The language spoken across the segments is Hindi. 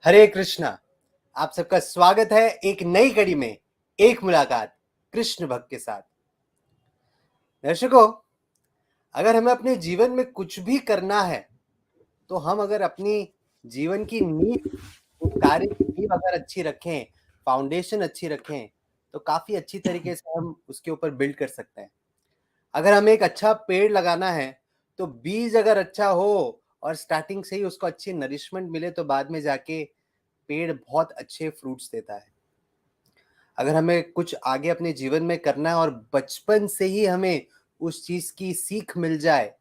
हरे कृष्णा। आप सबका स्वागत है एक नई कड़ी में, एक मुलाकात कृष्ण भक्त के साथ। दर्शकों, अगर हमें अपने जीवन में कुछ भी करना है, तो हम अगर अपनी जीवन की नींव, उस कार्य की नींव अगर अच्छी रखें, फाउंडेशन अच्छी रखें, तो काफ़ी अच्छी तरीके से हम उसके ऊपर बिल्ड कर सकते हैं। अगर हमें एक अच्छा पेड़ लगाना है, तो बीज अगर अच्छा हो और स्टार्टिंग से ही उसको अच्छी नरिशमेंट मिले, तो बाद में जाके पेड़ बहुत अच्छे फ्रूट्स देता है। अगर हमें कुछ आगे अपने जीवन में करना है और बचपन से ही हमें उस चीज़ की सीख मिल जाए,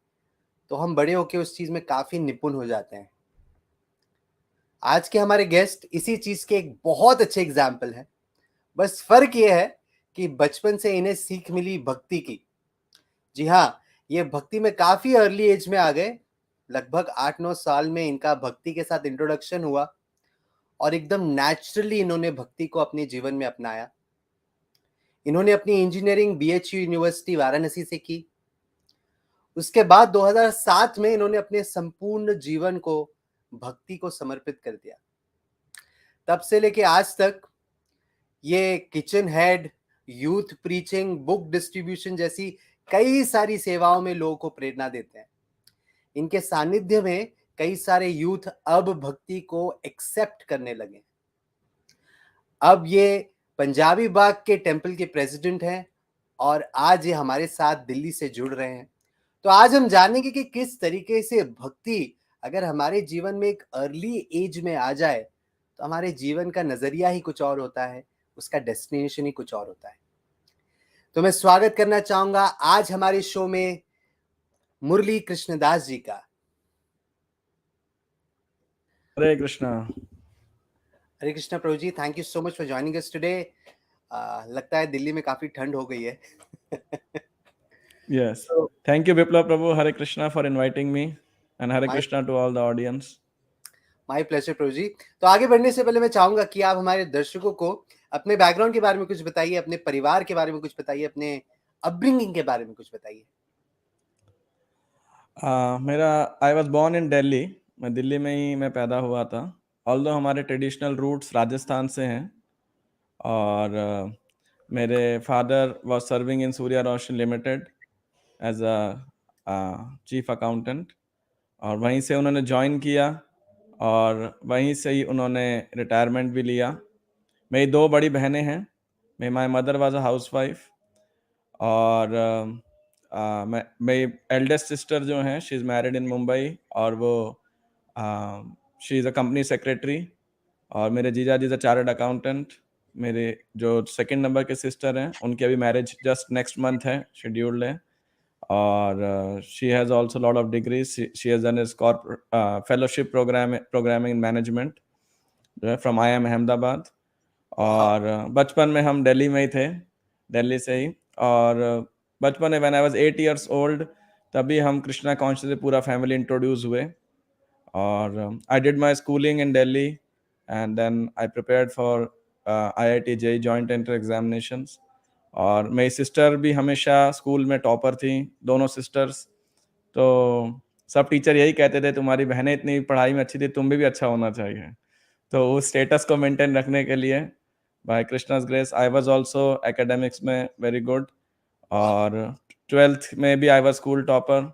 तो हम बड़े होके उस चीज़ में काफ़ी निपुण हो जाते हैं। आज के हमारे गेस्ट इसी चीज़ के एक बहुत अच्छे एग्ज़ाम्पल हैं। बस फ़र्क ये है कि बचपन से इन्हें सीख मिली भक्ति की। जी हाँ, ये भक्ति में काफ़ी अर्ली एज में आ गए। लगभग 8-9 साल में इनका भक्ति के साथ इंट्रोडक्शन हुआ और एकदम नेचुरली इन्होंने भक्ति को अपने जीवन में अपनाया। इन्होंने अपनी इंजीनियरिंग बीएचयू यूनिवर्सिटी वाराणसी से की। उसके बाद 2007 में इन्होंने अपने संपूर्ण जीवन को भक्ति को समर्पित कर दिया। तब से लेके आज तक ये kitchen head, youth preaching, book distribution जैसी कई सारी सेवाओं में लोगों को प्रेरणा देते हैं। इनके सानिध्य में कई सारे यूथ अब भक्ति को एक्सेप्ट करने लगे। अब ये पंजाबी बाग के टेम्पल के प्रेसिडेंट हैं और आज ये हमारे साथ दिल्ली से जुड़ रहे हैं। तो आज हम जानेंगे कि किस तरीके से भक्ति अगर हमारे जीवन में एक अर्ली एज में आ जाए, तो हमारे जीवन का नज़रिया ही कुछ और होता है, उसका डेस्टिनेशन ही कुछ और होता है। तो मैं स्वागत करना चाहूँगा आज हमारे शो में मुरली कृष्णदास जी का। Hare Krishna. Hare Krishna Prabhu ji, thank you so much for joining us today. लगता है दिल्ली में काफ़ी ठंड हो गई है। Yes. तो Thank you, Biplab Prabhu. Hare Krishna for inviting me, and Hare my Krishna to all the audience. My pleasure Prabhu ji. तो आगे बढ़ने से पहले मैं चाहूँगा कि आप हमारे दर्शकों को अपने बैकग्राउंड के बारे में कुछ बताइए, अपने परिवार के बारे में कुछ बताइए, अपने अपब्रिंगिंग के बारे में कुछ बताइए। I was born in Delhi. मैं दिल्ली में ही मैं पैदा हुआ था। Although हमारे ट्रेडिशनल रूट्स राजस्थान से हैं और मेरे father was serving in Surya Roshan Limited as a chief accountant और वहीं से उन्होंने ज्वाइन किया और वहीं से ही उन्होंने रिटायरमेंट भी लिया। मेरी दो बड़ी बहनें हैं। My mother was a house wife और मेरी एल्डेस्ट सिस्टर जो हैं she is married in Mumbai और वो she is a company secretary और मेरे जीजा जी चार्टर्ड अकाउंटेंट। मेरे जो सेकंड नंबर के सिस्टर हैं उनकी अभी मैरिज जस्ट नेक्स्ट मंथ है, शेड्यूल्ड है और she has also lot of degrees. She has done fellowship programming in management जो है फ्रॉम IIM अहमदाबाद। और बचपन में हम दिल्ली में ही थे, दिल्ली से ही। और बचपन में when I was 8 years old तभी हम कृष्णा कॉन्शियस से पूरा फैमिली इंट्रोड्यूस हुए और I did my schooling in Delhi and then I prepared for IIT JEE joint entrance examinations. और मेरी सिस्टर भी हमेशा स्कूल में टॉपर थी, दोनों सिस्टर्स। तो सब टीचर यही कहते थे तुम्हारी बहनें इतनी पढ़ाई में अच्छी थी, तुम भी अच्छा होना चाहिए। तो उस स्टेटस को मेंटेन रखने के लिए by Krishna's grace I was also academics में वेरी गुड और 12th में भी I was school topper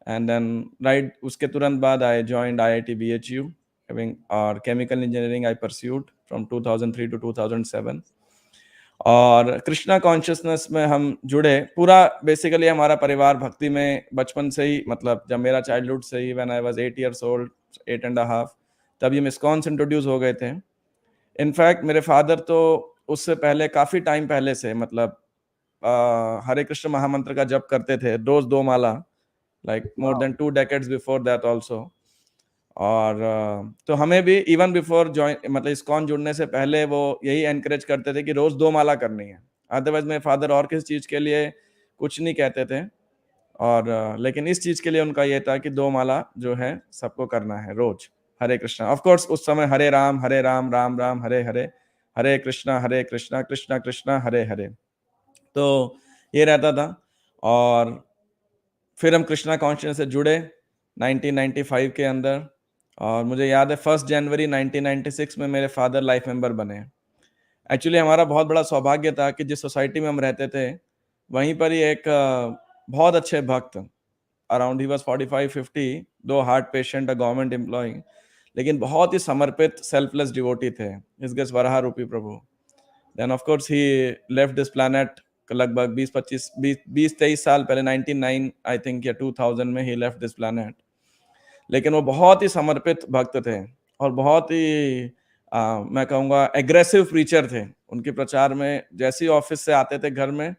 and then right उसके तुरंत बाद I joined IIT BHU having और chemical engineering I pursued from 2003 to 2007। और कृष्णा कॉन्शियसनेस में हम जुड़े। पूरा बेसिकली हमारा परिवार भक्ति में बचपन से ही, मतलब जब मेरा चाइल्डहुड से ही when I was 8 years old, 8 and half, तब ये मिस्कॉन्स इंट्रोड्यूस हो गए थे। इनफैक्ट मेरे फादर तो उससे पहले काफ़ी टाइम पहले से, मतलब हरे कृष्ण महामंत्र का जप करते थे रोज 2 माला, like more than 2 decades before that also. और तो हमें भी इवन बिफोर ज्वाइन, मतलब इस्कॉन जुड़ने से पहले वो यही एनकरेज करते थे कि रोज 2 माला करनी है। अदरवाइज मेरे फादर और किसी चीज़ के लिए कुछ नहीं कहते थे और लेकिन इस चीज़ के लिए उनका ये था कि 2 माला जो है सबको करना है रोज। हरे कृष्णा, ऑफ कोर्स उस समय हरे राम राम राम हरे हरे, हरे कृष्णा कृष्णा कृष्णा हरे हरे, तो ये रहता था। और फिर हम कृष्णा कॉन्शियस से जुड़े 1995 के अंदर और मुझे याद है 1 जनवरी 1996 में मेरे फादर लाइफ मेंबर बने। एक्चुअली हमारा बहुत बड़ा सौभाग्य था कि जिस सोसाइटी में हम रहते थे, वहीं पर ही एक बहुत अच्छे भक्त, अराउंड ही वाज 45-50, दो heart patient, a government employee, लेकिन बहुत ही समर्पित सेल्फलेस डिवोटी थे, his grace Varaha Rupi Prabhu. Then of course ही लेफ्ट दिस प्लैनेट लगभग 20-23 साल पहले, 1999 आई थिंक या 2000 में ही लेफ्ट दिस प्लैनेट। लेकिन वो बहुत ही समर्पित भक्त थे और बहुत ही मैं कहूँगा एग्रेसिव प्रीचर थे। उनके प्रचार में जैसे ही ऑफिस से आते थे घर में,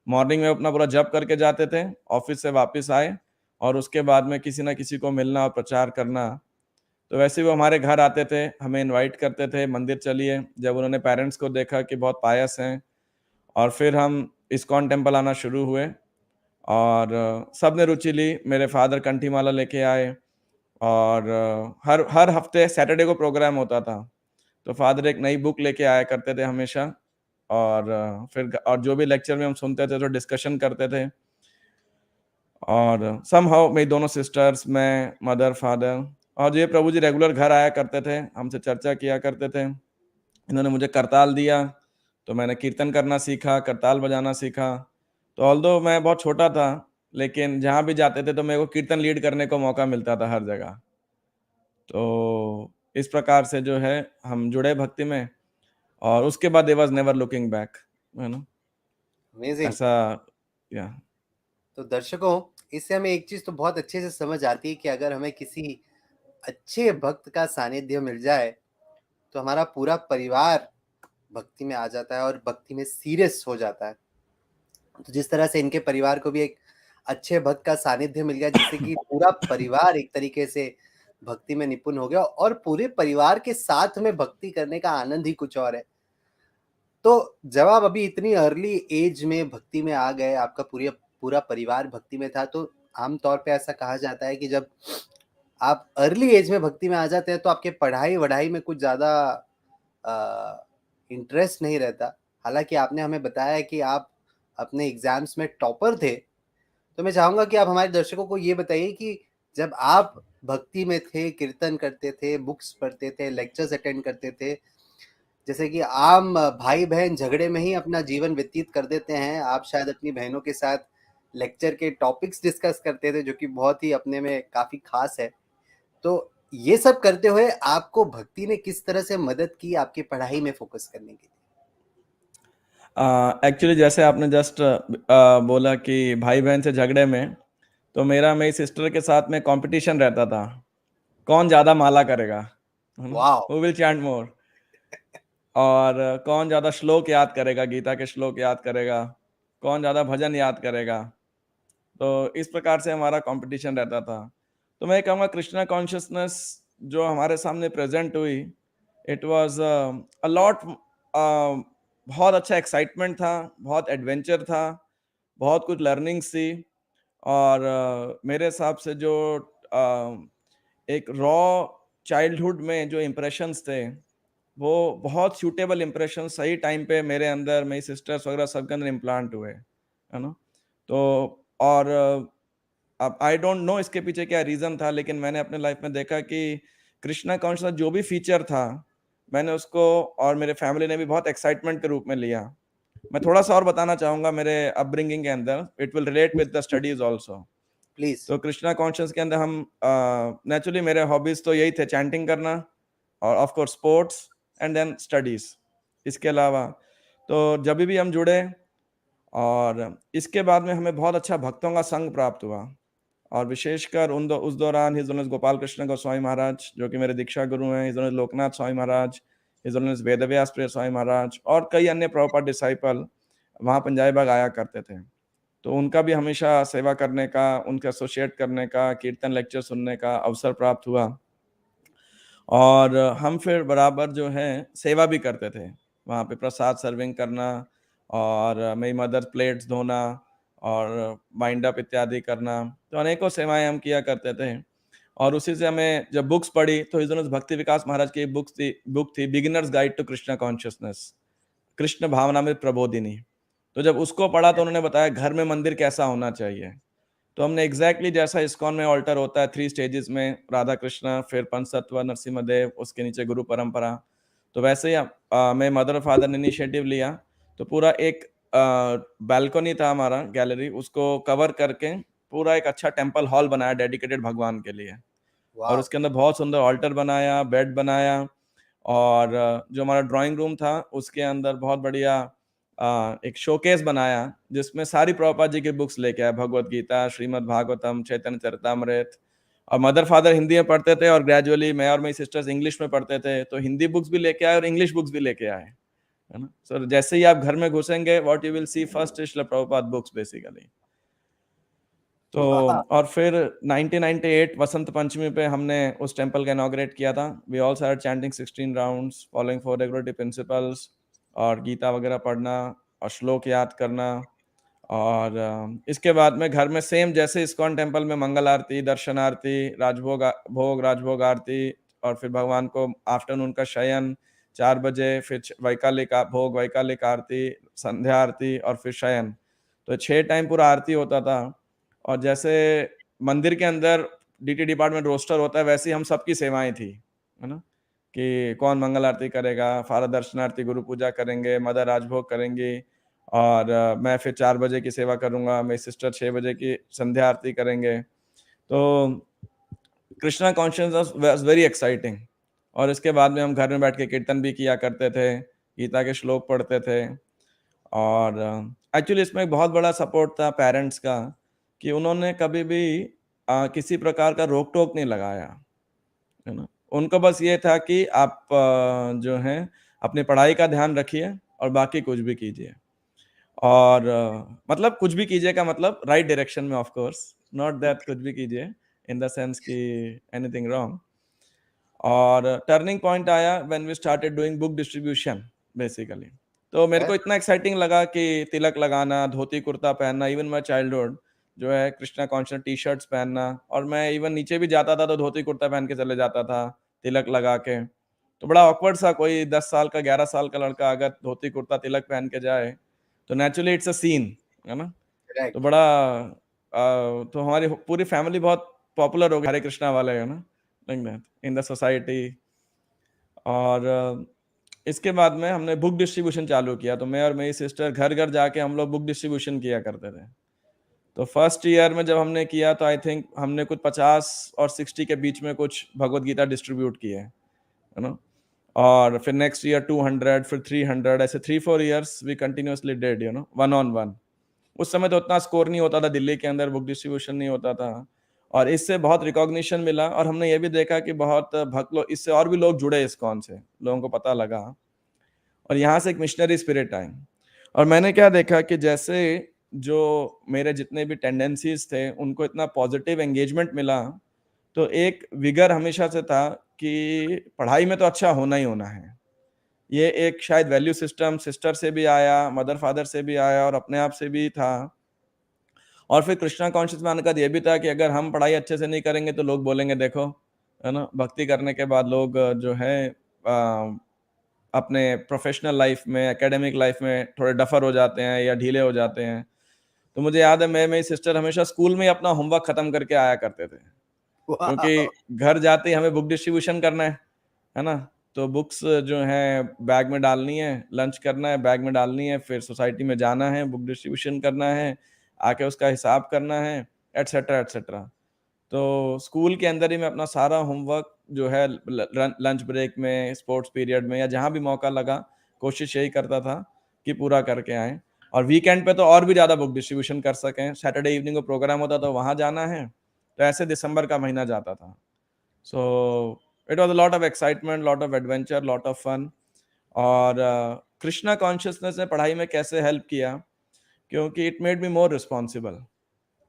मॉर्निंग में अपना पूरा जप करके जाते थे, ऑफिस से वापस आए और उसके बाद में किसी ना किसी को मिलना और प्रचार करना। तो वैसे ही वो हमारे घर आते थे, हमें इनवाइट करते थे, मंदिर चलिए। जब उन्होंने पेरेंट्स को देखा कि बहुत पायस हैं, और फिर हम इस्कॉन टेम्पल आना शुरू हुए और सब ने रुचि ली। मेरे फादर कंठी माला लेके आए और हर हर हफ्ते सैटरडे को प्रोग्राम होता था, तो फादर एक नई बुक लेके आया करते थे हमेशा। और फिर और जो भी लेक्चर में हम सुनते थे तो डिस्कशन करते थे। और समहाउ मेरी दोनों सिस्टर्स, मैं, मदर, फादर, और ये प्रभु जी रेगुलर घर आया करते थे, हमसे चर्चा किया करते थे। इन्होंने मुझे करताल दिया, तो मैंने कीर्तन करना सीखा, करताल बजाना सीखा। तो ऑल्दो मैं बहुत छोटा था, लेकिन जहाँ भी जाते थे तो मेरे को कीर्तन लीड करने को मौका मिलता था हर जगह। तो इस प्रकार से जो है हम जुड़े भक्ति में, और उसके बाद there was never looking back, you know, amazing. ऐसा। या तो दर्शकों, इससे हमें एक चीज तो बहुत अच्छे से समझ आती है कि अगर हमें किसी अच्छे भक्त का सानिध्य मिल जाए तो हमारा पूरा परिवार भक्ति में आ जाता है और भक्ति में सीरियस हो जाता है। तो जिस तरह से इनके परिवार को भी एक अच्छे भक्त का सानिध्य मिल गया, जिससे कि पूरा परिवार एक तरीके से भक्ति में निपुण हो गया और पूरे परिवार के साथ में भक्ति करने का आनंद ही कुछ और है। तो जब आप अभी इतनी अर्ली एज में भक्ति में आ गए, आपका पूरा पूरा परिवार भक्ति में था, तो आम तौर पे ऐसा कहा जाता है कि जब आप अर्ली एज में भक्ति में आ जाते हैं तो आपके पढ़ाई वढ़ाई में कुछ ज़्यादा इंटरेस्ट नहीं रहता। हालांकि आपने हमें बताया कि आप अपने एग्जाम्स में टॉपर थे, तो मैं चाहूँगा कि आप हमारे दर्शकों को ये बताइए कि जब आप भक्ति में थे, कीर्तन करते थे, बुक्स पढ़ते थे, लेक्चर्स अटेंड करते थे, जैसे कि आम भाई बहन झगड़े में ही अपना जीवन व्यतीत कर देते हैं, आप शायद अपनी बहनों के साथ लेक्चर के टॉपिक्स डिस्कस करते थे, जो कि बहुत ही अपने में काफ़ी खास है। तो ये सब करते हुए आपको भक्ति ने किस तरह से मदद की आपकी पढ़ाई में फोकस करने के लिए? एक्चुअली जैसे आपने जस्ट बोला कि भाई बहन से झगड़े में, तो मेरा मेरी सिस्टर के साथ में कंपटीशन रहता था, कौन ज़्यादा माला करेगा, वाह। हु विल चैंट मोर, और कौन ज़्यादा श्लोक याद करेगा, गीता के श्लोक याद करेगा, कौन ज़्यादा भजन याद करेगा। तो इस प्रकार से हमारा कंपटीशन रहता था। तो मैं कहूँगा कृष्णा कॉन्शियसनेस जो हमारे सामने प्रेजेंट हुई, इट वाज अ लॉट, बहुत अच्छा एक्साइटमेंट था, बहुत एडवेंचर था, बहुत कुछ लर्निंग्स थी। और मेरे हिसाब से जो एक रॉ चाइल्डहुड में जो इम्प्रेशंस थे, वो बहुत सूटेबल इम्प्रेशन सही टाइम पे मेरे अंदर, मेरी सिस्टर्स वगैरह सबके अंदर इम्प्लांट हुए, है ना। तो और अब आई डोंट नो इसके पीछे क्या रीज़न था, लेकिन मैंने अपने लाइफ में देखा कि कृष्णा कॉन्शियस जो भी फीचर था, मैंने उसको और मेरे फैमिली ने भी बहुत एक्साइटमेंट के रूप में लिया। मैं थोड़ा-सा और बताना चाहूँगा मेरे अपब्रिंगिंग के अंदर, it will relate with the studies also. Please. तो कृष्णा कॉन्शियस के अंदर हम नेचुरली मेरे हॉबीज़ तो यही थे, चैंटिंग करना और of course sports and then studies. इसके अलावा तो जभी भी हम जुड़े, और इसके बाद में हमें बहुत अच्छा भक्तों का संग प्राप्त हुआ। और विशेषकर उस दौरान हिज ऑनर्स गोपाल कृष्ण गोस्वामी महाराज, जो कि मेरे दीक्षा गुरु हैं, his honours Loknath Swami Maharaj, his honours Vedvyas प्रिय स्वामी महाराज, और कई अन्य प्रभुपाद डिसाइपल वहाँ पंजाबी बाग आया करते थे। तो उनका भी हमेशा सेवा करने का, उनके एसोसिएट करने का, कीर्तन लेक्चर सुनने का अवसर प्राप्त हुआ। और हम फिर बराबर जो है सेवा भी करते थे, वहाँ पे प्रसाद सर्विंग करना, और मेरी मदर प्लेट्स धोना और बाइंड अप इत्यादि करना। तो अनेकों सेवाएं हम किया करते थे। और उसी से हमें जब बुक्स पढ़ी, तो इस दिनों भक्ति विकास महाराज की बुक थी beginners guide to Krishna consciousness, Krishna Bhavanamrita Prabodhini. तो जब उसको पढ़ा तो उन्होंने बताया घर में मंदिर कैसा होना चाहिए। तो हमने एग्जैक्टली जैसा इस्कॉन में ऑल्टर होता है 3 स्टेजेस में, राधा कृष्ण, फिर पंचतत्व, नरसिम्हदेव, उसके नीचे गुरु परंपरा, तो वैसे ही मैं मदर फादर ने इनिशिएटिव लिया। तो पूरा एक बालकनी था हमारा, गैलरी, उसको कवर करके पूरा एक अच्छा टेम्पल हॉल बनाया डेडिकेटेड भगवान के लिए। और वाह। उसके अंदर बहुत सुंदर ऑल्टर बनाया, बेड बनाया, और जो हमारा ड्राइंग रूम था उसके अंदर बहुत बढ़िया एक शोकेस बनाया जिसमें सारी प्रभुपाद जी की बुक्स लेके आया, भगवत गीता, श्रीमद् भागवतम, चैतन्य चरितामृत। और मदर फादर हिंदी में पढ़ते थे और ग्रेजुअली मैं और मेरी सिस्टर्स इंग्लिश में पढ़ते थे, तो हिंदी बुक्स भी लेके आए और इंग्लिश बुक्स भी लेके आए, है ना। सर जैसे ही आप घर में घुसेंगे, what you will see first is Prabhupada books basically. तो वाह। और फिर 1998 वसंत पंचमी पे हमने उस टेम्पल का इनॉग्रेट किया था। We all started chanting 16 rounds, following 4 regulatory principles, और गीता वगैरह पढ़ना और श्लोक याद करना। और इसके बाद में घर में सेम जैसे इस्कॉन टेम्पल में मंगल आरती, दर्शन आरती, राजभोग आरती, और फिर भगवान को आफ्टरनून का शयन 4 बजे, फिर वैकालिक आरती, संध्या आरती, और फिर शयन। तो 6 टाइम पूरा आरती होता था। और जैसे मंदिर के अंदर डीटी डिपार्टमेंट रोस्टर होता है, वैसे ही हम सबकी सेवाएं थी, है ना, कि कौन मंगल आरती करेगा, फादर दर्शनार्थी गुरु पूजा करेंगे, मदर राजभोग करेंगी, और मैं फिर 4 बजे की सेवा करूंगा, मेरी सिस्टर 6 बजे की संध्या आरती करेंगे। तो Krishna conscious was very exciting. और इसके बाद में हम घर में बैठ के कीर्तन भी किया करते थे, गीता के श्लोक पढ़ते थे। और एक्चुअली इसमें एक बहुत बड़ा सपोर्ट था पेरेंट्स का, कि उन्होंने कभी भी किसी प्रकार का रोक टोक नहीं लगाया, है ना। उनको बस ये था कि आप जो है अपनी पढ़ाई का ध्यान रखिए और बाकी कुछ भी कीजिए। और मतलब कुछ भी कीजिए का मतलब राइट डायरेक्शन में, ऑफ कोर्स, नॉट दैट कुछ भी कीजिए इन द सेंस कि एनीथिंग रॉन्ग। और टर्निंग पॉइंट आया when we started doing book distribution basically. तो मेरे को इतना एक्साइटिंग लगा कि तिलक लगाना, धोती कुर्ता पहनना, इवन माय चाइल्डहुड जो है कृष्णा कॉन्शियस टी शर्ट्स पहनना, और मैं इवन नीचे भी जाता था तो धोती कुर्ता पहन के चले जाता था, तिलक लगा के। तो बड़ा ऑकवर्ड सा, कोई 10 साल का 11 साल का लड़का अगर धोती कुर्ता तिलक पहन के जाए तो नेचुरली इट्स अ सीन, है ना। तो बड़ा तो हमारी पूरी फैमिली बहुत पॉपुलर हो गई, हरे कृष्णा वाले, है ना, like that in the society. और इसके बाद में हमने बुक डिस्ट्रीब्यूशन चालू किया। तो मैं और मेरी सिस्टर घर घर जाके हम लोग बुक डिस्ट्रीब्यूशन किया करते थे। तो फर्स्ट ईयर में जब हमने किया तो आई थिंक हमने कुछ 50 और 60 के बीच में कुछ भगवत गीता डिस्ट्रीब्यूट किए, है ना। और फिर नेक्स्ट ईयर 200, फिर 300, ऐसे 3-4 years we continuously did, you know, 1-on-1। उस समय तो उतना स्कोर नहीं होता था, दिल्ली के अंदर बुक डिस्ट्रीब्यूशन नहीं होता था। और इससे बहुत रिकॉग्निशन मिला, और हमने ये भी देखा कि बहुत भक्त लोग, इससे और भी लोग जुड़े इस्कॉन से, लोगों को पता लगा, और यहाँ से एक मिशनरी स्पिरिट आई। और मैंने क्या देखा कि जैसे जो मेरे जितने भी टेंडेंसीज थे उनको इतना पॉजिटिव एंगेजमेंट मिला, तो एक विगर हमेशा से था कि पढ़ाई में तो अच्छा होना ही होना है। ये एक शायद वैल्यू सिस्टम सिस्टर से भी आया, मदर फादर से भी आया, और अपने आप से भी था। और फिर कृष्णा कॉन्शियस में आने का ये भी था कि अगर हम पढ़ाई अच्छे से नहीं करेंगे तो लोग बोलेंगे, देखो, है ना, भक्ति करने के बाद लोग जो है अपने प्रोफेशनल लाइफ में, एकेडमिक लाइफ में थोड़े डफर हो जाते हैं या ढीले हो जाते हैं। तो मुझे याद है मैं मेरी सिस्टर हमेशा स्कूल में ही अपना होमवर्क खत्म करके आया करते थे, क्योंकि घर जाते ही हमें बुक डिस्ट्रीब्यूशन करना है ना। तो बुक्स जो है बैग में डालनी है, लंच करना है, बैग में डालनी है, फिर सोसाइटी में जाना है, बुक डिस्ट्रीब्यूशन करना है, आके उसका हिसाब करना है, एटसेट्रा एटसेट्रा। तो स्कूल के अंदर ही मैं अपना सारा होमवर्क जो है लंच ब्रेक में, स्पोर्ट्स पीरियड में, या जहाँ भी मौका लगा, कोशिश यही करता था कि पूरा करके आए। और वीकेंड पे तो और भी ज़्यादा बुक डिस्ट्रीब्यूशन कर सकें। सैटरडे इवनिंग को प्रोग्राम होता तो वहाँ जाना है, तो ऐसे दिसंबर का महीना जाता था। So it was a lot of excitement, lot of adventure, lot of fun. और कृष्णा कॉन्शियसनेस ने पढ़ाई में कैसे हेल्प किया, क्योंकि it made me more responsible,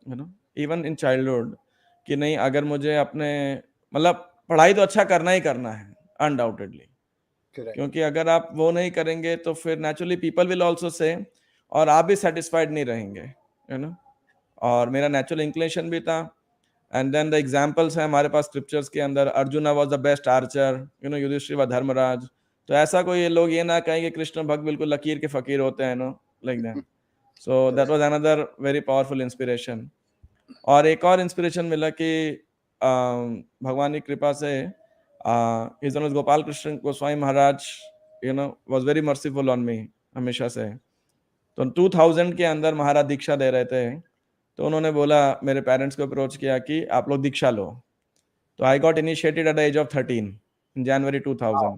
you know, even in childhood, कि नहीं, अगर मुझे अपने मतलब पढ़ाई तो अच्छा करना ही करना है अनडाउटेडली, क्योंकि अगर आप वो नहीं करेंगे तो फिर naturally people will also say, और आप भी सेटिस्फाइड नहीं रहेंगे, यू नो। और मेरा नेचुरल इंक्लिनेशन भी था। एंड देन द एग्जांपल्स हैं हमारे पास स्क्रिप्चर्स के अंदर, Arjuna was the best archer, you know, Yudhishthira व धर्मराज। तो ऐसा कोई ये लोग ये ना कहें कि कृष्ण भक्त बिल्कुल लकीर के फकीर होते हैं, no, like that. So that was another very powerful inspiration. और एक और इंस्पिरेशन मिला कि भगवान की कृपा से his honour Gopal Krishna Goswami Maharaj was very merciful on me हमेशा से। तो 2000 के अंदर महाराज दीक्षा दे रहे थे, तो उन्होंने बोला, मेरे पेरेंट्स को अप्रोच किया कि आप लोग दीक्षा लो। तो I got initiated at the age of 13 in January 2000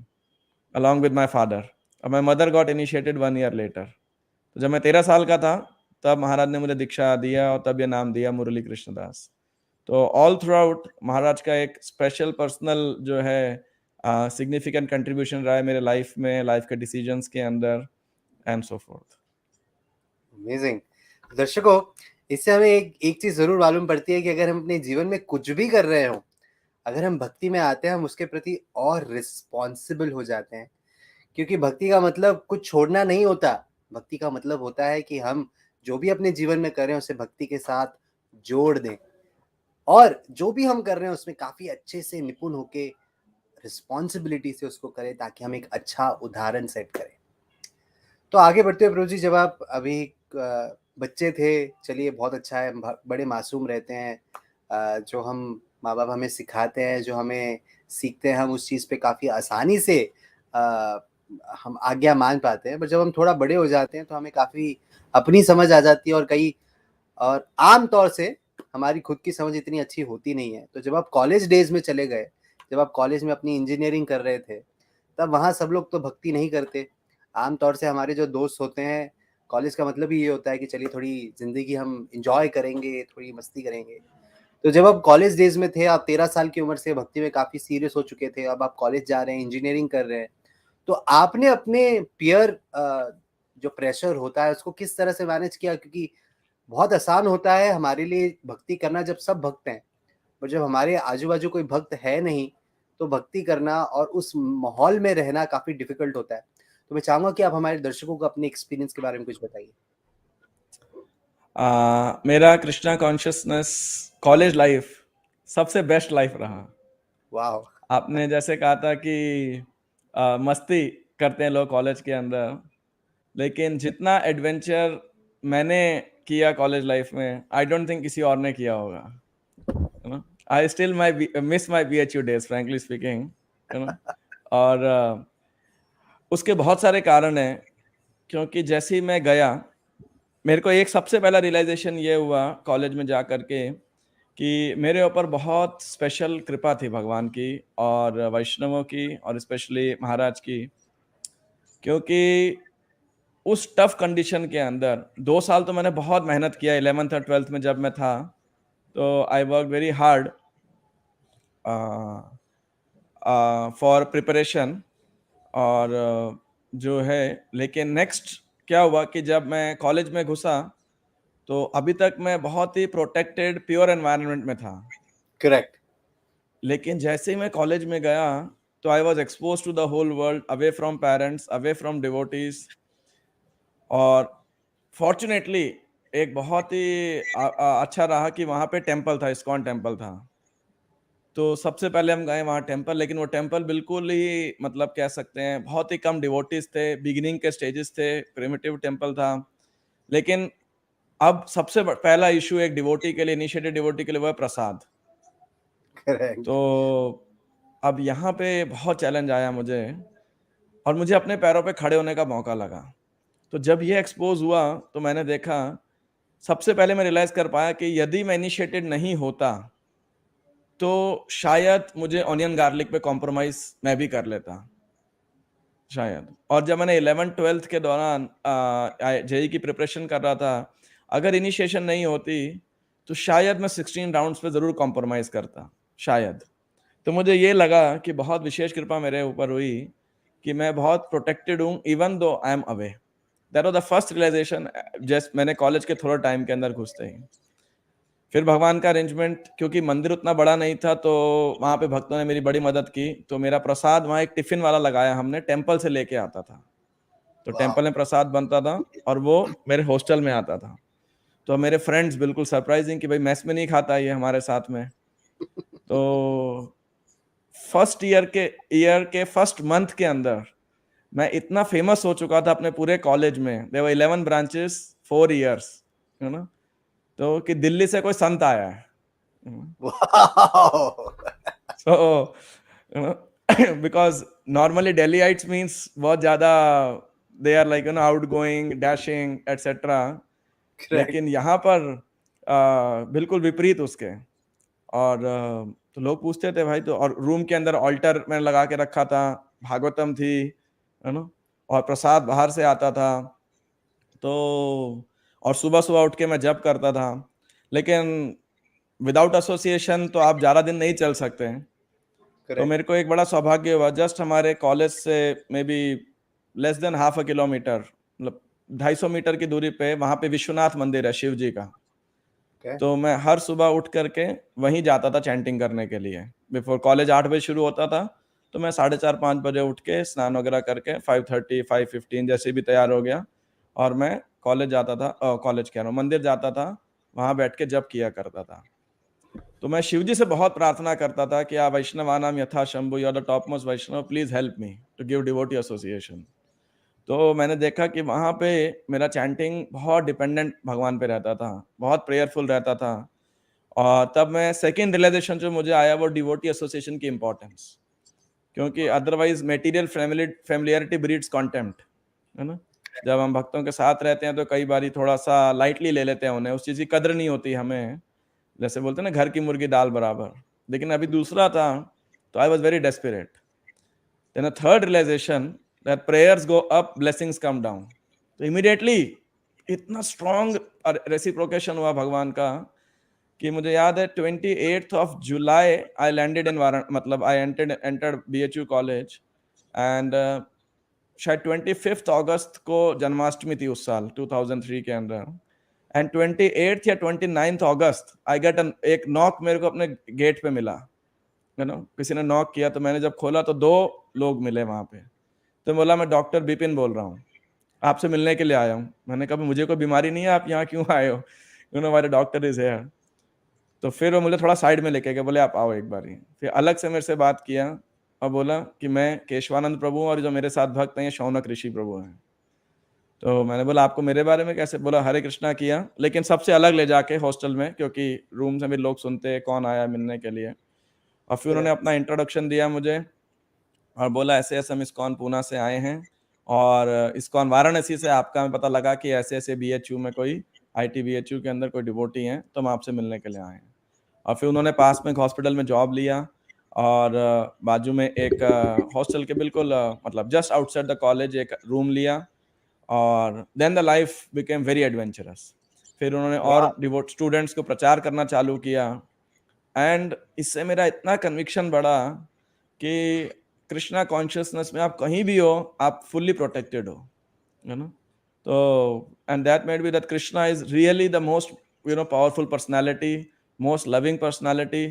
along with my father, और my mother got initiated 1 year later। तो जब मैं 13 साल का था तब महाराज ने मुझे दीक्षा दिया और तब ये नाम दिया मुरली कृष्णदास। तो ऑल थ्रू आउट महाराज का एक स्पेशल पर्सनल जो है सिग्निफिकेंट कंट्रीब्यूशन रहा है मेरे लाइफ में, लाइफ के डिसीजंस के अंदर एंड सो फोर्थ। अमेजिंग। दर्शकों, इससे हमें एक चीज जरूर मालूम पड़ती है कि अगर हम अपने जीवन में कुछ भी कर रहे हो, अगर हम भक्ति में आते हैं, हम उसके प्रति और रिस्पॉन्सिबल हो जाते हैं। क्योंकि भक्ति का मतलब कुछ छोड़ना नहीं होता। भक्ति का मतलब होता है कि हम जो भी अपने जीवन में कर रहे हैं उसे भक्ति के साथ जोड़ दें, और जो भी हम कर रहे हैं उसमें काफी अच्छे से निपुण होके रिस्पॉन्सिबिलिटी से उसको करें, ताकि हम एक अच्छा उदाहरण सेट करें। तो आगे बढ़ते हुए प्रभु जी, जब आप अभी बच्चे थे, चलिए बहुत अच्छा है, बड़े मासूम रहते हैं। जो हम माँ बाप हमें सिखाते हैं, जो हमें सीखते हैं, हम उस चीज़ पे काफ़ी आसानी से हम आज्ञा मान पाते हैं। पर जब हम थोड़ा बड़े हो जाते हैं तो हमें काफ़ी अपनी समझ आ जाती है, और आम तौर से हमारी खुद की समझ इतनी अच्छी होती नहीं है। तो जब आप कॉलेज डेज में चले गए, जब आप कॉलेज में अपनी इंजीनियरिंग कर रहे थे, तब वहाँ सब लोग तो भक्ति नहीं करते। आम तौर से हमारे जो दोस्त होते हैं, कॉलेज का मतलब ही ये होता है कि चलिए थोड़ी ज़िंदगी हम एन्जॉय करेंगे, थोड़ी मस्ती करेंगे। तो जब आप कॉलेज डेज़ में थे, आप 13 साल की उम्र से भक्ति में काफ़ी सीरियस हो चुके थे, अब आप कॉलेज जा रहे हैं, इंजीनियरिंग कर रहे हैं। तो आपने अपने पीयर जो प्रेशर होता है उसको किस तरह से मैनेज किया? क्योंकि बहुत आसान होता है हमारे लिए भक्ति करना जब सब भक्त हैं, और जब हमारे आजू-बाजू कोई भक्त है नहीं, तो भक्ति करना और उस माहौल में रहना काफ़ी डिफ़िकल्ट होता है। तो मैं चाहूँगा कि आप हमारे दर्शकों को अपने एक्सपीरियंस के बारे में कुछ बताइए। मेरा कृष्णा कॉन्शियसनेस कॉलेज लाइफ सबसे बेस्ट लाइफ रहा। वाओ! आपने जैसे कहा था कि मस्ती करते हैं लोग कॉलेज के अंदर, लेकिन जितना एडवेंचर मैंने किया कॉलेज लाइफ में, आई डोंट थिंक किसी और ने किया होगा, है ना। I still miss my BHU days, frankly speaking, है ना। और उसके बहुत सारे कारण हैं, क्योंकि जैसे ही मैं गया, मेरे को एक सबसे पहला रियलाइजेशन ये हुआ कॉलेज में जा कर के कि मेरे ऊपर बहुत स्पेशल कृपा थी भगवान की और वैष्णवों की और स्पेशली महाराज की। क्योंकि उस टफ कंडीशन के अंदर 2 साल तो मैंने बहुत मेहनत किया। 11th और 12th में जब मैं था, तो I work very hard for preparation, और जो है, लेकिन नेक्स्ट क्या हुआ कि जब मैं कॉलेज में घुसा, तो अभी तक मैं बहुत ही प्रोटेक्टेड प्योर एनवायरनमेंट में था। करेक्ट। लेकिन जैसे ही मैं कॉलेज में गया, तो I was exposed to the whole world, away from parents, away from devotees. और फॉर्चुनेटली एक बहुत ही अच्छा रहा कि वहाँ पे टेम्पल था, इस्कॉन टेम्पल था। तो सबसे पहले हम गए वहाँ टेम्पल, लेकिन वो टेम्पल बिल्कुल ही, मतलब कह सकते हैं, बहुत ही कम डिवोटीज थे, बिगिनिंग के स्टेजेस थे, प्रिमिटिव टेम्पल था। लेकिन अब सबसे पहला इशू एक डिवोटी के लिए, इनिशिएटेड डिवोटी के लिए, वो है प्रसाद। करेक्ट। तो अब यहाँ पे बहुत चैलेंज आया मुझे, और मुझे अपने पैरों पे खड़े होने का मौका लगा। तो जब ये एक्सपोज हुआ, तो मैंने देखा, सबसे पहले मैं रियलाइज कर पाया कि यदि मैं इनिशिएटेड नहीं होता, तो शायद मुझे ऑनियन गार्लिक पे कॉम्प्रोमाइज मैं भी कर लेता, शायद। और जब मैंने 11th-12th के दौरान जेई की प्रिपरेशन कर रहा था, अगर इनिशिएशन नहीं होती, तो शायद मैं 16 राउंड्स पे जरूर कॉम्प्रोमाइज करता, शायद। तो मुझे ये लगा कि बहुत विशेष कृपा मेरे ऊपर हुई कि मैं बहुत प्रोटेक्टेड हूँ, even though I am away. That was the first realisation just मैंने कॉलेज के थोड़ा टाइम के अंदर घुसते ही। फिर भगवान का अरेंजमेंट, क्योंकि मंदिर उतना बड़ा नहीं था, तो वहाँ पे भक्तों ने मेरी बड़ी मदद की। तो मेरा प्रसाद वहाँ एक टिफिन वाला लगाया हमने, टेम्पल से लेके आता था। तो टेम्पल में प्रसाद बनता था और वो मेरे हॉस्टल में आता था। तो मेरे फ्रेंड्स बिल्कुल सरप्राइजिंग कि भाई मेस में नहीं खाता ये हमारे साथ में। तो फर्स्ट ईयर के फर्स्ट मंथ के अंदर मैं इतना फेमस हो चुका था अपने पूरे कॉलेज में। देयर वर 11 ब्रांचेस, 4 इयर्स, है ना। तो कि दिल्ली से कोई संत आया है। Wow! So because normally Delhiites means बहुत ज्यादा they are like outgoing, dashing, etc. Correct. लेकिन यहाँ पर बिल्कुल विपरीत उसके। और तो लोग पूछते थे भाई, तो और रूम के अंदर ऑल्टर मैंने लगा के रखा था, भागवतम थी, है ना, और प्रसाद बाहर से आता था। तो और सुबह सुबह उठ के मैं जप करता था। लेकिन विदाउट एसोसिएशन तो आप ज्यादा दिन नहीं चल सकते हैं। तो Correct. मेरे को एक बड़ा सौभाग्य हुआ, जस्ट हमारे कॉलेज से may be less than half a kilometre, मतलब 250 मीटर की दूरी पे वहां पे विश्वनाथ मंदिर है शिव जी का। Okay. तो मैं हर सुबह उठ करके वहीं जाता था चैंटिंग करने के लिए। बिफोर कॉलेज 8 बजे शुरू होता था, तो मैं 4:30-5 बजे उठ के स्नान वगैरह करके 5:30 5:15 जैसे भी तैयार हो गया, और मैं कॉलेज जाता था, कॉलेज कह रहा हूँ, मंदिर जाता था, वहां बैठ के जप किया करता था। तो मैं शिवजी से बहुत प्रार्थना करता था कि आ वैष्णवानाम यथा Shambhu, you are the top most Vaishnava, please help me to give devotee association. तो मैंने देखा कि वहाँ पे मेरा चैंटिंग बहुत डिपेंडेंट भगवान पे रहता था, बहुत प्रेयरफुल रहता था। और तब मैं सेकेंड रियलाइजेशन जो मुझे आया वो डिवोटी एसोसिएशन की इंपॉर्टेंस, क्योंकि otherwise material familiarity breeds contempt, है ना। जब हम भक्तों के साथ रहते हैं तो कई बारी थोड़ा सा लाइटली ले लेते हैं उन्हें, उस चीज़ की कदर नहीं होती हमें, जैसे बोलते हैं ना, घर की मुर्गी दाल बराबर। लेकिन अभी दूसरा था, तो I was very desperate. Then a third realisation that prayers go up, blessings come down. तो इमीडिएटली इतना स्ट्रॉन्ग रेसिप्रोकेशन हुआ भगवान का कि मुझे याद है 28 जुलाई आई लैंडेड इन वाराणसी, मतलब I entered BHU college. And शायद 25 अगस्त को जन्माष्टमी थी उस साल 2003 के अंदर। एंड 28 या 29 अगस्त आई गेट एक नॉक मेरे को अपने गेट पे मिला, है ना, किसी ने नॉक किया। तो मैंने जब खोला तो 2 लोग मिले वहां पे। तो बोला मैं डॉक्टर बिपिन बोल रहा हूँ, आपसे मिलने के लिए आया हूँ। मैंने कहा मुझे कोई बीमारी नहीं है, आप यहाँ क्यों आए हो, यू नो, हमारे डॉक्टर इज हियर। तो फिर वो मुझे थोड़ा साइड में लेके गए, बोले आप आओ एक बारी। फिर अलग से मेरे से बात किया और बोला कि मैं केशवानंद प्रभु और जो मेरे साथ भक्त हैं ये शौनक ऋषि प्रभु हैं। तो मैंने बोला आपको मेरे बारे में कैसे, बोला हरे कृष्णा किया, लेकिन सबसे अलग ले जाके हॉस्टल में, क्योंकि रूम से भी लोग सुनते हैं कौन आया मिलने के लिए। और फिर उन्होंने अपना इंट्रोडक्शन दिया मुझे और बोला ऐसे ऐसे हम इस्कॉन पूना से आए हैं, और इस्कॉन वाराणसी से आपका हमें पता लगा कि ऐसे ऐसे BHU में कोई ITBHU के अंदर कोई डिवोटी हैं, तो हम आपसे मिलने के लिए आए हैं। और फिर उन्होंने पास में एक हॉस्पिटल में जॉब लिया, और बाजू में एक हॉस्टल के बिल्कुल मतलब जस्ट आउटसाइड द कॉलेज एक रूम लिया, और then the life became very adventurous. फिर उन्होंने और डिवोट स्टूडेंट्स को प्रचार करना चालू किया। एंड इससे मेरा इतना कन्विक्शन बढ़ा कि कृष्णा कॉन्शियसनेस में आप कहीं भी हो, आप फुल्ली प्रोटेक्टेड हो, है ना। तो and that made be that Krishna is really the most powerful personality, most loving personality.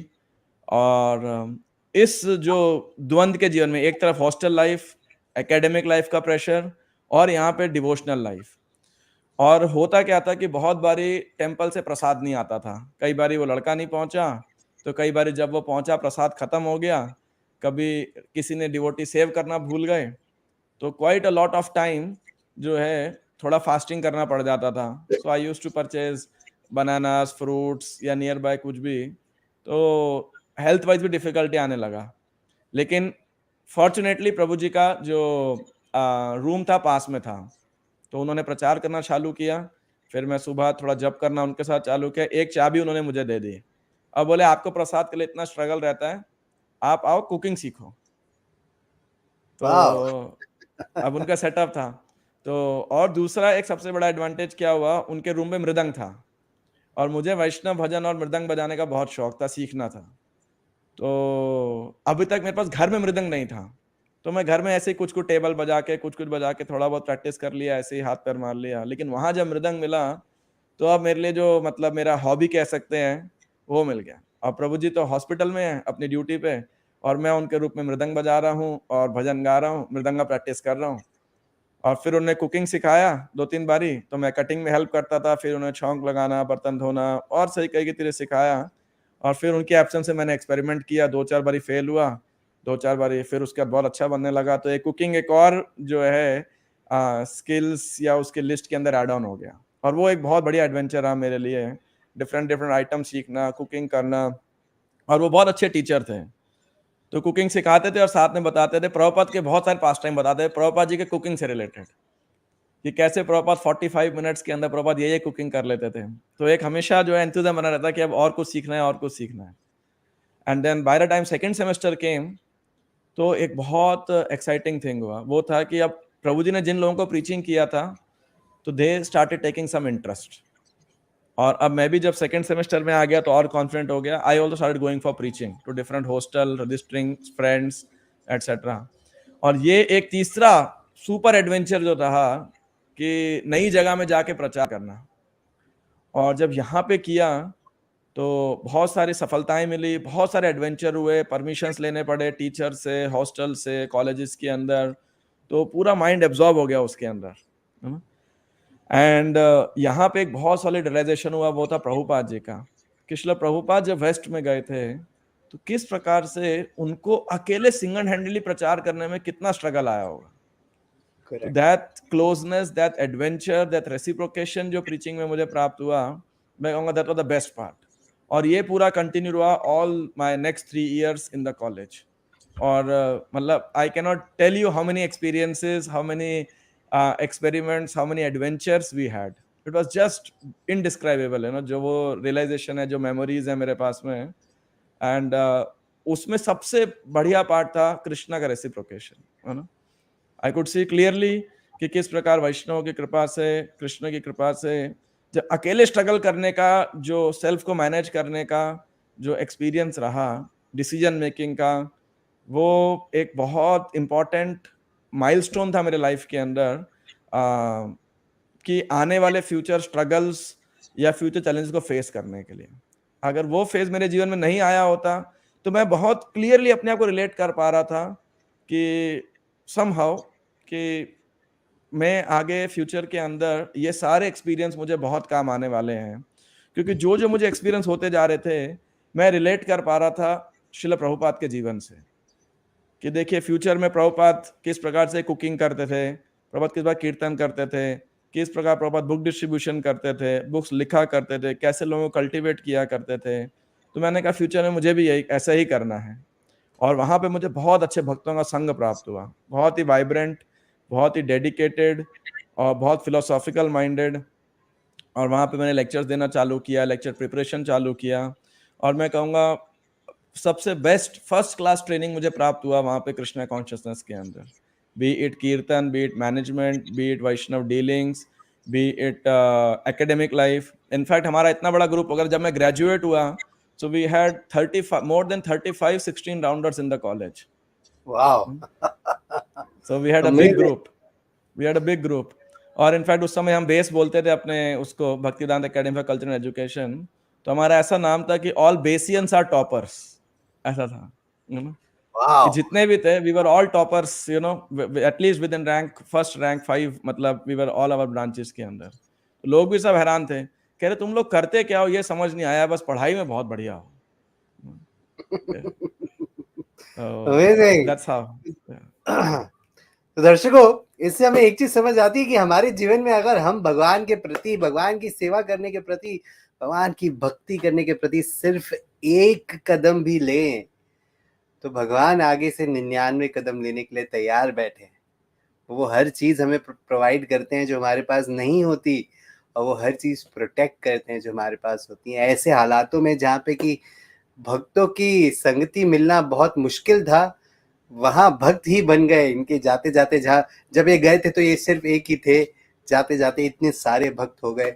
और इस जो द्वंद्व के जीवन में, एक तरफ हॉस्टल लाइफ, एकेडमिक लाइफ का प्रेशर, और यहाँ पे डिवोशनल लाइफ। और होता क्या था कि बहुत बारी टेम्पल से प्रसाद नहीं आता था, कई बारी वो लड़का नहीं पहुंचा, तो कई बारी जब वो पहुंचा प्रसाद खत्म हो गया, कभी किसी ने डिवोटी सेव करना भूल गए, तो quite a lot of time जो है थोड़ा फास्टिंग करना पड़ जाता था। So I used to purchase bananas, fruits या नियर बाय कुछ भी। तो हेल्थ वाइज भी डिफिकल्टी आने लगा। लेकिन फॉर्चुनेटली प्रभु जी का जो रूम था पास में था, तो उन्होंने प्रचार करना चालू किया। फिर मैं सुबह थोड़ा जप करना उनके साथ चालू किया। एक चाबी उन्होंने मुझे दे दी, अब बोले आपको प्रसाद के लिए इतना स्ट्रगल रहता है, आप आओ कुकिंग सीखो। Wow! तो अब उनका सेटअप था। तो और दूसरा एक सबसे बड़ा एडवांटेज क्या हुआ, उनके रूम में मृदंग था, और मुझे वैष्णव भजन और मृदंग बजाने का बहुत शौक था, सीखना था। तो अभी तक मेरे पास घर में मृदंग नहीं था, तो मैं घर में ऐसे ही कुछ कुछ टेबल बजा के कुछ कुछ बजा के थोड़ा बहुत प्रैक्टिस कर लिया, ऐसे ही हाथ पैर मार लिया। लेकिन वहां जब मृदंग मिला, तो अब मेरे लिए जो मतलब मेरा हॉबी कह सकते हैं वो मिल गया। और प्रभु जी तो हॉस्पिटल में है अपनी ड्यूटी पे, और मैं उनके रूप में मृदंग बजा रहा हूँ और भजन गा रहा हूँ, मृदंग का प्रैक्टिस कर रहा हूँ। और फिर उन्होंने कुकिंग सिखाया 2-3 बारी, तो मैं कटिंग में हेल्प करता था। फिर उन्हें छौंक लगाना, बर्तन धोना, और सही कई तरह सिखाया। और फिर उनके एब्सेंस से मैंने एक्सपेरिमेंट किया, 2-4 बारी फेल हुआ, 2-4 बारी फिर उसके बाद बहुत अच्छा बनने लगा। तो एक कुकिंग एक और जो है स्किल्स या उसके लिस्ट के अंदर ऐड ऑन हो गया, और वो एक बहुत बढ़िया एडवेंचर रहा मेरे लिए। डिफरेंट डिफरेंट आइटम सीखना, कुकिंग करना। और वो बहुत अच्छे टीचर थे, तो कुकिंग सिखाते थे और साथ में बताते थे। प्रभुपाद के बहुत सारे पास टाइम बताते थे प्रभुपाद जी के कुकिंग से रिलेटेड, कि कैसे प्रभुपाद 45 मिनट्स के अंदर प्रभुपाद ये कुकिंग कर लेते थे। तो एक हमेशा जो है एंथुसियाज्म बना रहता कि अब और कुछ सीखना है, और कुछ सीखना है। And then by the time second semester came, तो एक बहुत एक्साइटिंग थिंग हुआ, वो था कि अब प्रभु जी ने जिन लोगों को प्रीचिंग किया था, तो they started taking some interest. और अब मैं भी जब सेकंड सेमेस्टर में आ गया तो और कॉन्फिडेंट हो गया। I also started going for preaching to different hostel, registering friends etcetera. और ये एक तीसरा सुपर एडवेंचर जो रहा कि नई जगह में जाके प्रचार करना। और जब यहाँ पे किया तो बहुत सारी सफलताएं मिली, बहुत सारे एडवेंचर हुए, परमिशंस लेने पड़े टीचर से, हॉस्टल से, कॉलेजेस के अंदर। तो पूरा माइंड एब्जॉर्ब हो गया उसके अंदर, है ना। एंड यहाँ पे एक बहुत सॉलिड रियलाइजेशन हुआ, वो था प्रभुपाद जी का। कि श्रील प्रभुपाद जब वेस्ट में गए थे, तो किस प्रकार से उनको अकेले सिंगल हैंडली प्रचार करने में कितना स्ट्रगल आया होगा। तो that closeness, that adventure, that reciprocation जो प्रीचिंग में मुझे प्राप्त हुआ, मैं कहूँगा that was the best part. और ये पूरा कंटिन्यू हुआ all my next 3 years in the college. और मतलब I can not tell you how many experiences, how many experiments, how many adventures we had. It was just indescribable, है ना, जो वो रियलाइजेशन है, जो मेमोरीज है मेरे पास में। एंड उसमें सबसे बढ़िया पार्ट था कृष्णा का रेसिप्रोकेशन, है ना। आई कुड सी क्लियरली कि किस प्रकार वैष्णव की कृपा से, कृष्ण की कृपा से, जब अकेले स्ट्रगल करने का, जो सेल्फ को मैनेज करने का जो एक्सपीरियंस रहा, डिसीजन मेकिंग का, वो एक बहुत इंपॉर्टेंट माइलस्टोन था मेरे लाइफ के अंदर। कि आने वाले फ्यूचर स्ट्रगल्स या फ्यूचर चैलेंजेस को फेस करने के लिए, अगर वो फेज मेरे जीवन में नहीं आया होता, तो मैं बहुत क्लियरली अपने आप को रिलेट कर पा रहा था कि समहाउ कि मैं आगे फ्यूचर के अंदर ये सारे एक्सपीरियंस मुझे बहुत काम आने वाले हैं। क्योंकि जो जो मुझे एक्सपीरियंस होते जा रहे थे, मैं रिलेट कर पा रहा था श्रील प्रभुपाद के जीवन से। कि देखिए फ्यूचर में प्रभुपाद किस प्रकार से कुकिंग करते थे, प्रभुपाद किस प्रकार कीर्तन करते थे, किस प्रकार प्रभुपाद बुक डिस्ट्रीब्यूशन करते थे, बुक्स लिखा करते थे, कैसे लोगों को कल्टीवेट किया करते थे। तो मैंने कहा फ्यूचर में मुझे भी यही ऐसा ही करना है। और वहाँ पे मुझे बहुत अच्छे भक्तों का संग प्राप्त हुआ, बहुत ही वाइब्रेंट, बहुत ही डेडिकेटेड और बहुत फिलोसॉफिकल माइंडेड। और वहाँ पे मैंने लेक्चर्स देना चालू किया, लेक्चर प्रिपरेशन चालू किया। और मैं कहूँगा सबसे बेस्ट फर्स्ट क्लास ट्रेनिंग मुझे प्राप्त हुआ वहाँ पे कृष्णा कॉन्शियसनेस के अंदर। Be it kirtan, be it management, be it Vaishnava dealings, be it academic life. In fact हमारा इतना बड़ा ग्रुप, अगर जब मैं ग्रेजुएट हुआ, so we had 35 more than 35 16 rounders in the college. Wow. So we had a big group, we had a big group. और इनफैक्ट उस समय हम बेस बोलते थे अपने उसको, Bhaktivedanta academy for cultural education. तो हमारा ऐसा नाम था कि ऑल बेसियंस आर टॉपर्स, ऐसा था, यू नो। कि Wow. जितने भी थे we were all toppers, you know, at least within rank first rank 5, मतलब we were all our branches के अंदर। तो लोग भी सब हैरान थे, कह रहे तुम लोग करते क्या हो, ये समझ नहीं आया, बस पढ़ाई में बहुत बढ़िया हो। Amazing. That's how. तो दर्शकों, इससे हमें एक चीज समझ आती है कि हमारे जीवन में अगर हम भगवान के प्रति, भगवान की सेवा करने के प्रति, भगवान की भक्ति करने के प्रति सिर्फ एक कदम भी लें, तो भगवान आगे से 99 कदम लेने के लिए तैयार बैठे हैं। वो हर चीज हमें प्रोवाइड करते हैं जो हमारे पास नहीं होती, और वो हर चीज प्रोटेक्ट करते हैं जो हमारे पास होती है। ऐसे हालातों में जहाँ पे कि भक्तों की संगति मिलना बहुत मुश्किल था, वहां भक्त ही बन गए इनके। जाते जाते जहाँ जब ये गए थे तो ये सिर्फ एक ही थे, जाते जाते इतने सारे भक्त हो गए।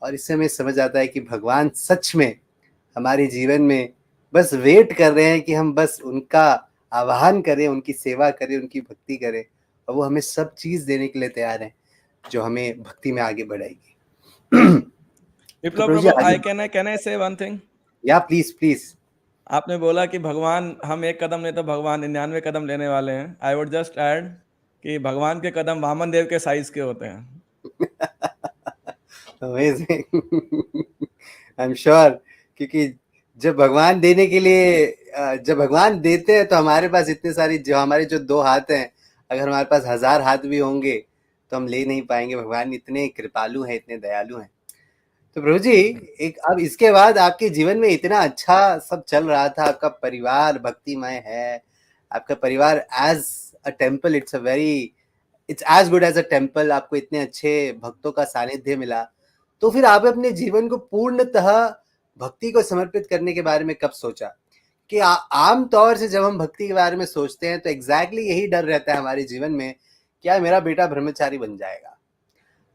और इससे हमें समझ आता है कि भगवान सच में हमारे जीवन में बस वेट कर रहे हैं कि हम बस उनका आह्वान करें, उनकी सेवा करें, उनकी भक्ति करें, और वो हमें सब चीज देने के लिए तैयार हैं जो हमें भक्ति में आगे बढ़ाएगी। विप्लव प्रभु, can I say one thing? या प्लीज प्लीज। आपने बोला कि भगवान, हम एक कदम नहीं तो भगवान 99 कदम लेने वाले हैं। आई वुड जस्ट ऐड कि भगवान के कदम वामन देव के साइज के होते हैं। अमेजिंग। आई एम श्योर, क्योंकि जब भगवान देने के लिए, जब भगवान देते हैं तो हमारे पास इतने सारी, जो हमारे जो 2 हाथ हैं, अगर हमारे पास 1000 हाथ भी होंगे तो हम ले नहीं पाएंगे। भगवान इतने कृपालु हैं, इतने दयालु हैं। तो प्रभु जी, एक अब इसके बाद आपके जीवन में इतना अच्छा सब चल रहा था, आपका परिवार भक्तिमय है, आपका परिवार as a temple, it's as good as a temple, आपको इतने अच्छे भक्तों का सानिध्य मिला। तो फिर आपने अपने जीवन को पूर्णतः भक्ति को समर्पित करने के बारे में कब सोचा? कि आम तौर से जब हम भक्ति के बारे में सोचते हैं तो एग्जैक्टली यही डर रहता है हमारे जीवन में, क्या मेरा बेटा ब्रह्मचारी बन जाएगा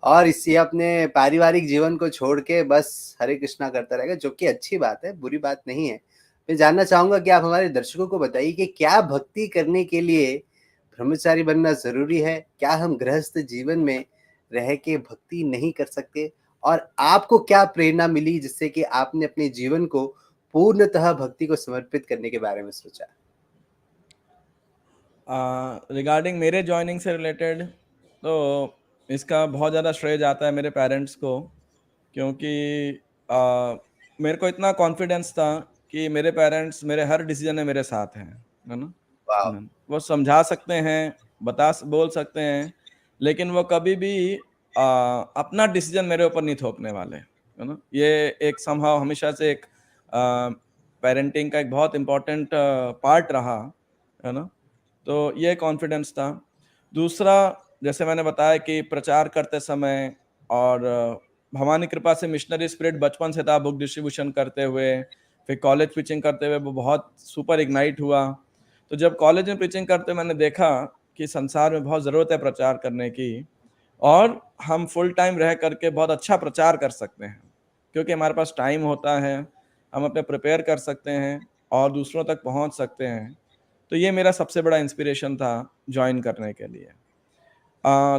और इससे अपने पारिवारिक जीवन को छोड़ के बस हरे कृष्णा करता रहेगा, जो कि अच्छी बात है, बुरी बात नहीं है। मैं जानना चाहूंगा कि आप हमारे दर्शकों को बताइए कि क्या भक्ति करने के लिए ब्रह्मचारी बनना जरूरी है? क्या हम गृहस्थ जीवन में रह के भक्ति नहीं कर सकते? और आपको क्या प्रेरणा मिली जिससे कि आपने अपने जीवन को पूर्णतः भक्ति को समर्पित करने के बारे में सोचा? रिगार्डिंग मेरे जॉइनिंग से रिलेटेड, तो इसका बहुत ज़्यादा श्रेय जाता है मेरे पेरेंट्स को, क्योंकि आ, मेरे को इतना कॉन्फिडेंस था कि मेरे पेरेंट्स मेरे हर डिसीजन में मेरे साथ हैं, है ना। वाह! वो समझा सकते हैं, बोल सकते हैं, लेकिन वो कभी भी अपना डिसीजन मेरे ऊपर नहीं थोपने वाले, है ना। ये एक समहाउ हमेशा से एक पेरेंटिंग का एक बहुत इम्पोर्टेंट पार्ट रहा, है ना। तो ये कॉन्फिडेंस था। दूसरा, जैसे मैंने बताया कि प्रचार करते समय और भगवान की कृपा से मिशनरी स्पिरिट बचपन से था, बुक डिस्ट्रीब्यूशन करते हुए, फिर कॉलेज प्रीचिंग करते हुए वो बहुत सुपर इग्नाइट हुआ। तो जब कॉलेज में प्रीचिंग करते मैंने देखा कि संसार में बहुत ज़रूरत है प्रचार करने की, और हम फुल टाइम रह करके बहुत अच्छा प्रचार कर सकते हैं, क्योंकि हमारे पास टाइम होता है, हम अपने प्रिपेयर कर सकते हैं और दूसरों तक पहुंच सकते हैं। तो ये मेरा सबसे बड़ा इंस्पिरेशन था ज्वाइन करने के लिए।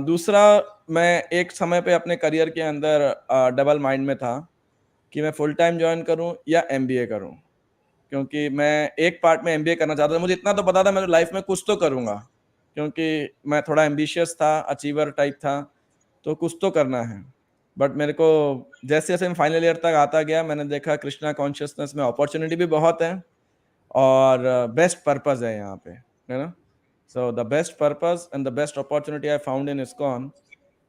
दूसरा, मैं एक समय पे अपने करियर के अंदर डबल माइंड में था कि मैं फुल टाइम ज्वाइन करूं या एमबीए करूं, क्योंकि मैं एक पार्ट में एमबीए करना चाहता था। मुझे इतना तो पता था मैं लाइफ में कुछ तो करूंगा, क्योंकि मैं थोड़ा एम्बिशियस था, अचीवर टाइप था, तो कुछ तो करना है। बट मेरे को जैसे जैसे मैं फाइनल ईयर तक आता गया, मैंने देखा कृष्णा कॉन्शियसनेस में अपॉर्चुनिटी भी बहुत है और बेस्ट पर्पस है यहाँ पे, है ना। So the best purpose and the best opportunity I found in ISKCON.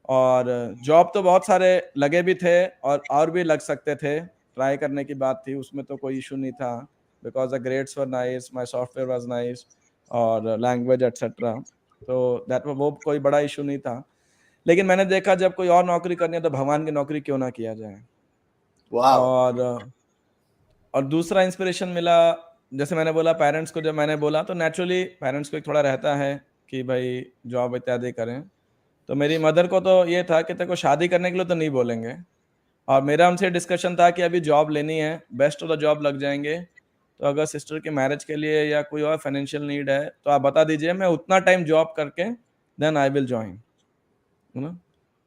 और जॉब तो बहुत सारे लगे भी थे और भी लग सकते थे, ट्राई करने की बात थी, उसमें तो कोई इशू नहीं था, because the grades were nice, my software was nice और लैंग्वेज एटसेट्रा, तो दैट वो कोई बड़ा इशू नहीं था। लेकिन मैंने देखा जब कोई और नौकरी करनी है तो भगवान की नौकरी क्यों ना किया जाए। वाह! और दूसरा इंस्पिरेशन मिला, जैसे मैंने बोला पेरेंट्स को, जब मैंने बोला तो नेचुरली पेरेंट्स को एक थोड़ा रहता है कि भाई जॉब इत्यादि करें। तो मेरी मदर को तो ये था कि तेरे को शादी करने के लिए तो नहीं बोलेंगे, और मेरा उनसे डिस्कशन था कि अभी जॉब लेनी है, बेस्ट ऑफ द जॉब लग जाएंगे, तो अगर सिस्टर के मैरिज के लिए या कोई और फाइनेंशियल नीड है तो आप बता दीजिए, मैं उतना टाइम जॉब करके देन आई विल ज्वाइन, है ना।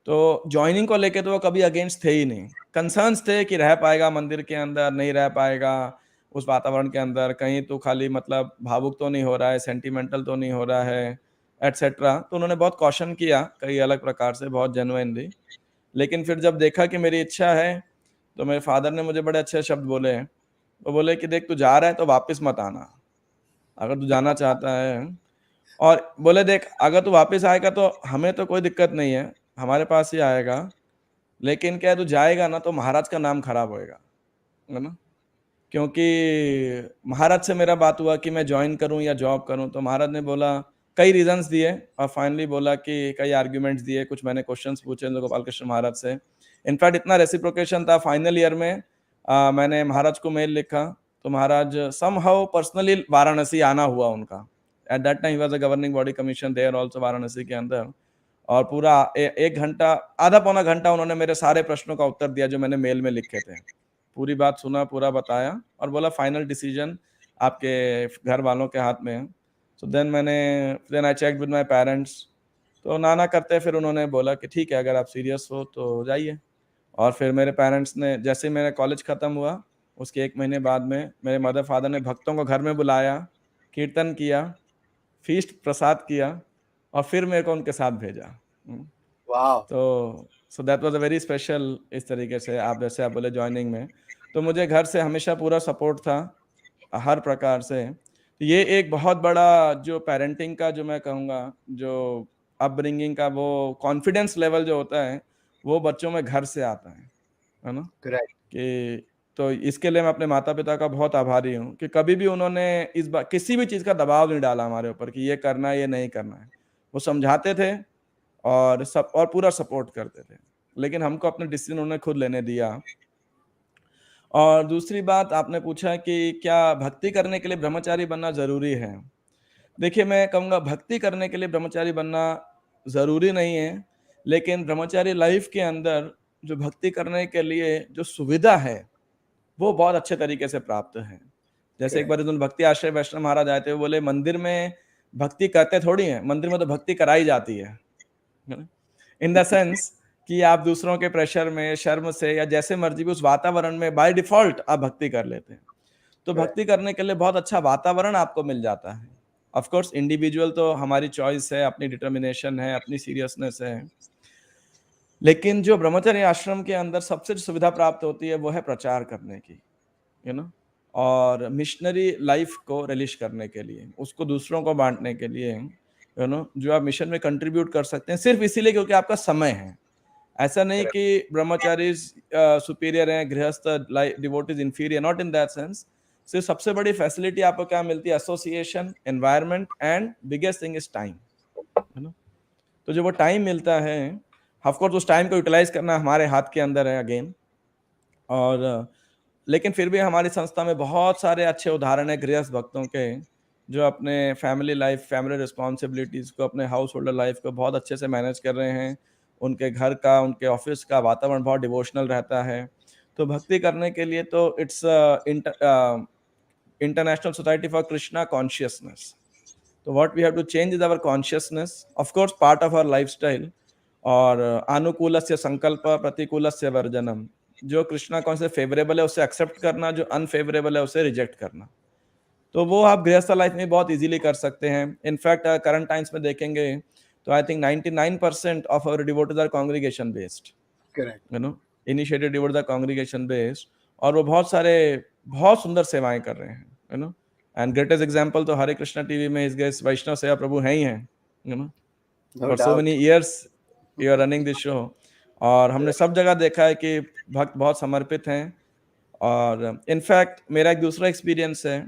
तो जॉइनिंग को लेके तो वो कभी अगेंस्ट थे ही नहीं। कंसर्न्स थे कि रह पाएगा मंदिर के अंदर, नहीं रह पाएगा उस वातावरण के अंदर, कहीं तो खाली मतलब भावुक तो नहीं हो रहा है, सेंटिमेंटल तो नहीं हो रहा है, एटसेट्रा। तो उन्होंने बहुत कॉशन किया कई अलग प्रकार से, बहुत जेन्युइनली। लेकिन फिर जब देखा कि मेरी इच्छा है, तो मेरे फादर ने मुझे बड़े अच्छे शब्द बोले हैं। वो बोले कि देख, तू जा रहा है तो वापस मत आना, अगर तू जाना चाहता है। और बोले देख, अगर तू वापस आएगा तो हमें तो कोई दिक्कत नहीं है, हमारे पास ही आएगा, लेकिन क्या है, तू जाएगा ना तो महाराज का नाम खराब होएगा, है ना। क्योंकि महाराज से मेरा बात हुआ कि मैं ज्वाइन करूं या जॉब करूं, तो महाराज ने बोला, कई रीजंस दिए और फाइनली बोला कि कई आर्ग्यूमेंट्स दिए, कुछ मैंने क्वेश्चंस पूछे गोपाल कृष्ण महाराज से। इनफैक्ट इतना रेसिप्रोकेशन था, फाइनल ईयर में मैंने महाराज को मेल लिखा, तो महाराज समहाउ पर्सनली वाराणसी आना हुआ उनका। At that time he was a governing body commission there also Varanasi के अंदर। और पूरा एक घंटा, आधा पौना घंटा उन्होंने मेरे सारे प्रश्नों का उत्तर दिया जो मैंने मेल में लिखे थे। पूरी बात सुना, पूरा बताया और बोला फाइनल डिसीजन आपके घर वालों के हाथ में है। So then I check with my parents, तो ना ना करते फिर उन्होंने बोला कि ठीक है, अगर आप सीरियस हो तो जाइए। और फिर मेरे पेरेंट्स ने, जैसे मेरा कॉलेज ख़त्म हुआ उसके 1 महीने बाद में मेरे मदर फादर ने भक्तों को घर में बुलाया, कीर्तन किया, फीस्ट प्रसाद किया और फिर मेरे को उनके साथ भेजा। वाह! तो सो that was a very special. इस तरीके से आप जैसे आप बोले जॉइनिंग में, तो मुझे घर से हमेशा पूरा सपोर्ट था हर प्रकार से। तो ये एक बहुत बड़ा जो पेरेंटिंग का, जो मैं कहूँगा, जो अपब्रिंगिंग का वो कॉन्फिडेंस लेवल जो होता है, वो बच्चों में घर से आता है है ना? करेक्ट। कि तो इसके लिए मैं अपने माता-पिता का बहुत आभारी हूँ कि कभी भी उन्होंने किसी भी चीज़ का दबाव नहीं डाला हमारे ऊपर कि ये करना है, ये नहीं करना है। वो समझाते थे और पूरा सपोर्ट करते थे। लेकिन हमको अपने डिसीज़न उन्होंने खुद लेने दिया। और दूसरी बात आपने पूछा कि क्या भक्ति करने के लिए ब्रह्मचारी बनना ज़रूरी है? देखिए, मैं कहूँगा भक्ति करने के लिए ब्रह्मचारी बनना ज़रूरी नहीं है, लेकिन ब्रह्मचारी लाइफ़ के अंदर जो भक्ति करने के लिए जो सुविधा है, वो बहुत अच्छे तरीके से प्राप्त है। जैसे एक करेक्ट। बार उन भक्ति आश्रय वैष्णव महाराज आए थे, वो बोले मंदिर में भक्ति करते थोड़ी हैं, मंदिर में तो भक्ति कराई जाती है ना? इन द सेंस कि आप दूसरों के प्रेशर में, शर्म से या जैसे मर्ज़ी भी उस वातावरण में बाय डिफ़ॉल्ट आप भक्ति कर लेते हैं। तो करेक्ट। भक्ति करने के लिए बहुत अच्छा वातावरण आपको मिल जाता है। ऑफ कोर्स इंडिविजुअल तो हमारी चॉइस है, अपनी डिटर्मिनेशन है, अपनी सीरियसनेस है। लेकिन जो ब्रह्मचर्य आश्रम के अंदर सबसे जो सुविधा प्राप्त होती है, वो है प्रचार करने की, यू नो और मिशनरी लाइफ को रिलीज करने के लिए, उसको दूसरों को बाँटने के लिए, जो आप मिशन में कंट्रीब्यूट कर सकते हैं, सिर्फ़ इसीलिए क्योंकि आपका समय है। ऐसा नहीं करेक्ट। कि ब्रह्मचारीज़ सुपीरियर हैं, गृहस्थ devotees inferior, not in that sense. सिर्फ सबसे बड़ी फैसिलिटी आपको क्या मिलती है? Association, environment and biggest thing is time, है ना? तो जो वो टाइम मिलता है, ऑफ कोर्स उस टाइम को यूटिलाइज़ करना हमारे हाथ के अंदर है अगेन। और लेकिन फिर भी हमारी संस्था में बहुत सारे अच्छे उदाहरण हैं गृहस्थ भक्तों के, जो अपने फैमिली लाइफ, फैमिली रिस्पॉन्सिबिलिटीज़ को, अपने हाउस होल्डर लाइफ को बहुत अच्छे से मैनेज कर रहे हैं। उनके घर का, उनके ऑफ़िस का वातावरण बहुत डिवोशनल रहता है। तो भक्ति करने के लिए तो it's international society for Krishna consciousness. तो what we have to change is our consciousness, of course part of our lifestyle. और अनुकूलस्य संकल्प प्रतिकूलस्य वर्जनम। जो कृष्णा कॉन्शियस फेवरेबल है उसे एक्सेप्ट करना, जो अनफेवरेबल है उसे रिजेक्ट करना। तो वो आप गृहस्थ लाइफ में बहुत इजीली कर सकते हैं। इनफैक्ट करंट टाइम्स में देखेंगे तो I think 99% of our devotees are congregation based, correct. Initiated devotees are congregation based. और वो बहुत सुंदर सेवाएं कर रहे हैं, एंड ग्रेटेस्ट एग्जांपल तो हरे कृष्णा टीवी में इस गेस वैष्णव सेवा प्रभु हैं ही हैं, no for so doubt. Many years you are running this show. और हमने सब जगह देखा है कि भक्त बहुत समर्पित हैं। और इनफैक्ट मेरा एक दूसरा एक्सपीरियंस है,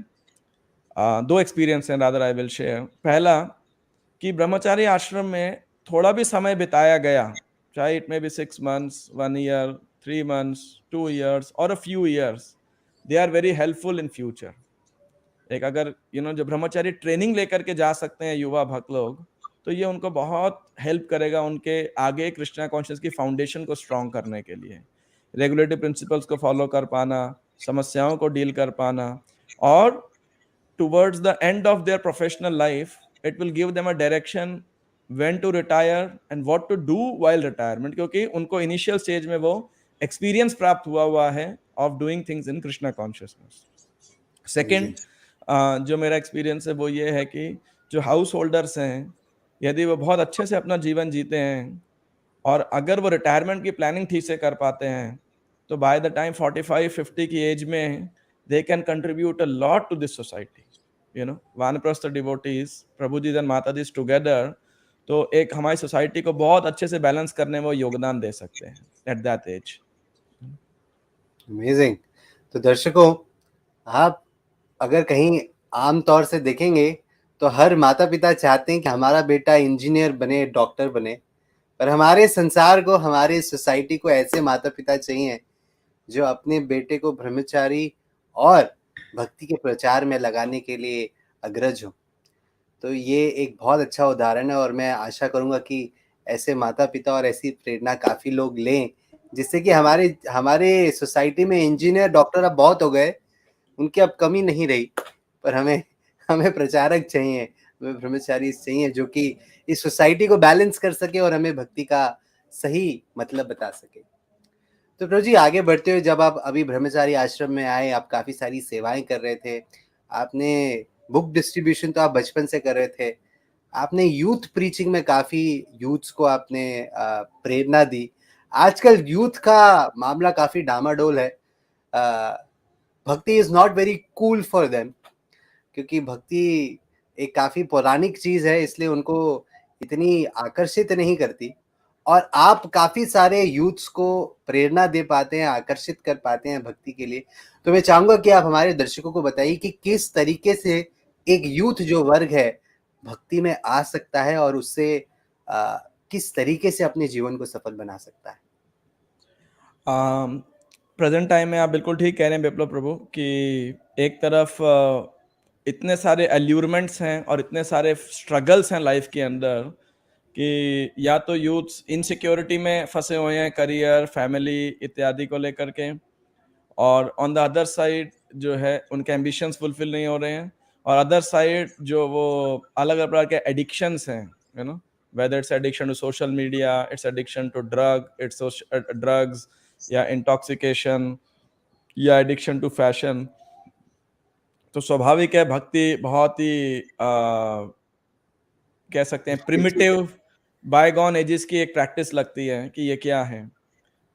दो एक्सपीरियंस हैं रादर आई विल शेयर। पहला कि ब्रह्मचारी आश्रम में थोड़ा भी समय बिताया गया, चाहे it may be 6 months, 1 year, 3 months, 2 years और a few years, they are very helpful in future. एक अगर जो ब्रह्मचारी ट्रेनिंग लेकर के जा सकते हैं युवा भक्त लोग, तो ये उनको बहुत हेल्प करेगा उनके आगे कृष्णा कॉन्शियस की फाउंडेशन को स्ट्रॉन्ग करने के लिए। रेगुलेटरी प्रिंसिपल्स को फॉलो कर पाना, समस्याओं को डील कर पाना, और towards the end of their professional life it will give them a direction when to retire and what to do while retirement, क्योंकि उनको इनिशियल स्टेज में वो एक्सपीरियंस प्राप्त हुआ है of doing things in Krishna consciousness. Second, amazing. जो मेरा एक्सपीरियंस है वो ये है कि जो हाउस होल्डर्स हैं, यदि वो बहुत अच्छे से अपना जीवन जीते हैं और अगर वो रिटायरमेंट की प्लानिंग ठीक से कर पाते हैं, तो बाय द टाइम 45-50 की एज में they can contribute a lot to this society. वानप्रस्थ devotees, prabhu ji and mata ji together, तो एक हमारी सोसाइटी को बहुत अच्छे से बैलेंस करने में वो योगदान दे सकते हैं एट दैट एज। अमेजिंग। तो दर्शकों, आप अगर कहीं आम तौर से देखेंगे तो हर माता पिता चाहते हैं कि हमारा बेटा इंजीनियर बने, डॉक्टर बने। पर हमारे संसार को, हमारे सोसाइटी को ऐसे माता पिता चाहिए जो अपने बेटे को ब्रह्मचारी और भक्ति के प्रचार में लगाने के लिए अग्रज हो। तो ये एक बहुत अच्छा उदाहरण है और मैं आशा करूँगा कि ऐसे माता पिता और ऐसी प्रेरणा काफ़ी लोग लें, जिससे कि हमारे हमारे सोसाइटी में इंजीनियर डॉक्टर अब बहुत हो गए, उनकी अब कमी नहीं रही। पर हमें हमें प्रचारक चाहिए, हमें ब्रह्मचारी चाहिए जो कि इस सोसाइटी को बैलेंस कर सके और हमें भक्ति का सही मतलब बता सके। तो प्रभु जी, आगे बढ़ते हुए जब आप अभी ब्रह्मचारी आश्रम में आए, आप काफ़ी सारी सेवाएँ कर रहे थे। आपने बुक डिस्ट्रीब्यूशन तो आप बचपन से कर रहे थे। आपने यूथ प्रीचिंग में काफ़ी यूथ्स को आपने प्रेरणा दी। आजकल यूथ का मामला काफ़ी डामाडोल है। भक्ति is not very cool for them, क्योंकि भक्ति एक काफ़ी पौराणिक चीज़ है, इसलिए उनको इतनी आकर्षित नहीं करती। और आप काफ़ी सारे यूथ्स को प्रेरणा दे पाते हैं, आकर्षित कर पाते हैं भक्ति के लिए। तो मैं चाहूँगा कि आप हमारे दर्शकों को बताइए कि किस तरीके से एक यूथ जो वर्ग है, भक्ति में आ सकता है और उससे किस तरीके से अपने जीवन को सफल बना सकता है? प्रेजेंट टाइम में आप बिल्कुल ठीक कह रहे हैं विप्लव प्रभु कि एक तरफ इतने सारे अल्यूरमेंट्स हैं और इतने सारे स्ट्रगल्स हैं लाइफ के अंदर कि या तो यूथ्स इनसिक्योरिटी में फंसे हुए हैं, करियर, फैमिली इत्यादि को लेकर के, और ऑन द अदर साइड जो है उनके एम्बिशंस फुलफिल नहीं हो रहे हैं, और अदर साइड जो वो अलग अलग प्रकार के एडिक्शंस हैं, you know, whether it's addiction to social media, it's addiction to drugs, या intoxication, या addiction to fashion. तो स्वाभाविक है भक्ति बहुत ही कह सकते हैं प्रिमिटिव बायगॉन एजेस की एक प्रैक्टिस लगती है कि ये क्या है,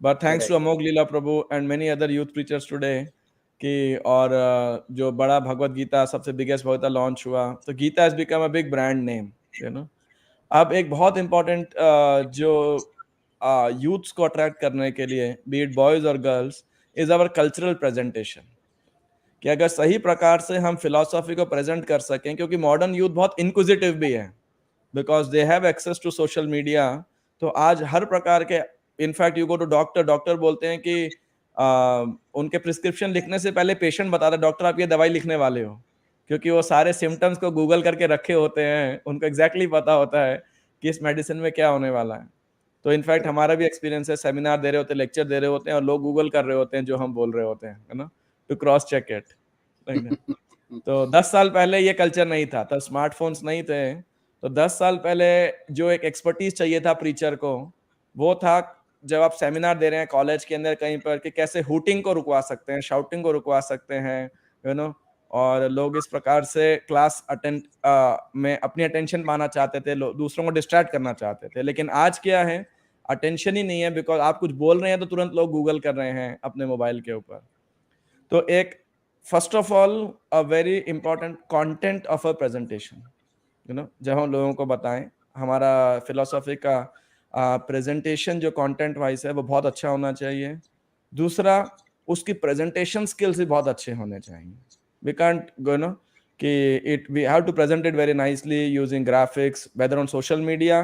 but thanks to Amogh Lila Prabhu and many other youth preachers today कि, और जो बड़ा भगवत गीता सबसे बिगेस्ट भगवता लॉन्च हुआ, तो Gita has become a big brand name, you know. अब एक बहुत इंपॉर्टेंट जो यूथ्स को अट्रैक्ट करने के लिए, बी इट बॉयज और girls, is our cultural presentation, कि अगर सही प्रकार से हम फिलॉसफी को प्रेजेंट कर सकें, क्योंकि मॉडर्न यूथ बहुत इनक्विजिटिव भी है because they have access to social media. तो आज हर प्रकार के, in fact you go to doctor, doctor बोलते हैं कि उनके प्रिस्क्रिप्शन लिखने से पहले पेशेंट बताता है डॉक्टर आप ये दवाई लिखने वाले हो, क्योंकि वो सारे सिम्टम्स को गूगल करके रखे होते हैं, उनको एग्जैक्टली पता होता है कि इस मेडिसिन में क्या होने वाला है। तो इनफैक्ट हमारा भी एक्सपीरियंस है, सेमिनार दे रहे होते हैं, लेक्चर दे रहे होते हैं, और लोग गूगल कर रहे होते हैं जो हम बोल रहे होते हैं, है ना, टू क्रॉस चेक इट। तो 10 साल पहले ये कल्चर नहीं था, तब स्मार्टफोन्स नहीं थे। तो 10 साल पहले जो एक एक्सपर्टीज चाहिए था प्रीचर को, वो था जब आप सेमिनार दे रहे हैं कॉलेज के अंदर कहीं पर, कि कैसे हुटिंग को रुकवा सकते हैं, शाउटिंग को रुकवा सकते हैं, यू नो, और लोग इस प्रकार से क्लास अटेंड में अपनी अटेंशन पाना चाहते थे, दूसरों को डिस्ट्रैक्ट करना चाहते थे। लेकिन आज क्या है, अटेंशन ही नहीं है, बिकॉज आप कुछ बोल रहे हैं तो तुरंत लोग गूगल कर रहे हैं अपने मोबाइल के ऊपर। तो एक first of all a very important content of a presentation, you know, जब हम लोगों को बताएं, हमारा फिलोसॉफी का प्रेजेंटेशन जो कंटेंट वाइज है वो बहुत अच्छा होना चाहिए। दूसरा, उसकी प्रेजेंटेशन स्किल्स भी बहुत अच्छे होने चाहिए। वी कांट गो नो कि it we have to present it very nicely using graphics, whether on social media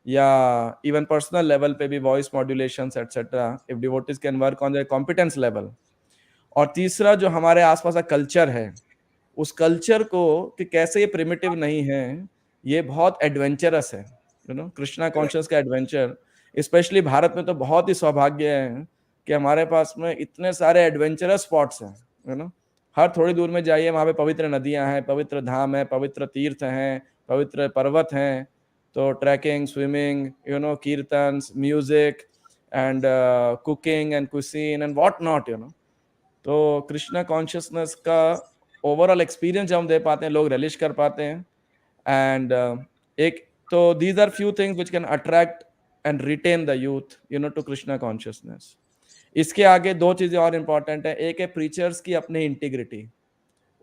या इवन पर्सनल लेवल पे भी, voice modulations etcetera, if devotees can work on their competence level. और तीसरा, जो हमारे आसपास का कल्चर है, उस कल्चर को कि कैसे ये प्रिमिटिव नहीं है, ये बहुत एडवेंचरस है, यू नो, कृष्णा कॉन्शियस का एडवेंचर। स्पेशली भारत में तो बहुत ही सौभाग्य है कि हमारे पास में इतने सारे एडवेंचरस स्पॉट्स हैं, यू नो, हर थोड़ी दूर में जाइए वहाँ पे पवित्र नदियाँ हैं, पवित्र धाम है, पवित्र तीर्थ हैं, पवित्र पर्वत हैं। तो trekking, swimming, you know, kirtan, music and cooking and cuisine and what not, you know. तो कृष्णा कॉन्शियसनेस का ओवरऑल एक्सपीरियंस जब हम दे पाते हैं, लोग रिलिश कर पाते हैं। एंड एक तो these are few things which can attract and retain the youth, you know, to Krishna consciousness. इसके आगे दो चीजें और इंपॉर्टेंट है। एक है प्रीचर्स की अपनी इंटीग्रिटी,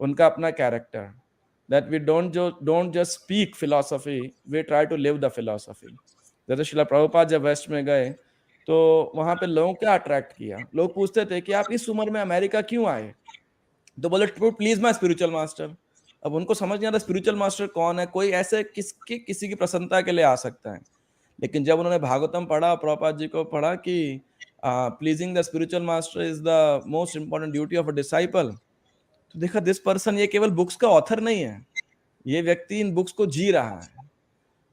उनका अपना character, that we don't just speak philosophy, we try to live the philosophy. जैसे शिला प्रभुपाद जब वेस्ट में गए तो वहां पे लोगों क्या अट्रैक्ट किया, लोग पूछते थे कि आप इस उम्र में अमेरिका क्यों आए, तो बोले to please my spiritual master. अब उनको समझ नहीं आता स्पिरिचुअल मास्टर कौन है, कोई ऐसे किसी की प्रसन्नता के लिए आ सकता है। लेकिन जब उन्होंने भागवतम पढ़ा, प्रभुपाद जी को पढ़ा कि pleasing the spiritual master is the most important duty of a disciple, तो देखा दिस पर्सन ये केवल बुक्स का ऑथर नहीं है, ये व्यक्ति इन बुक्स को जी रहा है।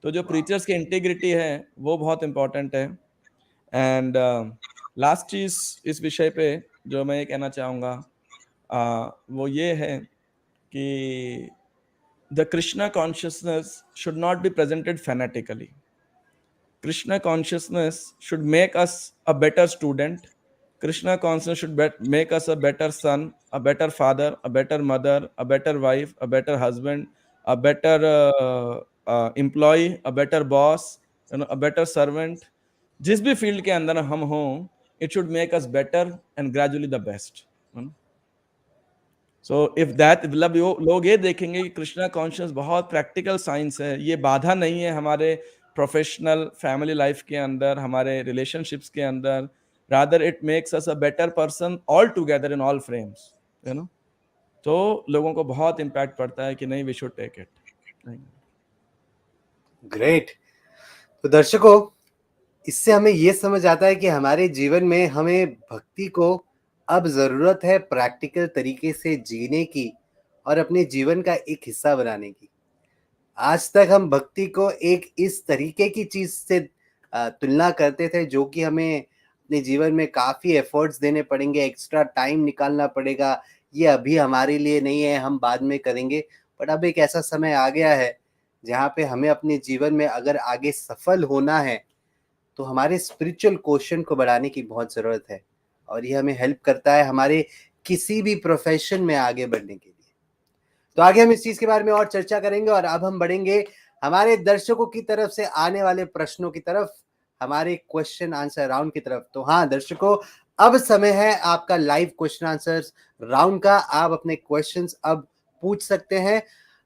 तो जो प्रीचर्स की इंटीग्रिटी है वो बहुत इंपॉर्टेंट है। एंड लास्ट चीज इस विषय पे जो मैं ये कहना चाहूंगा वो ये है कि the Krishna consciousness should not be presented fanatically. Krishna consciousness should make us a better student. Krishna consciousness should make us a better son, a better father, a better mother, a better wife, a better husband, a better employee, a better boss, you know, a better servant. जिस भी फील्ड के अंदर हम हों, it should make us better and gradually the best. So if that, लोग ये देखेंगे कि कृष्णा कॉन्शियस बहुत प्रैक्टिकल साइंस है, ये बाधा नहीं है हमारे प्रोफेशनल फैमिली लाइफ के अंदर, हमारे रिलेशनशिप्स के अंदर, rather it makes us a better person altogether in all frames, you know. तो लोगों को बहुत इम्पैक्ट पड़ता है कि नहीं, we should take it. Great. तो दर्शकों, इससे हमें ये समझ आता है कि हमारे जीवन में हमें भक्ति को अब जरूरत है प्रैक्टिकल तरीके से जीने की और अपने जीवन का एक हिस्सा बनाने की। आज तक हम भक्ति को एक इस तरीके की चीज से तुलना करते थे जो कि हमें अपने जीवन में काफी एफर्ट्स देने पड़ेंगे, एक्स्ट्रा टाइम निकालना पड़ेगा, ये अभी हमारे लिए नहीं है, हम बाद में करेंगे। बट अब एक ऐसा समय आ गया है जहाँ पे हमें अपने जीवन में अगर आगे सफल होना है तो हमारे स्पिरिचुअल क्वेश्चन को बढ़ाने की बहुत ज़रूरत है, और ये हमें हेल्प करता है हमारे किसी भी प्रोफेशन में आगे बढ़ने के लिए। तो आगे हम इस चीज़ के बारे में और चर्चा करेंगे, और अब हम बढ़ेंगे हमारे दर्शकों की तरफ से आने वाले प्रश्नों की तरफ, हमारे क्वेश्चन आंसर राउंड की तरफ। तो हाँ दर्शकों, अब समय है आपका लाइव क्वेश्चन आंसर राउंड का। आप अपने क्वेश्चंस अब पूछ सकते हैं।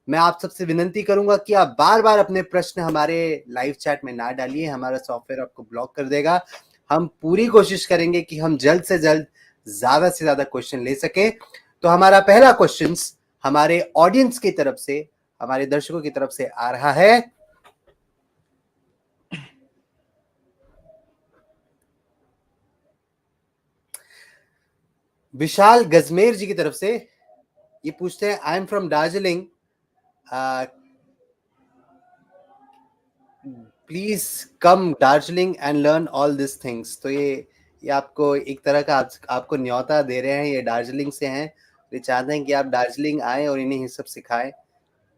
मैं आप सबसे विनती करूंगा कि आप बार बार अपने प्रश्न हमारे लाइव चैट में ना डालिए, हमारा सॉफ्टवेयर आपको ब्लॉक कर देगा। हम पूरी कोशिश करेंगे कि हम जल्द से जल्द ज्यादा से ज्यादा क्वेश्चन ले सके। तो हमारा पहला क्वेश्चन हमारे ऑडियंस की तरफ से, हमारे दर्शकों की तरफ से आ रहा है। विशाल गजमेर जी की तरफ से ये पूछते हैं, I am from Darjeeling, please come Darjeeling and learn all this things. तो ये आपको एक तरह का आपको न्योता दे रहे हैं, ये दार्जिलिंग से हैं, ये चाहते हैं कि आप दार्जिलिंग आए और इन्हें ये सब सिखाएं।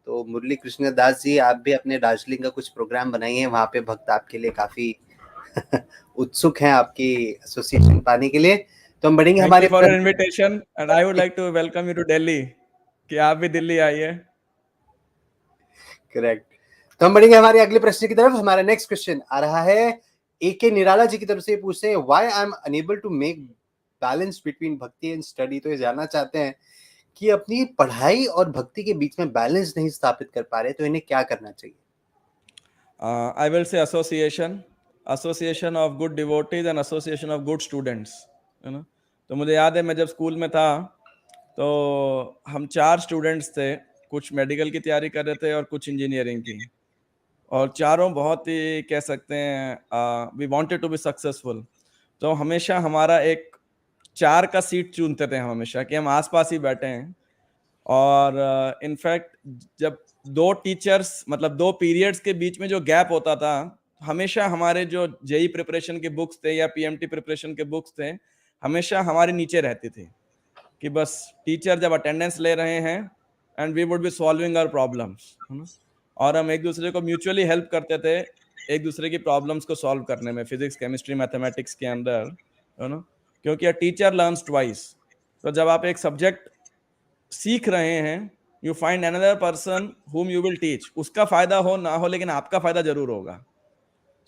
तो मुरली कृष्ण दास जी, आप भी अपने दार्जिलिंग का कुछ प्रोग्राम बनाइए, वहाँ पे भक्त आपके लिए काफी उत्सुक हैं आपकी एसोसिएशन पाने के लिए। तो हम बढ़ेंगे थैंक हमारे you for your invitation and I would like to welcome you to Delhi, कि आप भी दिल्ली आइए। करेक्ट। तो हम बढ़ेंगे हमारे अगले प्रश्न की तरफ। हमारा नेक्स्ट क्वेश्चन आ रहा है AK निराला जी की तरफ से, पूछते हैं, why I am unable to make balance between bhakti and study. तो ये जानना चाहते हैं कि अपनी पढ़ाई और भक्ति के बीच में बैलेंस नहीं स्थापित कर पा रहे, तो इन्हें क्या करना चाहिए। I will say association of good devotees and association of good students, है ना। तो मुझे याद है, मैं जब स्कूल में था तो हम 4 स्टूडेंट्स थे, कुछ मेडिकल की तैयारी कर रहे थे और कुछ इंजीनियरिंग की, और चारों बहुत ही कह सकते हैं we wanted to be successful. तो हमेशा हमारा एक 4 का सीट चुनते थे हम हमेशा, कि हम आसपास ही बैठे हैं। और इनफैक्ट जब 2 टीचर्स, मतलब 2 पीरियड्स के बीच में जो गैप होता था, हमेशा हमारे जो जेई प्रिपरेशन के बुक्स थे या पीएमटी प्रिपरेशन के बुक्स थे, हमेशा हमारे नीचे रहती थी, कि बस टीचर जब अटेंडेंस ले रहे हैं and we would be solving our problems, है ना। और हम एक दूसरे को म्यूचुअली हेल्प करते थे एक दूसरे की प्रॉब्लम्स को सॉल्व करने में, फिजिक्स केमिस्ट्री मैथमेटिक्स के अंदर, है ना। क्योंकि अ टीचर लर्न्स ट्वाइस। तो जब आप एक सब्जेक्ट सीख रहे हैं, you find another person whom you will teach, उसका फायदा हो ना हो लेकिन आपका फायदा जरूर होगा।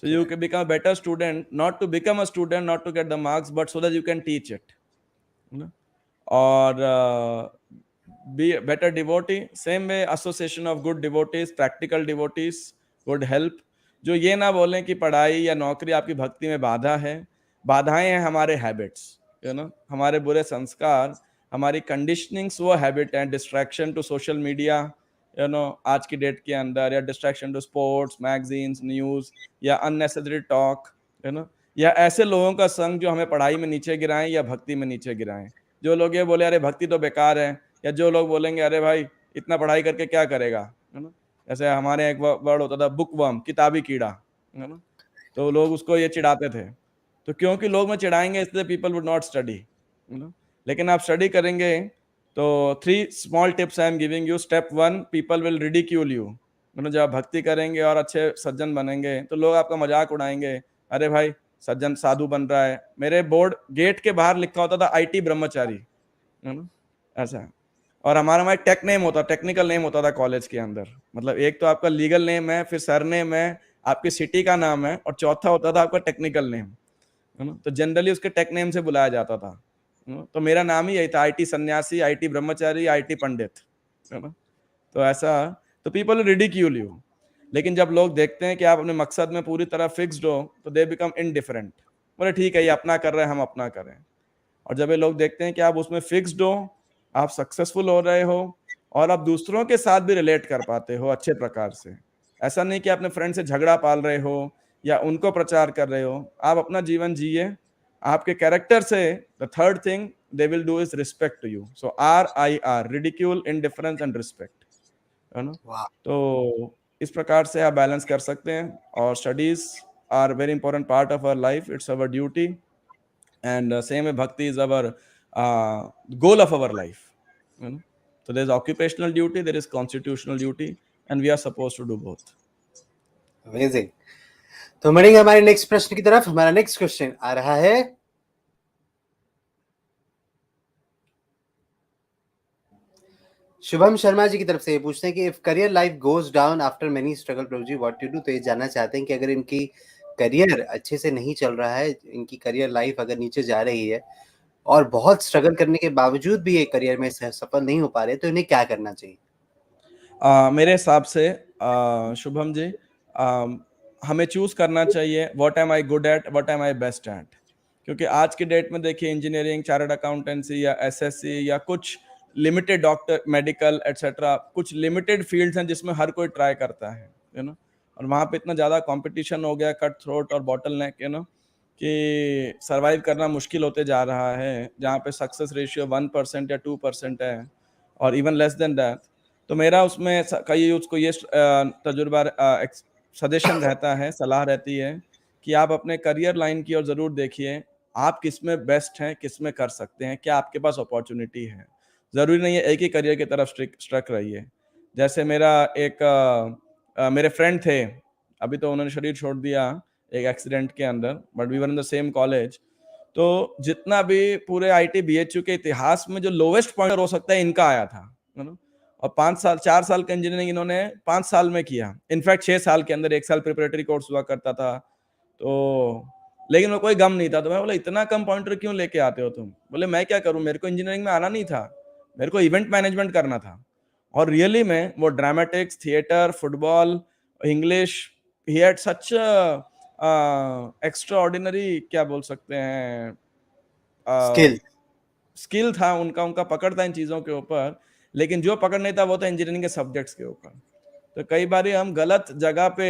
So you can become a better student, not to become a student, not to get the marks, but so that you can teach it, you know? और be a better devotee, same way association of good devotees, practical devotees would help, जो ये ना बोलें कि पढ़ाई या नौकरी आपकी भक्ति में बाधा है। बाधाएं हैं हमारे हैबिट्स, यू नो, हमारे बुरे संस्कार, हमारी कंडीशनिंग्स, वो हैबिट है, distraction to social media, you know, आज की डेट के अंदर, या distraction to sports, magazines, news, या अननेसेसरी टॉक, है ना, या ऐसे लोगों का संग जो हमें पढ़ाई में नीचे गिराएं या भक्ति में नीचे गिराएं। जो लोग ये बोले अरे भक्ति तो बेकार है, या जो लोग बोलेंगे अरे भाई इतना पढ़ाई करके क्या करेगा, है ना। जैसे हमारे एक वर्ड होता था बुक वर्म, किताबी कीड़ा, है ना। तो लोग उसको ये चिढ़ाते थे। तो क्योंकि लोग में चिढ़ाएंगे इसलिए people would not study, you know. लेकिन आप स्टडी करेंगे तो 3 small tips I am giving you. Step 1, people will ridicule you, मतलब जब आप भक्ति करेंगे और अच्छे सज्जन बनेंगे तो लोग आपका मजाक उड़ाएंगे, अरे भाई सज्जन साधु बन रहा है। मेरे बोर्ड गेट के बाहर लिखा होता था IT ब्रह्मचारी, है ना, ऐसा। और हमारा एक टेक नेम होता, टेक्निकल नेम होता था कॉलेज के अंदर, मतलब एक तो आपका लीगल नेम है, फिर सर नेम है, आपकी सिटी का नाम है, और चौथा होता था आपका टेक्निकल नेम, है ना। तो जनरली उसके टेक नेम से बुलाया जाता था, है ना? तो मेरा नाम ही यही था, IT सन्यासी, IT ब्रह्मचारी, IT पंडित, है ना। तो ऐसा, तो पीपल रिडिक्यूल यू। लेकिन जब लोग देखते हैं कि आप अपने मकसद में पूरी तरह फिक्स्ड हो, तो दे बिकम इनडिफरेंट। बोले ठीक है, ये अपना कर रहे हैं, हम अपना करें। और जब ये लोग देखते हैं कि आप उसमें फिक्स्ड हो, आप सक्सेसफुल हो रहे हो और आप दूसरों के साथ भी रिलेट कर पाते हो अच्छे प्रकार से। ऐसा नहीं कि अपने फ्रेंड से झगड़ा पाल रहे हो या उनको प्रचार कर रहे हो, आप अपना जीवन जिए। आपके कैरेक्टर से the third thing they will do is respect to you. So RIR, ridicule, indifference and respect, है ना? वाह, तो इस प्रकार से आप बैलेंस कर सकते हैं। और studies are very important part of our life, it's our duty. and same way bhakti is our goal of our life, you know. So there is occupational duty, there is constitutional duty, and we are supposed to do both. Amazing. तो बढ़ेंगे हमारे नेक्स्ट प्रश्न की तरफ। हमारा नेक्स्ट क्वेश्चन आ रहा है, शुभम शर्मा जी की तरफ से। ये पूछते हैं कि if career life goes down after many struggle, Prabhu ji what you do. तो ये जानना चाहते हैं कि अगर इनकी करियर अच्छे से नहीं चल रहा है, इनकी करियर लाइफ अगर नीचे जा रही है और बहुत स्ट्रगल करने के बावजूद भी ये करियर में सफल नहीं हो पा रहे, तो इन्हें क्या करना चाहिए? मेरे हिसाब से शुभम जी, हमें चूज करना चाहिए what am I good at, what am I best at. क्योंकि आज के डेट में देखिए, इंजीनियरिंग, चार्टर्ड अकाउंटेंसी या SSC या कुछ लिमिटेड, डॉक्टर, मेडिकल एटसेट्रा, कुछ लिमिटेड फील्ड्स हैं जिसमें हर कोई ट्राई करता है, यू नो। और वहाँ पे इतना ज़्यादा कंपटीशन हो गया, कट थ्रोट और बॉटल नेक, यू नो, कि सर्वाइव करना मुश्किल होते जा रहा है। जहाँ पे सक्सेस रेशियो 1% या 2% है, और इवन लेस देन दैट। तो मेरा उसमें कई उसको ये तजुर्बा, सजेशन रहता है, सलाह रहती है कि आप अपने करियर लाइन की ओर ज़रूर देखिए। आप किस में बेस्ट हैं, किस में कर सकते हैं, क्या आपके पास अपॉर्चुनिटी है। ज़रूरी नहीं है एक ही करियर की तरफ स्ट्रक रहिए। जैसे मेरा एक मेरे फ्रेंड थे, अभी तो उन्होंने शरीर छोड़ दिया एक एक्सीडेंट के अंदर, but we were in the same college. तो जितना भी पूरे IT BHU के इतिहास में जो लोवेस्ट पॉइंट हो सकता है, इनका आया था, है ना। और 4 साल का इंजीनियरिंग इन्होंने 5 साल में किया। इनफैक्ट 6 साल के अंदर 1 साल प्रिपरेटरी कोर्स हुआ करता था। तो लेकिन वो कोई गम नहीं था। तो मैं बोला, इतना कम पॉइंटर क्यों लेके आते हो तुम? बोले, मैं क्या करूं, मेरे को इंजीनियरिंग में आना नहीं था, मेरे को इवेंट मैनेजमेंट करना था। और रियली में वो dramatics, theatre, football, English, he had such extra ordinary, क्या बोल सकते हैं, स्किल। स्किल था उनका, उनका पकड़ था इन चीज़ों के ऊपर। लेकिन जो पकड़ नहीं था वो था इंजीनियरिंग के सब्जेक्ट्स के ऊपर। तो कई बार हम गलत जगह पे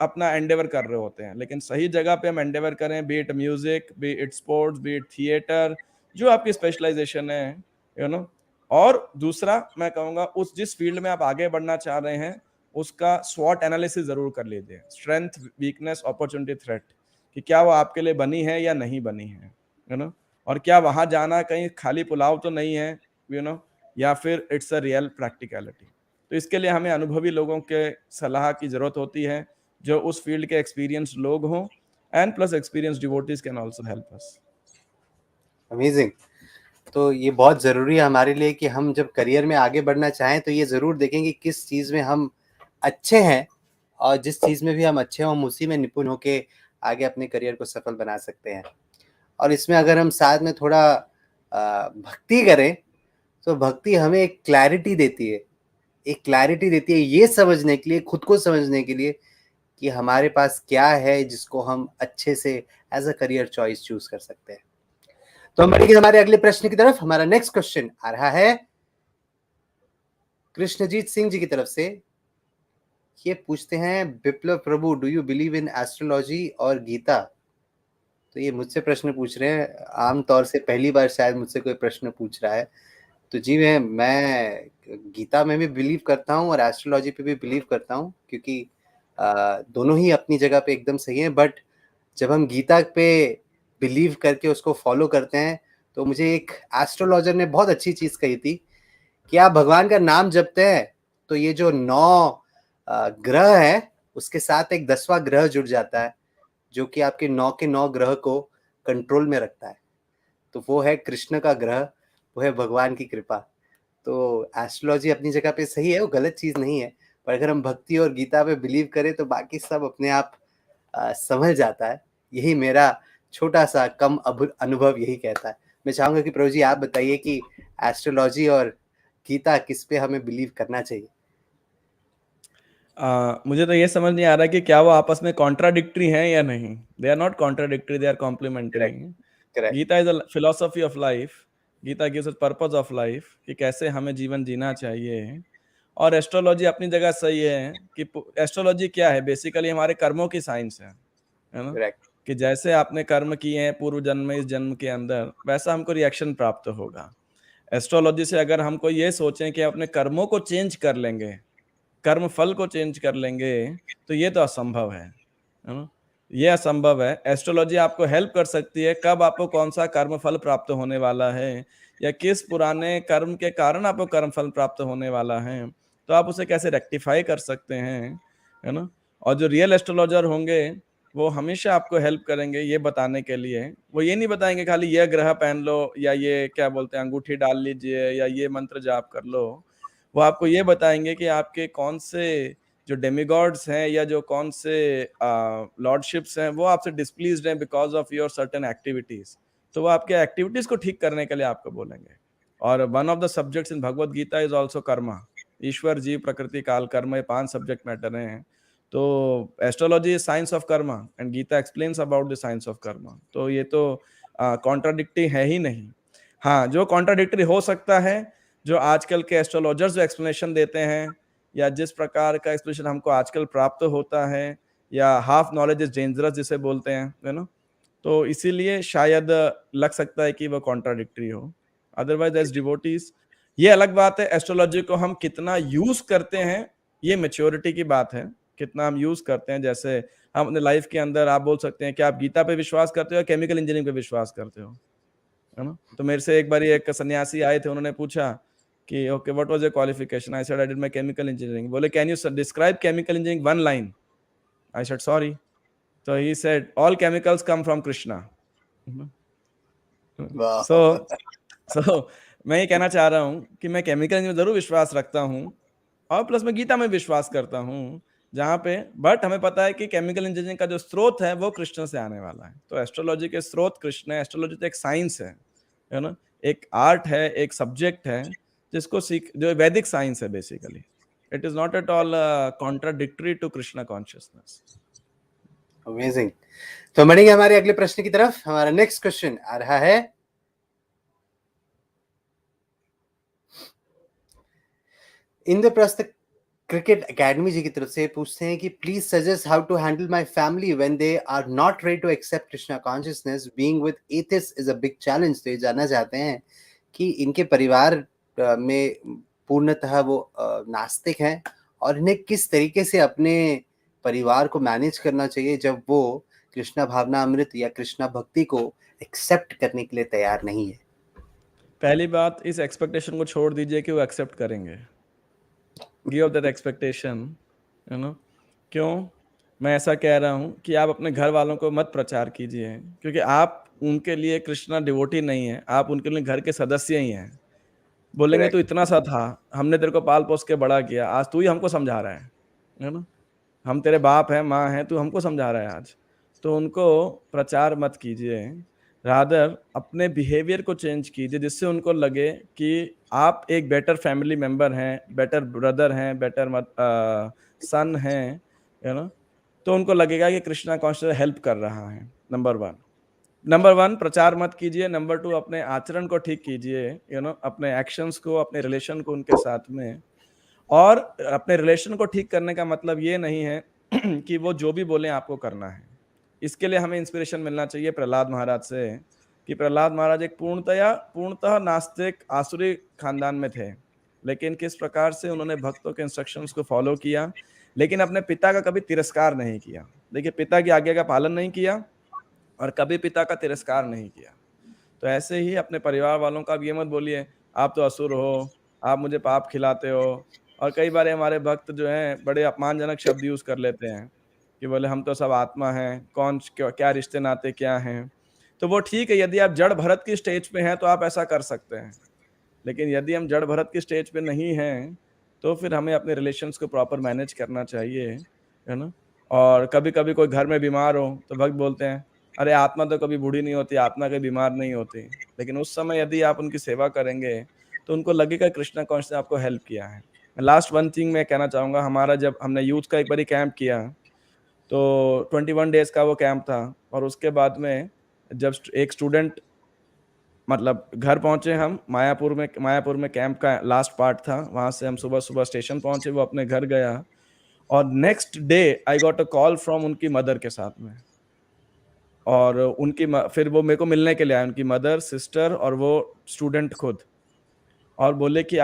अपना एंडेवर कर रहे होते हैं, लेकिन सही जगह पे हम एंडेवर करें, B it music, B it sports, B it theatre, जो आपकी स्पेशलाइजेशन है, यू नो। और दूसरा मैं कहूँगा, उस जिस फील्ड में आप आगे बढ़ना चाह रहे हैं उसका स्वॉट एनालिसिस जरूर कर लीजिए, स्ट्रेंथ, वीकनेस, अपॉर्चुनिटी, थ्रेट, कि क्या वो आपके लिए बनी है या नहीं बनी है, यू नो। और क्या वहां जाना कहीं खाली पुलाव तो नहीं है, यू नो, या फिर इट्स अ रियल प्रैक्टिकलिटी। तो इसके लिए हमें अनुभवी लोगों के सलाह की जरूरत होती है, जो उस फील्ड के एक्सपीरियंस लोग हों, and plus experience devotees can also help us. Amazing. तो ये बहुत ज़रूरी है हमारे लिए कि हम जब करियर में आगे बढ़ना चाहें तो ये ज़रूर देखें कि किस चीज़ में हम अच्छे हैं, और जिस चीज़ में भी हम अच्छे हों हम उसी में निपुण होके आगे अपने करियर को सफल बना सकते हैं। और इसमें अगर हम साथ में थोड़ा भक्ति करें, तो भक्ति हमें एक क्लैरिटी देती है, ये समझने के लिए, खुद को समझने के लिए कि हमारे पास क्या है जिसको हम अच्छे से as a career choice choose कर सकते हैं। तो हम बढ़ेंगे हमारे अगले प्रश्न की तरफ। हमारा नेक्स्ट क्वेश्चन आ रहा है कृष्णजीत सिंह जी की तरफ से। ये पूछते हैं, Viplav Prabhu, do you believe in astrology और गीता? तो ये मुझसे प्रश्न पूछ रहे हैं, आमतौर से पहली बार शायद मुझसे कोई प्रश्न पूछ रहा है। तो जी मैं गीता में भी बिलीव करता हूँ और एस्ट्रोलॉजी पे भी बिलीव करता हूँ, क्योंकि दोनों ही अपनी जगह पे एकदम सही हैं। बट जब हम गीता पे बिलीव करके उसको फॉलो करते हैं, तो मुझे एक एस्ट्रोलॉजर ने बहुत अच्छी चीज़ कही थी कि आप भगवान का नाम जपते हैं तो ये जो 9 ग्रह है उसके साथ एक 10वां ग्रह जुड़ जाता है, जो कि आपके 9 के 9 ग्रह को कंट्रोल में रखता है। तो वो है कृष्ण का ग्रह, वो है भगवान की कृपा। तो एस्ट्रोलॉजी अपनी जगह पे सही है, वो गलत चीज़ नहीं है। पर अगर हम भक्ति और गीता पे बिलीव करें तो बाकी सब अपने आप संभल जाता है। यही मेरा छोटा-सा कम अनुभव यही कहता है। मैं चाहूँगा कि प्रभु जी आप बताइए कि एस्ट्रोलॉजी और गीता किस पे हमें बिलीव करना चाहिए? मुझे तो ये समझ नहीं आ रहा कि क्या वो आपस में कॉन्ट्राडिक्टरी हैं या नहीं। They are not contradictory, they are complementary. Correct, correct, Gita is a philosophy of life. Gita gives us purpose of life कि कैसे हमें जीवन जीना चाहिए। और एस्ट्रोलॉजी अपनी जगह सही है कि एस्ट्रोलॉजी क्या है, बेसिकली हमारे कर्मों की साइंस है ना। करेक्ट, कि जैसे आपने कर्म किए हैं पूर्व जन्म में, इस जन्म के अंदर, वैसा हमको रिएक्शन प्राप्त होगा। एस्ट्रोलॉजी से अगर हमको ये सोचें कि अपने कर्मों को चेंज कर लेंगे, कर्म फल को चेंज कर लेंगे, तो ये तो असंभव है ना। ये असंभव है। एस्ट्रोलॉजी आपको हेल्प कर सकती है कब आपको कौन सा कर्म फल प्राप्त होने वाला है, या किस पुराने कर्म के कारण आपको कर्म फल प्राप्त होने वाला है, तो आप उसे कैसे रेक्टिफाई कर सकते हैं, है ना। और जो रियल एस्ट्रोलॉजर होंगे वो हमेशा आपको हेल्प करेंगे ये बताने के लिए। वो ये नहीं बताएंगे खाली ये ग्रह पहन लो, या ये क्या बोलते हैं अंगूठी डाल लीजिए, या ये मंत्र जाप कर लो। वो आपको ये बताएंगे कि आपके कौन से जो डेमिगॉड्स हैं, या जो कौन से लॉर्डशिप्स हैं, वो आपसे डिस्प्लीज्ड हैं because of your certain activities. तो वो आपके एक्टिविटीज को ठीक करने के लिए आपको बोलेंगे। और one of the subjects in Bhagavad Gita is also karma. ईश्वर, जीव, प्रकृति, काल, कर्म, ये 5 सब्जेक्ट मैटर हैं। तो astrology is science of karma and Gita explains about the science of karma. तो ये तो कॉन्ट्राडिक्टी है ही नहीं। हाँ, जो कॉन्ट्राडिक्टरी हो सकता है, जो आजकल के एस्ट्रोलॉजर्स जो एक्सप्लेनेशन देते हैं, या जिस प्रकार का एक्सप्लेनेशन हमको आजकल प्राप्त होता है, या हाफ नॉलेज इज डेंजरस जिसे बोलते हैं, है ना। तो इसीलिए शायद लग सकता है कि वो कॉन्ट्राडिक्टरी हो। अदरवाइज एज डिवोटीज, ये अलग बात है एस्ट्रोलॉजी को हम कितना यूज करते हैं, ये मैच्योरिटी की बात है, कितना हम यूज करते हैं। जैसे हम अपने लाइफ के अंदर, आप बोल सकते हैं कि आप गीता पे विश्वास करते हो या केमिकल इंजीनियरिंग पे विश्वास करते हो, है ना। तो मेरे से एक बार एक सन्यासी आए थे, उन्होंने पूछा कि okay what was your qualification, I said I did my chemical engineering. बोले can you describe chemical engineering one line. I said sorry. तो he said all chemicals come from Krishna. वाह, सो सो मैं ये कहना चाह रहा हूँ कि मैं केमिकल इंजीनियरिंग में जरूर विश्वास रखता हूँ, और प्लस मैं गीता में विश्वास करता हूँ, जहाँ पे बट हमें पता है कि केमिकल इंजीनियरिंग का जो स्रोत है वो कृष्ण से आने वाला है। तो एस्ट्रोलॉजी के स्रोत कृष्ण है। एस्ट्रोलॉजी तो एक साइंस है ना, एक आर्ट है, एक सब्जेक्ट है, जिसको सीख, जो वैदिक साइंस है basically. It is not at all contradictory to Krishna consciousness. Amazing. तो बढ़ेंगे हमारे अगले प्रश्न की तरफ। हमारा नेक्स्ट क्वेश्चन आ रहा है, इंद्रप्रस्थ क्रिकेट एकेडमी जी की तरफ से पूछते हैं कि please suggest how to handle my family when they are not ready to accept Krishna consciousness. Being with atheist is a big challenge. तो ये जानना चाहते हैं कि इनके परिवार में पूर्णतः वो नास्तिक हैं, और इन्हें किस तरीके से अपने परिवार को मैनेज करना चाहिए जब वो कृष्णा भावना अमृत या कृष्णा भक्ति को एक्सेप्ट करने के लिए तैयार नहीं है। पहली बात, इस एक्सपेक्टेशन को छोड़ दीजिए कि वो एक्सेप्ट करेंगे। गिव अप दैट एक्सपेक्टेशन, है ना। क्यों मैं ऐसा कह रहा हूँ कि आप अपने घर वालों को मत प्रचार कीजिए, क्योंकि आप उनके लिए कृष्णा डिवोटी नहीं है, आप उनके लिए घर के सदस्य ही हैं। बोलेंगे तू करेक्ट, इतना सा था, हमने तेरे को पाल पोस के बड़ा किया, आज तू ही हमको समझा रहा है ना। हम तेरे बाप हैं, माँ हैं, तू हमको समझा रहा है आज। तो उनको प्रचार मत कीजिए, रादर अपने बिहेवियर को चेंज कीजिए, जिससे उनको लगे कि आप एक बेटर फैमिली मेंबर हैं, बेटर ब्रदर हैं, बेटर सन हैं, है ना। तो उनको लगेगा कि कृष्णा कॉन्शियस हेल्प कर रहा है। नंबर वन प्रचार मत कीजिए। नंबर 2 अपने आचरण को ठीक कीजिए, अपने एक्शंस को, अपने रिलेशन को उनके साथ में। और अपने रिलेशन को ठीक करने का मतलब ये नहीं है कि वो जो भी बोले आपको करना है। इसके लिए हमें इंस्पिरेशन मिलना चाहिए प्रहलाद महाराज से, कि प्रहलाद महाराज एक पूर्णतः नास्तिक आसुरी खानदान में थे, लेकिन किस प्रकार से उन्होंने भक्तों के इंस्ट्रक्शंस को फॉलो किया, लेकिन अपने पिता का कभी तिरस्कार नहीं किया। देखिए, पिता की आज्ञा का पालन नहीं किया और कभी पिता का तिरस्कार नहीं किया। तो ऐसे ही अपने परिवार वालों का अब ये मत बोलिए आप तो असुर हो, आप मुझे पाप खिलाते हो। और कई बार हमारे भक्त जो हैं बड़े अपमानजनक शब्द यूज कर लेते हैं कि बोले हम तो सब आत्मा हैं, कौन क्या रिश्ते नाते क्या हैं। तो वो ठीक है, यदि आप जड़ भरत की स्टेज पे हैं तो आप ऐसा कर सकते हैं, लेकिन यदि हम जड़ भरत की स्टेज पे नहीं हैं तो फिर हमें अपने रिलेशंस को प्रॉपर मैनेज करना चाहिए, है ना। और कभी कभी कोई घर में बीमार हो तो भक्त बोलते हैं अरे आत्मा तो कभी बूढ़ी नहीं होती, आत्मा कभी बीमार नहीं होती। लेकिन उस समय यदि आप उनकी सेवा करेंगे तो उनको लगेगा कृष्णा कॉन्शियस ने आपको हेल्प किया है। लास्ट वन थिंग मैं कहना चाहूँगा, हमारा जब हमने यूथ का एक बारी कैंप किया तो 21 डेज का वो कैंप था, और उसके बाद में जब एक स्टूडेंट मतलब घर पहुंचे हम मायापुर में कैंप का लास्ट पार्ट था, वहां से हम सुबह सुबह स्टेशन पहुंचे, वो अपने घर गया और next day I got a call from उनकी मदर के साथ में, और फिर वो मेरे को मिलने के लिए आए, उनकी मदर, सिस्टर और वो स्टूडेंट खुद, और बोले कि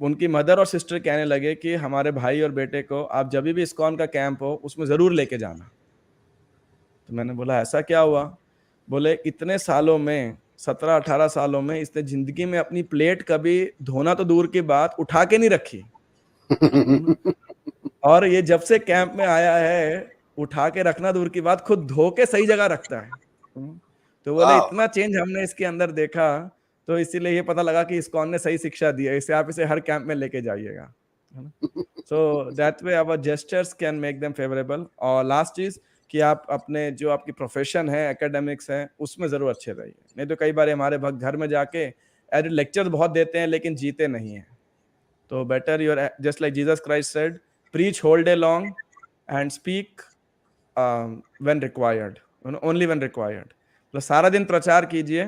उनकी मदर और सिस्टर कहने लगे कि हमारे भाई और बेटे को आप जब भी इस्कॉन का कैंप हो उसमें जरूर लेके जाना। तो मैंने बोला ऐसा क्या हुआ? बोले इतने सालों में 17-18 सालों में इसने जिंदगी में अपनी प्लेट कभी धोना तो दूर की बात उठा के नहीं रखी, और ये जब से कैंप में आया है उठा के रखना दूर की बात खुद धो के सही जगह रखता है। तो बोले वाह, इतना चेंज हमने इसके अंदर देखा, तो इसीलिए ये पता लगा कि इस्कॉन ने सही शिक्षा दी है, इसे आप इसे हर कैंप में लेके जाइएगा। So that way our gestures can make them favourable. और लास्ट चीज कि आप अपने जो आपकी प्रोफेशन है, एकेडमिक्स है, उसमें जरूर अच्छे रहिए, नहीं तो कई बार हमारे भक्त घर में जाके एड लेक्चर बहुत देते हैं लेकिन जीते नहीं है। तो better you're just like Jesus Christ said, preach whole day long and speak when required, only when required। तो सारा दिन प्रचार कीजिए,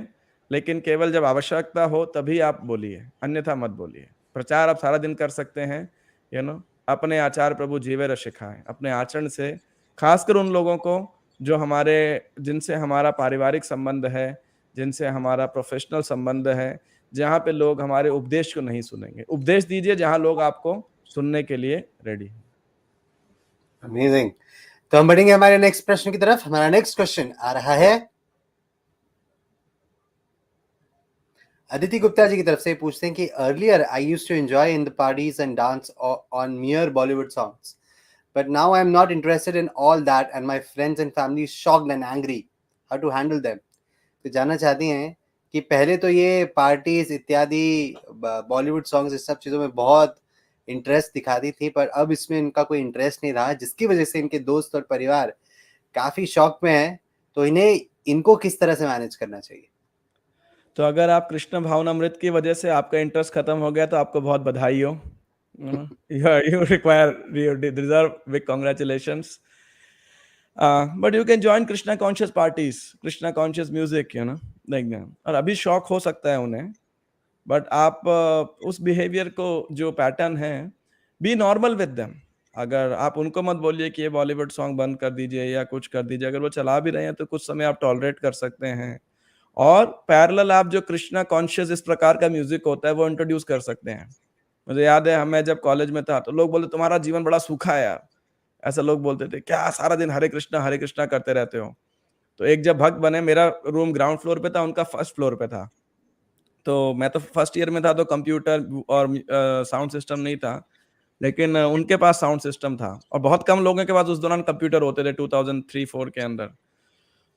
लेकिन केवल जब आवश्यकता हो तभी आप बोलिए, अन्यथा मत बोलिए। प्रचार आप सारा दिन कर सकते हैं, अपने आचार प्रभु जीवे रस सिखाएं, अपने आचरण से, खासकर उन लोगों को जिनसे हमारा पारिवारिक संबंध है, जिनसे हमारा प्रोफेशनल संबंध है, जहाँ पे लोग हमारे उपदेश को नहीं सुनेंगे, उपदेश दीजिए जहाँ लोग आपको सुनने के लिए रेडी हैं। अमेजिंग। तो हम बढ़ेंगे हमारे नेक्स्ट प्रश्न की तरफ। हमारा नेक्स्ट क्वेश्चन आ रहा है अदिति गुप्ता जी की तरफ से। पूछते हैं कि earlier I used to enjoy in the parties and dance on mere Bollywood songs, but now I am not interested in all that and my friends and family is shocked and angry. How to handle them? तो जानना चाहती हैं कि पहले तो ये पार्टीज इत्यादि बॉलीवुड सॉन्ग्स इस सब चीज़ों में बहुत इंटरेस्ट दिखाती थी, पर अब इसमें इनका कोई इंटरेस्ट नहीं रहा, जिसकी वजह से इनके दोस्त और परिवार काफ़ी शॉक में है। तो इनको किस तरह से मैनेज करना चाहिए? तो अगर आप कृष्ण भावनामृत की वजह से आपका इंटरेस्ट खत्म हो गया तो आपको बहुत बधाई हो। you require, you deserve big congratulations. But you can join Krishna conscious parties, Krishna conscious music, like that। और अभी शौक हो सकता है उन्हें, बट आप उस बिहेवियर को, जो पैटर्न है, बी नॉर्मल विद देम। अगर आप उनको मत बोलिए कि ये बॉलीवुड सॉन्ग बंद कर दीजिए या कुछ कर दीजिए, अगर वो चला भी रहे हैं तो कुछ समय आप टॉलरेट कर सकते हैं, और पैरेलल आप जो कृष्णा कॉन्शियस इस प्रकार का म्यूजिक होता है वो इंट्रोड्यूस कर सकते हैं। मुझे याद है मैं जब कॉलेज में था तो लोग बोलते तुम्हारा जीवन बड़ा सूखा है यार, ऐसा लोग बोलते थे, क्या सारा दिन हरे कृष्णा करते रहते हो। तो एक जब भक्त बने, मेरा रूम ग्राउंड फ्लोर पे था, उनका फर्स्ट फ्लोर पे था, तो मैं तो फर्स्ट ईयर में था तो कंप्यूटर और साउंड सिस्टम नहीं था, लेकिन उनके पास साउंड सिस्टम था, और बहुत कम लोगों के पास उस दौरान कंप्यूटर होते थे 2003-4 के अंदर।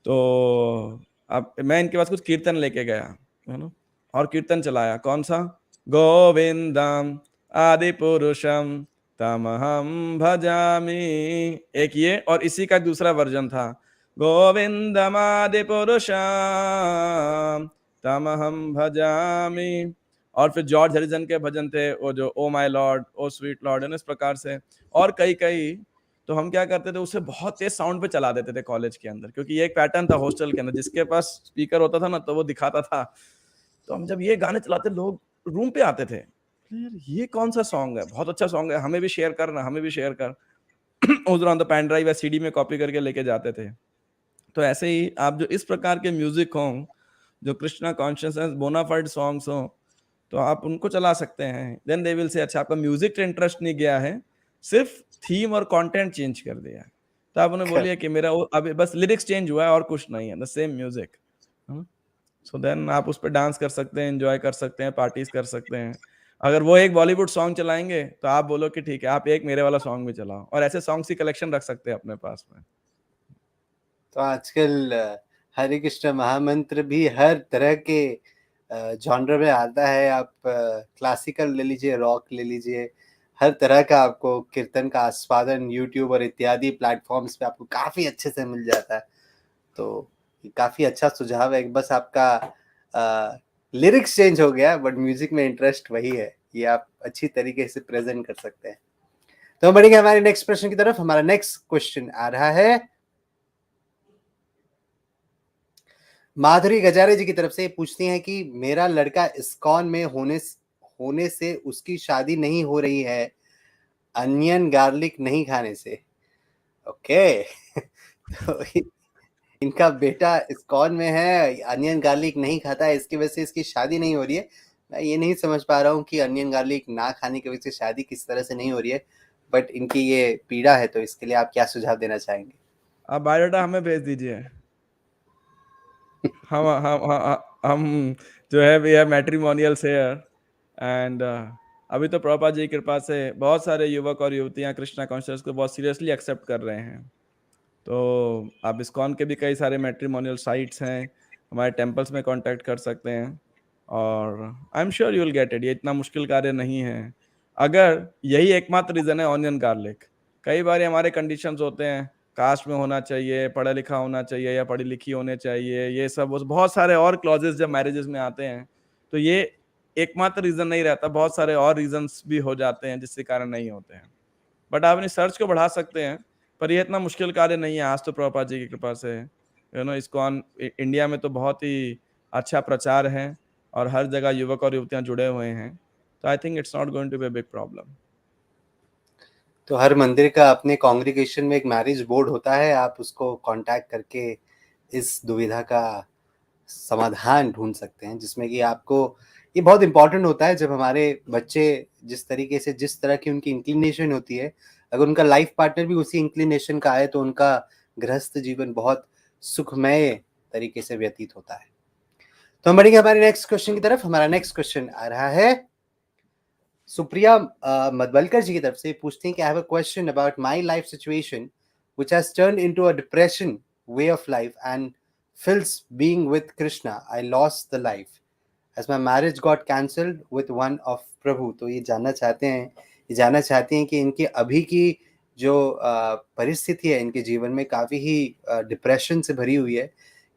तो अब मैं इनके पास कुछ कीर्तन लेके गया, है ना, और कीर्तन चलाया, कौन सा? गोविंदम आदि पुरुषम तमहम भजामि, एक ये, और इसी का दूसरा वर्जन था, गोविंदम आदि पुरुषम तमहम भजामि। और फिर जॉर्ज हरिजन के भजन थे, वो जो oh my lord, oh sweet lord, है इस प्रकार से, और कई कई। तो हम क्या करते थे, उसे बहुत तेज साउंड पे चला देते थे कॉलेज के अंदर, क्योंकि ये एक पैटर्न था हॉस्टल के अंदर, जिसके पास स्पीकर होता था ना तो वो दिखाता था। तो हम जब ये गाने चलाते, लोग रूम पे आते थे, यार ये कौन सा सॉन्ग है, बहुत अच्छा सॉन्ग है, हमें भी शेयर करना, हमें भी शेयर कर। उस दौरान तो पेन ड्राइव या सीडी में कॉपी करके लेके जाते थे। तो ऐसे ही आप जो इस प्रकार के म्यूजिक हों, जो कृष्णा कॉन्शियसनेस बोनाफाइड सॉन्ग्स हों, तो आप उनको चला सकते हैं। देन दे विल से अच्छा आपका म्यूजिक से इंटरेस्ट नहीं गया है, सिर्फ थीम और कंटेंट चेंज कर दिया है। तो आप उन्हें बोलिए कि मेरा वो अभी बस लिरिक्स चेंज हुआ है और कुछ नहीं है, the same music. So then आप उस पर डांस कर सकते हैं, एंजॉय कर सकते हैं, पार्टीज कर सकते हैं। अगर वो एक बॉलीवुड सॉन्ग चलाएंगे तो आप बोलो कि ठीक है, आप एक मेरे वाला सॉन्ग भी चलाओ, और ऐसे सॉन्ग्स की कलेक्शन रख सकते हैं अपने पास में। तो आजकल हरे कृष्ण महामंत्र भी हर तरह के जॉनर में आता है। आप क्लासिकल ले लीजिए, रॉक ले लीजिए, हर तरह का आपको कीर्तन का आस्वादन यूट्यूब और इत्यादि प्लेटफॉर्म्स पे आपको काफ़ी अच्छे से मिल जाता है। तो ये काफ़ी अच्छा सुझाव है। बस आपका लिरिक्स चेंज हो गया बट म्यूजिक में इंटरेस्ट वही है, ये आप अच्छी तरीके से प्रेजेंट कर सकते हैं। तो हम बढ़ेंगे हमारे नेक्स्ट प्रश्न की तरफ। हमारा नेक्स्ट क्वेश्चन आ रहा है माधुरी गजारे जी की तरफ से। पूछती हैं कि मेरा लड़का इस्कॉन में होने से उसकी शादी नहीं हो रही है, अनियन गार्लिक नहीं खाने से। ओके तो इनका बेटा इस्कॉन में है, अनियन गार्लिक नहीं खाता है, इसकी वजह से इसकी शादी नहीं हो रही है। मैं ये नहीं समझ पा रहा हूँ कि अनियन गार्लिक ना खाने की वजह से शादी किस तरह से नहीं हो रही है, बट इनकी ये पीड़ा है, तो इसके लिए आप क्या सुझाव देना चाहेंगे? आप बायोडाटा हमें भेज दीजिए। हम जो है we have matrimonials here and अभी तो प्रभुपाद जी की कृपा से बहुत सारे युवक और युवतियां कृष्णा कॉन्शियस को बहुत सीरियसली एक्सेप्ट कर रहे हैं। तो आप इस्कॉन के भी कई सारे मैट्रिमोनियल साइट्स हैं, हमारे टेम्पल्स में कांटेक्ट कर सकते हैं और I am sure you will get it. ये इतना मुश्किल कार्य नहीं है। अगर यही एकमात्र रीज़न है ऑनियन गार्लिक, कई बार हमारे कंडीशंस होते हैं, कास्ट में होना चाहिए, पढ़ा लिखा होना चाहिए या पढ़ी लिखी होने चाहिए, ये सब बहुत सारे और क्लॉजेस जब मैरिजेस में आते हैं, तो ये एकमात्र रीज़न नहीं रहता, बहुत सारे और रीजंस भी हो जाते हैं जिसके कारण नहीं होते हैं। बट आप अपनी सर्च को बढ़ा सकते हैं, पर ये इतना मुश्किल कार्य नहीं है। आज तो प्रभुपाद जी की कृपा से इस्कॉन इंडिया में तो बहुत ही अच्छा प्रचार है और हर जगह युवक और युवतियां जुड़े हुए हैं, तो I think it's not going to be a big problem. तो हर मंदिर का अपने कॉन्ग्रीगेशन में एक मैरिज बोर्ड होता है, आप उसको कांटेक्ट करके इस दुविधा का समाधान ढूंढ सकते हैं, जिसमें कि आपको ये बहुत इंपॉर्टेंट होता है जब हमारे बच्चे जिस तरीके से, जिस तरह की उनकी इंक्लिनेशन होती है, अगर उनका लाइफ पार्टनर भी उसी इंक्लिनेशन का है तो उनका गृहस्थ जीवन बहुत सुखमय तरीके से व्यतीत होता है। तो हम बढ़ेंगे हमारे नेक्स्ट क्वेश्चन की तरफ। हमारा नेक्स्ट क्वेश्चन आ रहा है सुप्रिया मदवलकर जी की तरफ से। पूछते हैं कि I have a question about my life situation which has turned into a depression way of life and feels being with Krishna. I lost the life as my marriage got cancelled with one of Prabhu. तो ये जानना चाहते हैं कि इनकी अभी की जो परिस्थिति है इनके जीवन में काफ़ी ही डिप्रेशन से भरी हुई है,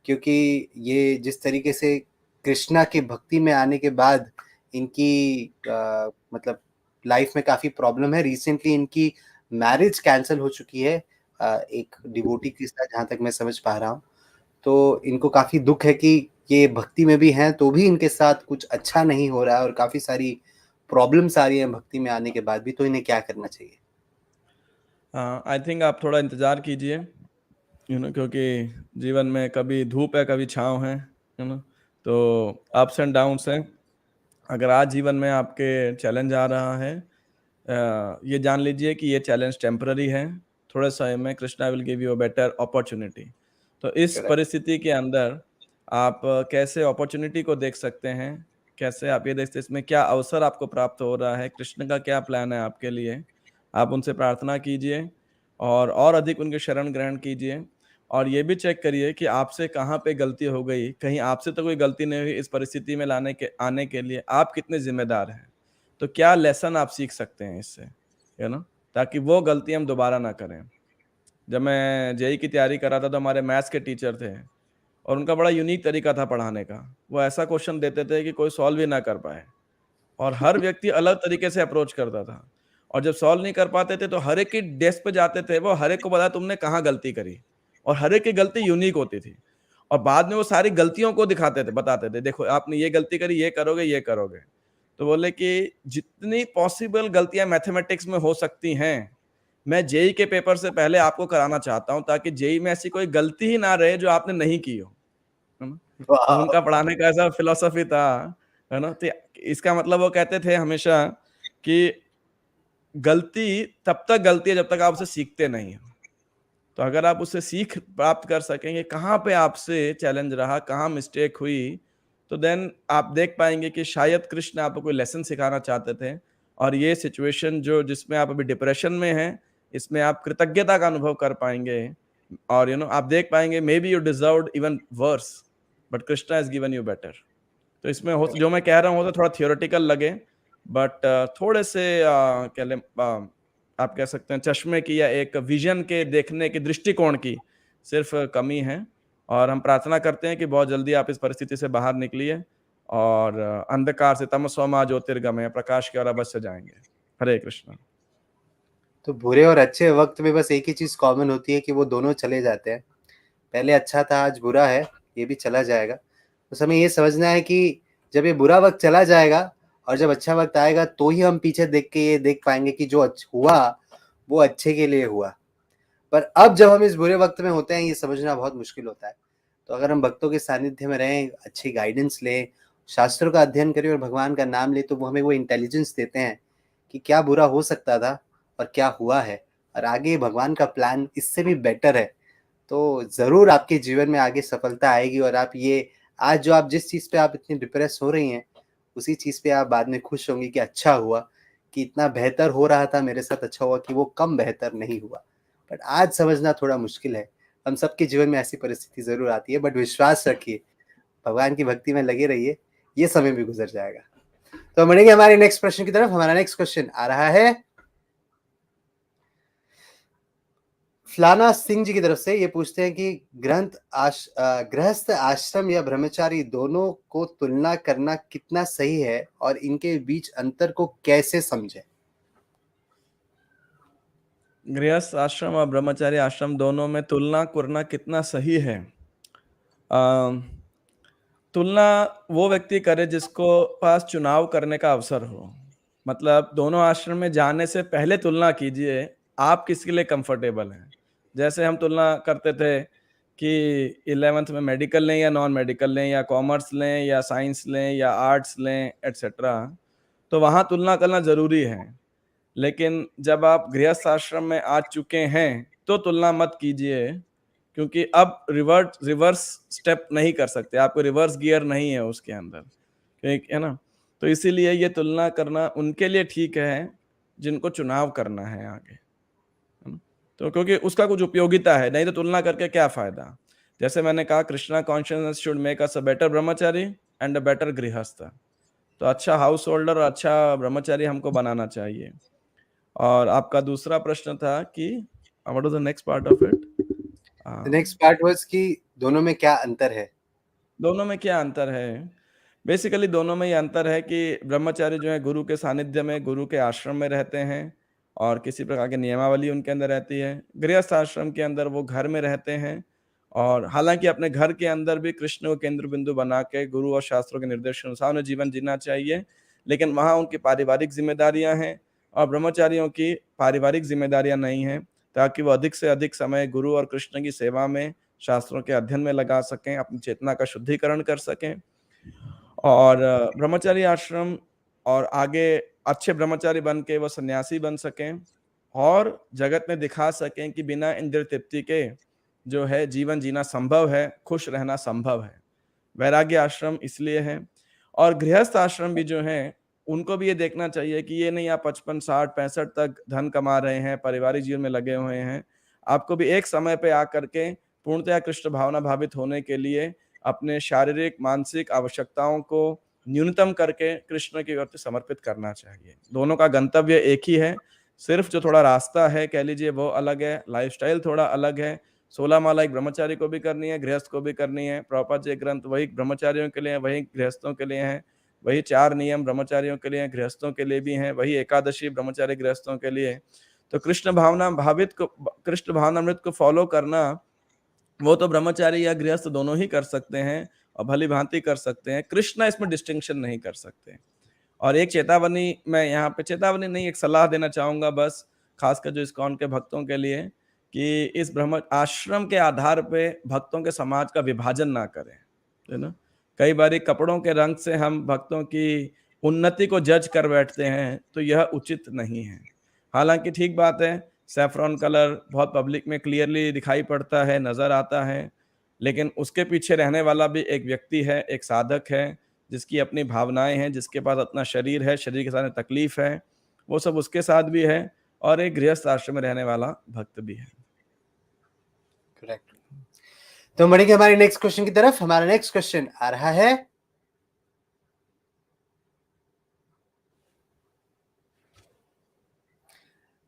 क्योंकि ये जिस तरीके से कृष्णा की भक्ति में आने के बाद इनकी मतलब लाइफ में काफ़ी प्रॉब्लम है। रिसेंटली इनकी मैरिज कैंसिल हो चुकी है एक डिवोटी के साथ, जहाँ तक मैं समझ पा रहा हूँ। तो इनको काफ़ी दुख है कि ये भक्ति में भी हैं तो भी इनके साथ कुछ अच्छा नहीं हो रहा है और काफ़ी सारी प्रॉब्लम्स आ रही हैं भक्ति में आने के बाद भी, तो इन्हें क्या करना चाहिए? आई थिंक आप थोड़ा इंतज़ार कीजिए, क्योंकि जीवन में कभी धूप है कभी छाँव है, तो अप्स एंड डाउन्स हैं। अगर आज जीवन में आपके चैलेंज आ रहा है, ये जान लीजिए कि ये चैलेंज टेम्पररी है। थोड़े समय में Krishna will give you a better opportunity. तो इस करेक्ट। परिस्थिति के अंदर आप कैसे अपॉर्चुनिटी को देख सकते हैं, कैसे आप ये देखते हैं इसमें क्या अवसर आपको प्राप्त हो रहा है, कृष्ण का क्या प्लान है आपके लिए। आप उनसे प्रार्थना कीजिए और अधिक उनके शरण ग्रहण कीजिए और ये भी चेक करिए कि आपसे कहाँ पे गलती हो गई। कहीं आपसे तो कोई गलती नहीं हुई, इस परिस्थिति में आने के लिए आप कितने ज़िम्मेदार हैं। तो क्या लेसन आप सीख सकते हैं इससे, ताकि वो गलती हम दोबारा ना करें। जब मैं जेईई की तैयारी कर रहा था तो हमारे मैथ्स के टीचर थे और उनका बड़ा यूनिक तरीका था पढ़ाने का। वो ऐसा क्वेश्चन देते थे कि कोई सॉल्व ही ना कर पाए और हर व्यक्ति अलग तरीके से अप्रोच करता था और जब सॉल्व नहीं कर पाते थे तो हर एक की डेस्क पे जाते थे, वो हर एक को बताया तुमने कहाँ गलती करी और हर एक की गलती यूनिक होती थी और बाद में वो सारी गलतियों को दिखाते थे, बताते थे देखो आपने ये गलती करी, ये करोगे। तो बोले कि जितनी पॉसिबल गलतियां मैथमेटिक्स में हो सकती हैं, मैं जेईई के पेपर से पहले आपको कराना चाहता हूं ताकि जेईई में ऐसी कोई गलती ही ना रहे जो आपने नहीं की हो, है ना? तो वाह! उनका पढ़ाने का ऐसा फिलॉसफी था, है ना? तो इसका मतलब वो कहते थे हमेशा कि गलती तब तक गलती है जब तक आप उसे सीखते नहीं हो। तो अगर आप उससे सीख प्राप्त कर सकेंगे, कहाँ पे आपसे चैलेंज रहा, कहाँ मिस्टेक हुई, तो देन आप देख पाएँगे कि शायद कृष्ण आपको कोई लेसन सिखाना चाहते थे और ये सिचुएशन जिसमें आप अभी डिप्रेशन में हैं, इसमें आप कृतज्ञता का अनुभव कर पाएँगे और आप देख पाएँगे may be you deserved even worse but Krishna has given you better. तो इसमें हो जो मैं कह रहा हूँ, वो तो थोड़ा थियोरेटिकल लगे बट थोड़े से कह लें आप कह सकते हैं चश्मे की या एक विजन के देखने के दृष्टिकोण की सिर्फ कमी है और हम प्रार्थना करते हैं कि बहुत जल्दी आप इस परिस्थिति से बाहर निकलिए और अंधकार से तमसो मा ज्योतिर्गमय, प्रकाश की ओर अवश्य जाएंगे। हरे कृष्ण। तो बुरे और अच्छे वक्त में बस एक ही चीज कॉमन होती है कि वो दोनों चले जाते हैं। पहले अच्छा था, आज बुरा है, ये भी चला जाएगा। बस हमें ये समझना है कि जब ये बुरा वक्त चला जाएगा और जब अच्छा वक्त आएगा तो ही हम पीछे देख के ये देख पाएंगे कि जो हुआ वो अच्छे के लिए हुआ। पर अब जब हम इस बुरे वक्त में होते हैं, ये समझना बहुत मुश्किल होता है। तो अगर हम भक्तों के सानिध्य में रहें, अच्छी गाइडेंस लें, शास्त्रों का अध्ययन करें और भगवान का नाम लें, तो वो हमें वो इंटेलिजेंस देते हैं कि क्या बुरा हो सकता था और क्या हुआ है, और आगे भगवान का प्लान इससे भी बेटर है। तो ज़रूर आपके जीवन में आगे सफलता आएगी और आप ये आज जो आप जिस चीज़ पे आप इतनी डिप्रेस हो रही हैं, उसी चीज़ पे आप बाद में खुश होंगी कि अच्छा हुआ कि इतना बेहतर हो रहा था मेरे साथ, अच्छा हुआ कि वो कम बेहतर नहीं हुआ। बट आज समझना थोड़ा मुश्किल है। हम सबके जीवन में ऐसी परिस्थिति ज़रूर आती है, बट विश्वास रखिए, भगवान की भक्ति में लगे रहिए, ये समय भी गुजर जाएगा। तो हम बढ़ेंगे हमारे नेक्स्ट प्रश्न की तरफ। हमारा नेक्स्ट क्वेश्चन आ रहा है फलाना सिंह जी की तरफ से। ये पूछते हैं कि गृहस्थ आश्रम या ब्रह्मचारी दोनों को तुलना करना कितना सही है और इनके बीच अंतर को कैसे समझे। गृहस्थ आश्रम और ब्रह्मचारी आश्रम दोनों में तुलना करना कितना सही है? तुलना वो व्यक्ति करे जिसको पास चुनाव करने का अवसर हो। मतलब दोनों आश्रम में जाने से पहले तुलना कीजिए, आप किसके लिए कंफर्टेबल हैं। जैसे हम तुलना करते थे कि 11th में मेडिकल लें या नॉन मेडिकल लें, या कॉमर्स लें या साइंस लें या आर्ट्स लें, एटसेट्रा। तो वहाँ तुलना करना ज़रूरी है। लेकिन जब आप गृहस्थ आश्रम में आ चुके हैं, तो तुलना मत कीजिए, क्योंकि अब रिवर्स स्टेप नहीं कर सकते, आपको रिवर्स गियर नहीं है उसके अंदर, ठीक है ना? तो इसीलिए ये तुलना करना उनके लिए ठीक है जिनको चुनाव करना है आगे, है ना? तो क्योंकि उसका कुछ उपयोगिता है, नहीं तो तुलना करके क्या फायदा। जैसे मैंने कहा, Krishna consciousness should make us a better Brahmachari and a better गृहस्थ। तो अच्छा हाउस होल्डर और अच्छा ब्रह्मचारी हमको बनाना चाहिए। और आपका दूसरा प्रश्न था कि what was the next part of it? Next part was कि दोनों में क्या अंतर है। दोनों में क्या अंतर है? बेसिकली दोनों में ये अंतर है कि ब्रह्मचारी जो है गुरु के सानिध्य में, गुरु के आश्रम में रहते हैं और किसी प्रकार की नियमावली उनके अंदर रहती है। गृहस्थ आश्रम के अंदर वो घर में रहते हैं और हालांकि अपने घर के अंदर भी कृष्ण को केंद्र बिंदु बना के गुरु और शास्त्रों के निर्देश अनुसार उन्हें जीवन जीना चाहिए, लेकिन वहाँ उनकी पारिवारिक जिम्मेदारियां हैं और ब्रह्मचारियों की पारिवारिक जिम्मेदारियां नहीं हैं, ताकि वो अधिक से अधिक समय गुरु और कृष्ण की सेवा में, शास्त्रों के अध्ययन में लगा सकें, अपनी चेतना का शुद्धिकरण कर सकें। और ब्रह्मचारी आश्रम और आगे अच्छे ब्रह्मचारी बन के वो सन्यासी बन सकें और जगत में दिखा सकें कि बिना इंद्रिय तृप्ति के जो है जीवन जीना संभव है, खुश रहना संभव है। वैराग्य आश्रम इसलिए है। और गृहस्थ आश्रम भी जो हैं, उनको भी ये देखना चाहिए कि ये नहीं आप 55, 60, 65 तक धन कमा रहे हैं, पारिवारिक जीवन में लगे हुए हैं। आपको भी एक समय पे आकर के पूर्णतया कृष्ण भावना भावित होने के लिए अपने शारीरिक, मानसिक आवश्यकताओं को न्यूनतम करके कृष्ण की ओर समर्पित करना चाहिए। दोनों का गंतव्य एक ही है, सिर्फ जो थोड़ा रास्ता है कह लीजिए वो अलग है, लाइफस्टाइल थोड़ा अलग है। 16 माला एक ब्रह्मचारी को भी करनी है, गृहस्थ को भी करनी है। प्रभुपाद जी ग्रंथ वही ब्रह्मचारियों के लिए है, वही गृहस्थों के लिए हैं। वही 4 नियम ब्रह्मचारियों के लिए हैं, गृहस्थों के लिए भी हैं। वही एकादशी ब्रह्मचारी गृहस्थों के लिए। तो कृष्ण भावनामृत को फॉलो करना, वो तो ब्रह्मचारी या गृहस्थ दोनों ही कर सकते हैं और भली भांति कर सकते हैं। कृष्ण इसमें डिस्टिंक्शन नहीं कर सकते। और एक चेतावनी, मैं यहाँ पे चेतावनी नहीं, एक सलाह देना चाहूंगा बस, खासकर जो इस्कॉन के भक्तों के लिए, कि इस ब्रह्म आश्रम के आधार पे भक्तों के समाज का विभाजन ना करें, है ना? कई बार कपड़ों के रंग से हम भक्तों की उन्नति को जज कर बैठते हैं, तो यह उचित नहीं है। हालांकि ठीक बात है, सैफरॉन कलर बहुत पब्लिक में क्लियरली दिखाई पड़ता है, नजर आता है, लेकिन उसके पीछे रहने वाला भी एक व्यक्ति है, एक साधक है, जिसकी अपनी भावनाएं हैं, जिसके पास अपना शरीर है, शरीर के साथ तकलीफ है, वो सब उसके साथ भी है, और एक गृहस्थ आश्रम में रहने वाला भक्त भी है। करेक्ट। तो बढ़ेंगे हमारे नेक्स्ट क्वेश्चन की तरफ। हमारा नेक्स्ट क्वेश्चन आ रहा है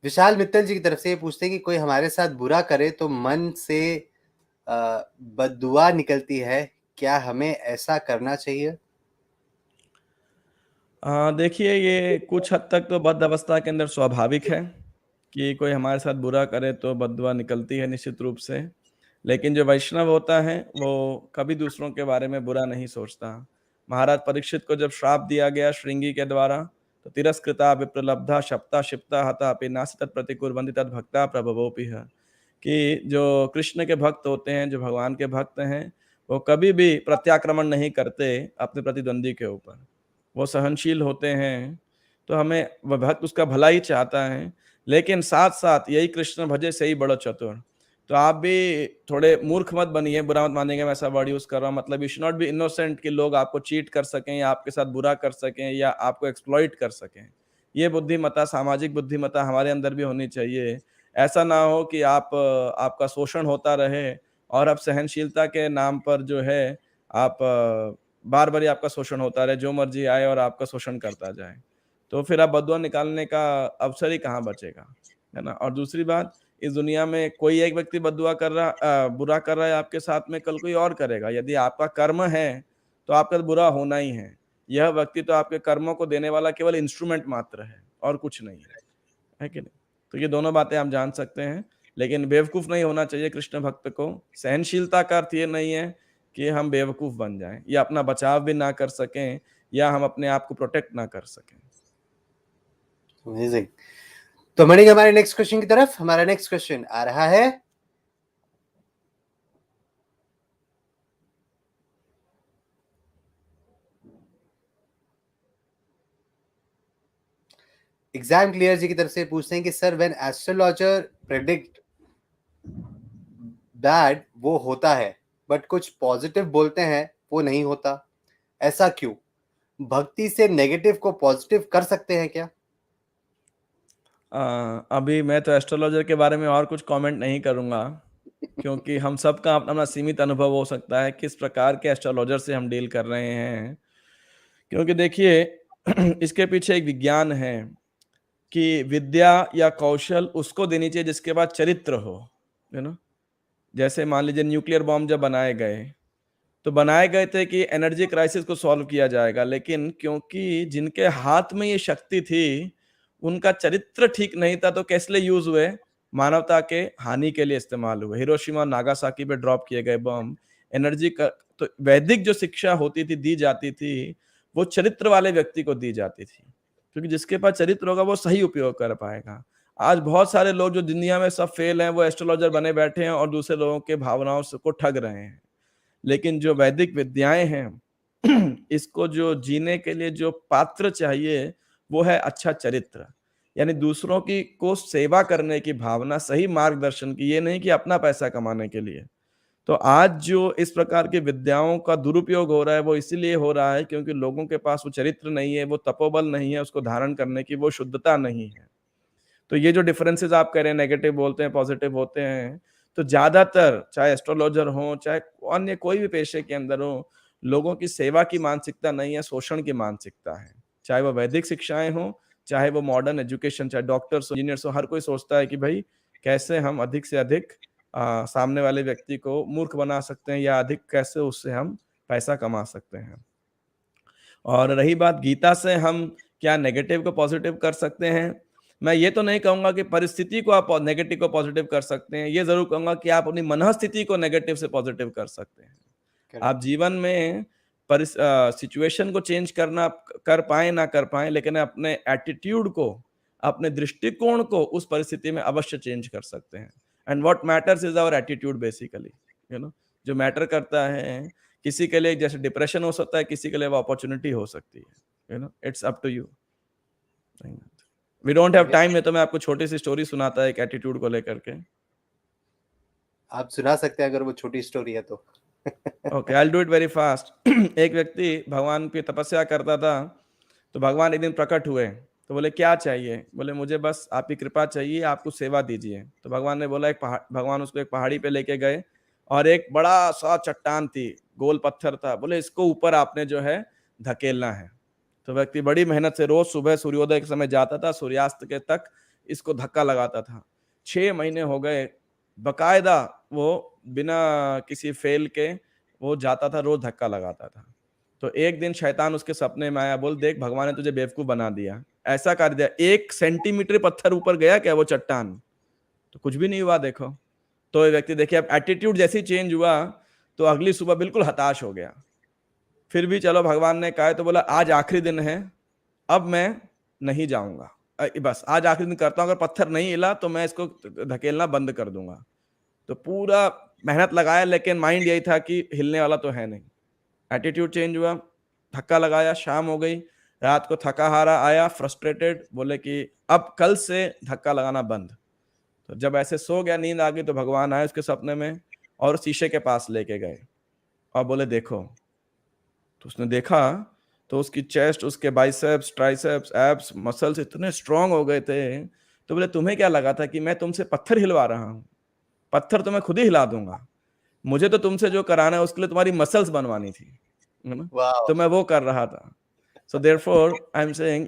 विशाल मित्तल जी की तरफ से। ये पूछते हैं कि कोई हमारे साथ बुरा करे तो मन से बद्दुआ निकलती है, क्या हमें ऐसा करना चाहिए? देखिए ये कुछ हद तक तो बद्ध अवस्था के अंदर स्वाभाविक है कि कोई हमारे साथ बुरा करे तो बददुआ निकलती है निश्चित रूप से। लेकिन जो वैष्णव होता है वो कभी दूसरों के बारे में बुरा नहीं सोचता। महाराज परीक्षित को जब श्राप दिया गया श्रृंगी के द्वारा, तो तिरस्कृता विप्रलब्धा शप्ता क्षिप्ता हता अपि नास्ति तत्प्रतिकुर्वन्ति तद्भक्ता प्रभवोऽपिह। कि जो कृष्ण के भक्त होते हैं, जो भगवान के भक्त हैं, वो कभी भी प्रत्याक्रमण नहीं करते अपने प्रतिद्वंदी के ऊपर। वो सहनशील होते हैं, तो हमें वह भक्त उसका भला ही चाहता है, लेकिन साथ-साथ यही कृष्ण भजे सही बड़ो चतुर। तो आप भी थोड़े मूर्ख मत बनिए, बुरा मत मानिएगा मैं ऐसा वर्ड यूज़ कर रहा हूँ, मतलब you should not B innocent कि लोग आपको चीट कर सकें या आपके साथ बुरा कर सकें या आपको एक्सप्लॉइट कर सकें। ये बुद्धिमत्ता, सामाजिक बुद्धिमत्ता हमारे अंदर भी होनी चाहिए। ऐसा ना हो कि आपका शोषण होता रहे और आप सहनशीलता के नाम पर जो है आप बार-बार ही आपका शोषण होता रहे, जो मर्ज़ी आए और आपका शोषण करता जाए। तो फिर आप बददुआ निकालने का अवसर ही कहाँ बचेगा, है ना? और दूसरी बात, इस दुनिया में कोई एक व्यक्ति बददुआ कर रहा बुरा कर रहा है आपके साथ में, कल कोई और करेगा। यदि आपका कर्म है, तो आपका बुरा होना ही है। यह व्यक्ति तो आपके कर्मों को देने वाला केवल इंस्ट्रूमेंट मात्र है और कुछ नहीं है कि नहीं? तो ये दोनों बातें आप जान सकते हैं, लेकिन बेवकूफ़ नहीं होना चाहिए कृष्ण भक्त को। सहनशीलता का अर्थ ये नहीं है कि हम बेवकूफ़ बन जाएँ या अपना बचाव भी ना कर सकें या हम अपने आप को प्रोटेक्ट ना कर सकें। अमेजिंग। तो बढ़ेंगे हमारे नेक्स्ट क्वेश्चन की तरफ। हमारा नेक्स्ट क्वेश्चन आ रहा है, एग्जाम क्लियर जी की तरफ से पूछते हैं कि sir when astrologer predict bad वो होता है, बट कुछ पॉजिटिव बोलते हैं वो नहीं होता, ऐसा क्यों? भक्ति से नेगेटिव को पॉजिटिव कर सकते हैं क्या? अभी मैं तो एस्ट्रोलॉजर के बारे में और कुछ कमेंट नहीं करूँगा, क्योंकि हम सबका अपना-अपना सीमित अनुभव हो सकता है, किस प्रकार के एस्ट्रोलॉजर से हम डील कर रहे हैं। क्योंकि देखिए इसके पीछे एक विज्ञान है कि विद्या या कौशल उसको देनी चाहिए जिसके पास चरित्र हो, यू नो? जैसे मान लीजिए न्यूक्लियर बॉम्ब जब बनाए गए, तो बनाए गए थे कि एनर्जी क्राइसिस को सॉल्व किया जाएगा, लेकिन क्योंकि जिनके हाथ में ये शक्ति थी, उनका चरित्र ठीक नहीं था, तो किस लिए यूज़ हुए? मानवता के हानि के लिए इस्तेमाल हुए। हिरोशिमा और नागासाकी पे ड्रॉप किए गए बम, एनर्जी का तो वैदिक जो शिक्षा होती थी, दी जाती थी, वो चरित्र वाले व्यक्ति को दी जाती थी। क्योंकि जिसके पास चरित्र होगा, वो सही उपयोग कर पाएगा। आज बहुत सारे लोग जो दुनिया में सब फेल हैं, वो एस्ट्रोलॉजर बने बैठे हैं और दूसरे लोगों के भावनाओं से को ठग रहे हैं। लेकिन जो वैदिक विद्याएँ हैं, इसको जो जीने के लिए जो पात्र चाहिए, वो है अच्छा चरित्र। यानी दूसरों की को सेवा करने की भावना, सही मार्गदर्शन की, ये नहीं कि अपना पैसा कमाने के लिए। तो आज जो इस प्रकार की विद्याओं का दुरुपयोग हो रहा है, वो इसीलिए हो रहा है क्योंकि लोगों के पास वो चरित्र नहीं है, वो तपोबल नहीं है, उसको धारण करने की वो शुद्धता नहीं है। तो ये जो डिफरेंसेस आप कह रहे हैं, नेगेटिव बोलते हैं, पॉजिटिव होते हैं, तो ज़्यादातर चाहे एस्ट्रोलॉजर हो, चाहे अन्य कोई भी पेशे के अंदर हो, लोगों की सेवा की मानसिकता नहीं है, शोषण की मानसिकता है। चाहे वो वैदिक शिक्षाएँ हों, चाहे वो मॉडर्न एजुकेशन, चाहे डॉक्टर्स हो, इंजीनियर्स हो, हर कोई सोचता है कि भई कैसे हम अधिक से अधिक सामने वाले व्यक्ति को मूर्ख बना सकते हैं या अधिक कैसे उससे हम पैसा कमा सकते हैं। और रही बात गीता से हम क्या नेगेटिव को पॉजिटिव कर सकते हैं? मैं ये तो नहीं कहूँगा कि परिस्थिति को आप नेगेटिव को पॉजिटिव कर सकते हैं। ये ज़रूर कहूँगा कि आप अपनी मनःस्थिति को नेगेटिव से पॉजिटिव कर सकते हैं। करेक्ट। आप जीवन में सिचुएशन को चेंज करना कर पाएँ, ना कर पाएँ, लेकिन अपने एटीट्यूड को, अपने दृष्टिकोण को उस परिस्थिति में अवश्य चेंज कर सकते हैं। And what matters is our attitude basically, you know? जो मैटर करता है, किसी के लिए जैसे डिप्रेशन हो सकता है, किसी के लिए वो अपॉर्च्युनिटी हो सकती है, you know? It's up to you. We don't have चलिए, टाइम, नहीं तो मैं आपको छोटी-सी स्टोरी सुनाता एक एटीट्यूड को लेकर के। आप सुना सकते हैं अगर वो छोटी स्टोरी है तो। Okay, I will do it very fast. एक व्यक्ति भगवान की तपस्या करता था, तो भगवान एक दिन प्रकट हुए। तो बोले क्या चाहिए? बोले मुझे बस आपकी कृपा चाहिए, आप कुछ सेवा दीजिए। तो भगवान ने बोला भगवान उसको एक पहाड़ी पे लेके गए और एक बड़ा-सा चट्टान थी, गोल पत्थर था। बोले इसको ऊपर आपने जो है धकेलना है। तो व्यक्ति बड़ी मेहनत से रोज़ सुबह सूर्योदय के समय जाता था, सूर्यास्त के तक इसको धक्का लगाता था। 6 महीने हो गए, बाकायदा वो बिना किसी फेल के वो जाता था, रोज़ धक्का लगाता था। तो एक दिन शैतान उसके सपने में आया, बोल देख भगवान ने तुझे बेवकूफ बना दिया, ऐसा कर दिया, 1 सेंटीमीटर पत्थर ऊपर गया क्या वो चट्टान, तो कुछ भी नहीं हुआ देखो। तो ये व्यक्ति देखिए, अब एटीट्यूड जैसे चेंज हुआ तो अगली सुबह बिल्कुल हताश हो गया। फिर भी चलो भगवान ने कहा तो बोला आज आखिरी दिन है, अब मैं नहीं जाऊंगा, बस आज आखिरी दिन करता हूं, अगर पत्थर नहीं हिला तो मैं इसको धकेलना बंद कर दूंगा। तो पूरा मेहनत लगाया, लेकिन माइंड यही था कि हिलने वाला तो है नहीं। एटीट्यूड चेंज हुआ, धक्का लगाया, शाम हो गई, रात को थका हारा आया, फ्रस्ट्रेटेड, बोले कि अब कल से धक्का लगाना बंद। तो जब ऐसे सो गया, नींद आ गई, तो भगवान आए उसके सपने में और शीशे के पास लेके गए और बोले देखो। तो उसने देखा तो उसकी चेस्ट, उसके बाइसेप्स, ट्राइसेप्स, एब्स, मसल्स इतने स्ट्रांग हो गए थे। तो बोले तुम्हें क्या लगा था कि मैं तुमसे पत्थर हिलवा रहा हूं? पत्थर तो मैं खुद ही हिला दूंगा, मुझे तो तुमसे जो कराना है उसके लिए तुम्हारी मसल्स बनवानी थी, है ना? वाह। तो मैं वो कर रहा था। So therefore I am saying,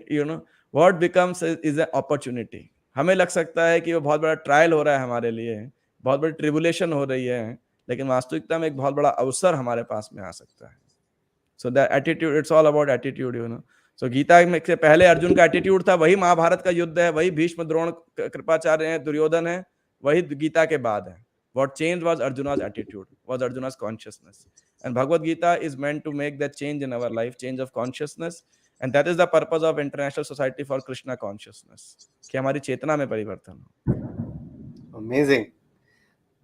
what becomes is an opportunity. हमें लग सकता है कि वो बहुत बड़ा ट्रायल हो रहा है हमारे लिए, बहुत बड़ी ट्रिबुलेशन हो रही है, लेकिन वास्तविकता में एक बहुत बड़ा अवसर हमारे पास में आ सकता है। So the attitude, it's all about attitude. So Gita में से पहले अर्जुन का एटीट्यूड था, वही महाभारत का युद्ध है, वही भीष्म, द्रोण, कृपाचार्य हैं, दुर्योधन है, वही गीता के बाद है। What changed was Arjuna's attitude, was Arjuna's consciousness. And Bhagavad Gita is meant to make that change in our life, change of consciousness. And that is the purpose of International Society for Krishna Consciousness. कि हमारी चेतना में परिवर्तन हो। Amazing,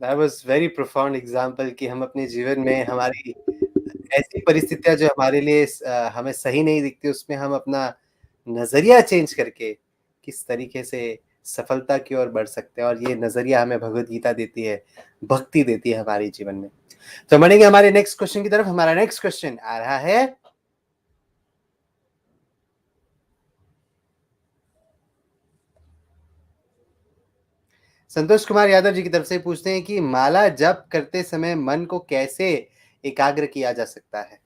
that was very profound example कि हम अपने जीवन में हमारी ऐसी परिस्थितियां जो हमारे लिए हमें सही नहीं दिखती, उसमें हम अपना नजरिया चेंज करके किस तरीके से सफलता की ओर बढ़ सकते हैं। और ये नजरिया हमें भगवत गीता देती है, भक्ति देती है हमारे जीवन में। तो बढ़ेंगे हमारे नेक्स्ट क्वेश्चन की तरफ। हमारा नेक्स्ट क्वेश्चन आ रहा है, संतोष कुमार यादव जी की तरफ से पूछते हैं कि माला जप करते समय मन को कैसे एकाग्र किया जा सकता है?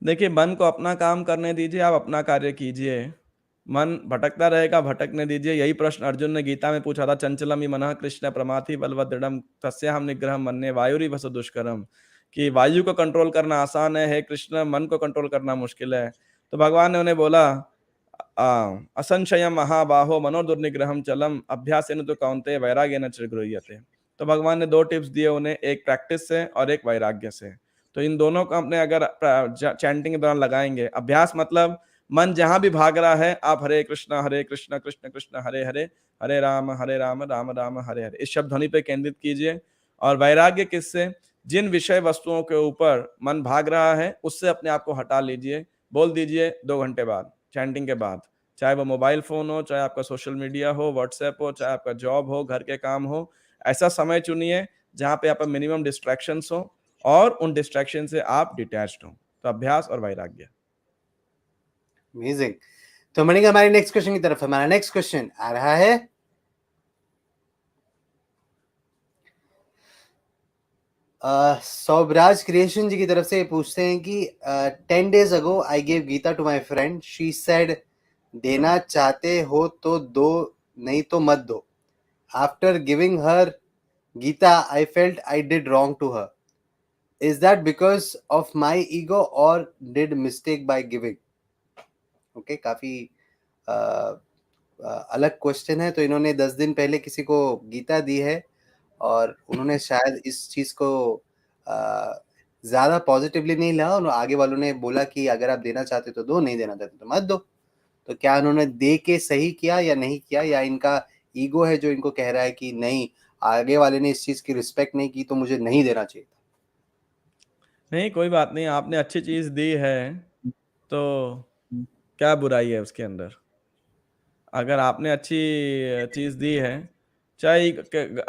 देखिए, मन को अपना काम करने दीजिए, आप अपना कार्य कीजिए। मन भटकता रहेगा, भटकने दीजिए। यही प्रश्न अर्जुन ने गीता में पूछा था, चंचलम ही मनः कृष्ण प्रमाथि बलवत् दृढ़म् तस्याहं निग्रहं मन्ये वायुरिव दुष्करम। कि वायु को कंट्रोल करना आसान है, हे कृष्ण मन को कंट्रोल करना मुश्किल है। तो भगवान ने उन्हें बोला, असंशयम महाबाहो मनोदुर्निग्रहम चलम अभ्यासेन तो कौन्तेय वैराग्येन च गृह्यते। तो भगवान ने 2 टिप्स दिए उन्हें, एक प्रैक्टिस से और एक वैराग्य से। तो इन दोनों को अपने अगर चैंटिंग के दौरान लगाएंगे, अभ्यास मतलब मन जहां भी भाग रहा है, आप हरे कृष्ण कृष्ण कृष्ण हरे हरे, हरे राम राम राम हरे हरे, इस शब्द ध्वनि पे केंद्रित कीजिए। और वैराग्य किससे? जिन विषय वस्तुओं के ऊपर मन भाग रहा है उससे अपने आप को हटा लीजिए। बोल दीजिए 2 घंटे बाद, चैंटिंग के बाद, चाहे वो मोबाइल फोन हो, चाहे आपका सोशल मीडिया हो, व्हाट्सएप हो, चाहे आपका जॉब हो, घर के काम हो, ऐसा समय चुनिए जहां पे आप मिनिमम डिस्ट्रैक्शंस हो और उन डिस्ट्रैक्शन से आप डिटैच्ड हो। तो अभ्यास और वैराग्य। अमेजिंग। तो बढ़ेंगे हमारे नेक्स्ट क्वेश्चन की तरफ। हमारा नेक्स्ट क्वेश्चन आ रहा है, सौबराज क्रिएशन जी की तरफ से पूछते हैं कि 10 days ago I gave Gita to my friend. She said देना चाहते हो तो दो, नहीं तो मत दो. After giving her Gita I felt I did wrong to her. Is that because of my ego or did mistake by giving? Okay, काफी अलग क्वेश्चन है। तो इन्होंने 10 दिन पहले किसी को गीता दी है और उन्होंने शायद इस चीज को ज्यादा पॉजिटिवली नहीं लिया, और आगे वालों ने बोला कि अगर आप देना चाहते तो दो, नहीं देना चाहते तो मत दो। तो क्या उन्होंने दे के सही किया या नहीं किया, या इनका ईगो है जो इनको कह रहा है कि नहीं, आगे वाले ने इस चीज की रिस्पेक्ट नहीं की तो मुझे नहीं देना चाहिए? नहीं, कोई बात नहीं, आपने अच्छी चीज दी है तो क्या बुराई है उसके अंदर। अगर आपने अच्छी चीज दी है, चाहे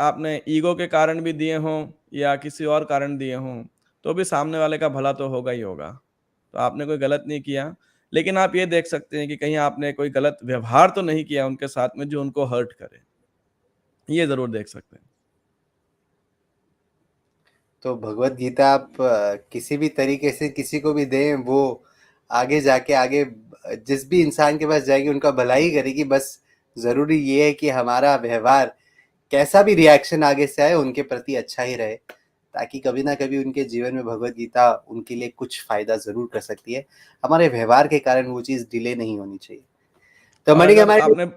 आपने ईगो के कारण भी दिए हों या किसी और कारण दिए हों, तो भी सामने वाले का भला तो होगा ही होगा। तो आपने कोई गलत नहीं किया, लेकिन आप ये देख सकते हैं कि कहीं आपने कोई गलत व्यवहार तो नहीं किया उनके साथ में जो उनको हर्ट करे, ये जरूर देख सकते हैं। तो भगवत गीता आप किसी भी तरीके से किसी को भी दें, वो आगे जाके आगे जिस भी इंसान के पास जाएगी उनका भला ही करेगी। बस जरूरी ये है कि हमारा व्यवहार, कैसा भी रिएक्शन आगे से आए, उनके प्रति अच्छा ही रहे। ताकि कभी ना कभी उनके जीवन में भगवत गीता उनके लिए कुछ फ़ायदा ज़रूर कर सकती है। हमारे व्यवहार के कारण वो चीज़ डिले नहीं होनी चाहिए। तो और मणि अगर हमारे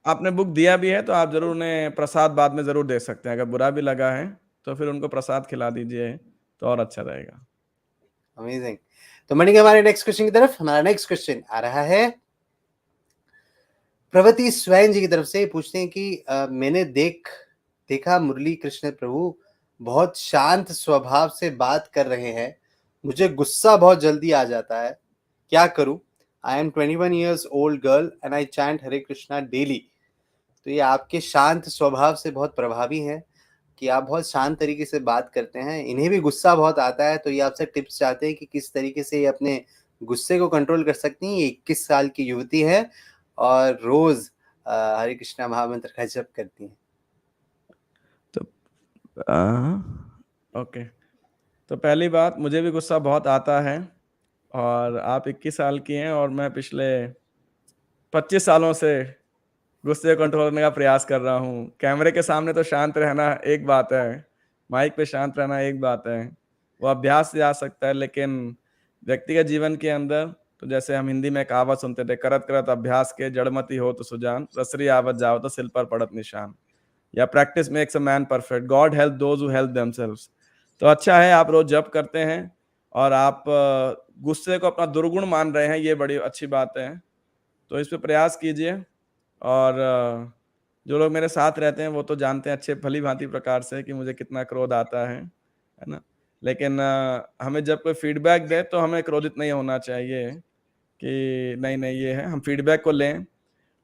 आपने बुक दिया भी है तो आप ज़रूर उन्हें प्रसाद बाद में ज़रूर दे सकते हैं। अगर बुरा भी लगा है तो फिर उनको प्रसाद खिला दीजिए तो और अच्छा रहेगा। अमेज़िंग। तो मणि हमारे नेक्स्ट क्वेश्चन की तरफ, हमारा नेक्स्ट क्वेश्चन आ रहा है प्रवति स्वयं जी की तरफ से। पूछते हैं कि मैंने देखा मुरली कृष्ण प्रभु बहुत शांत स्वभाव से बात कर रहे हैं। मुझे गुस्सा बहुत जल्दी आ जाता है, क्या करूं? I am 21 years old girl and I chant Hare Krishna daily. तो ये आपके शांत स्वभाव से बहुत प्रभावी हैं कि आप बहुत शांत तरीके से बात करते हैं। इन्हें भी गुस्सा बहुत आता है, तो ये आपसे टिप्स चाहते हैं कि किस तरीके से ये अपने गुस्से को कंट्रोल कर सकती हैं। ये 21 साल की युवती है और रोज हरे कृष्णा महामंत्र का जप करती हैं। तो ओके, तो पहली बात, मुझे भी गुस्सा बहुत आता है और आप 21 साल की हैं और मैं पिछले 25 सालों से गुस्से को कंट्रोल करने का प्रयास कर रहा हूँ। कैमरे के सामने तो शांत रहना एक बात है, माइक पे शांत रहना एक बात है, वो अभ्यास से आ सकता है। लेकिन व्यक्तिगत जीवन के अंदर तो जैसे हम हिंदी में कहावत सुनते थे, करत करत अभ्यास के जड़मति हो तो सुजान, रसरी आवत जाओ तो सिल पर पड़त निशान, या practice makes a man perfect, God help those who help themselves. तो अच्छा है आप रोज जप करते हैं और आप गुस्से को अपना दुर्गुण मान रहे हैं, ये बड़ी अच्छी बात है। तो इस पे प्रयास कीजिए। और जो लोग मेरे साथ रहते हैं वो तो जानते हैं अच्छे भली भांति प्रकार से कि मुझे कितना क्रोध आता है ना? लेकिन हमें जब कोई फीडबैक दे तो हमें क्रोधित नहीं होना चाहिए कि नहीं, नहीं ये है, हम फीडबैक को लें।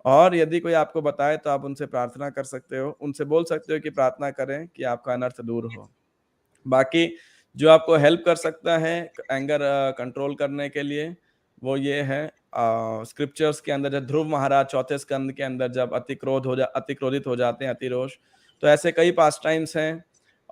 और यदि कोई आपको बताए तो आप उनसे प्रार्थना कर सकते हो, उनसे बोल सकते हो कि प्रार्थना करें कि आपका अनर्थ दूर हो। बाकी जो आपको हेल्प कर सकता है एंगर कंट्रोल करने के लिए, वो ये है स्क्रिप्चर्स के अंदर जब ध्रुव महाराज चौथे स्कंद के अंदर जब अति क्रोधित हो जाते हैं, अतिरोष, तो ऐसे कई पास टाइम्स हैं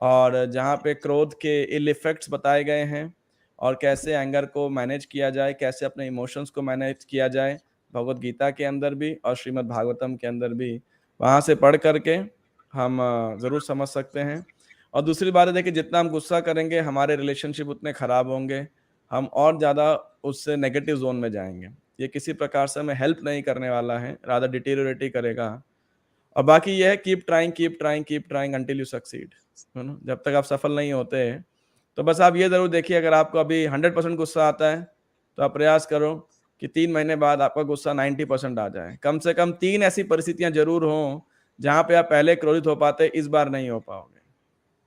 और जहाँ पे क्रोध के इल इफेक्ट्स बताए गए हैं और कैसे एंगर को मैनेज किया जाए, कैसे अपने इमोशंस को मैनेज किया जाए, भगवत गीता के अंदर भी और श्रीमद् भागवतम के अंदर भी। वहाँ से पढ़ करके हम ज़रूर समझ सकते हैं। और दूसरी बात है, देखिए जितना हम गुस्सा करेंगे हमारे रिलेशनशिप उतने खराब होंगे, हम और ज़्यादा उससे नेगेटिव जोन में जाएंगे। ये किसी प्रकार से हमें हेल्प नहीं करने वाला है, रादर डिटेरियोरेट ही करेगा। और बाकी ये है, keep trying keep trying keep trying until you succeed, है ना? जब तक आप सफल नहीं होते तो बस आप ये ज़रूर देखिए, अगर आपको अभी 100% गुस्सा आता है तो आप प्रयास करो कि 3 महीने बाद आपका गुस्सा 90% आ जाए। कम से कम 3 ऐसी परिस्थितियां जरूर हों जहां पे आप पहले क्रोधित हो पाते, इस बार नहीं हो पाओगे।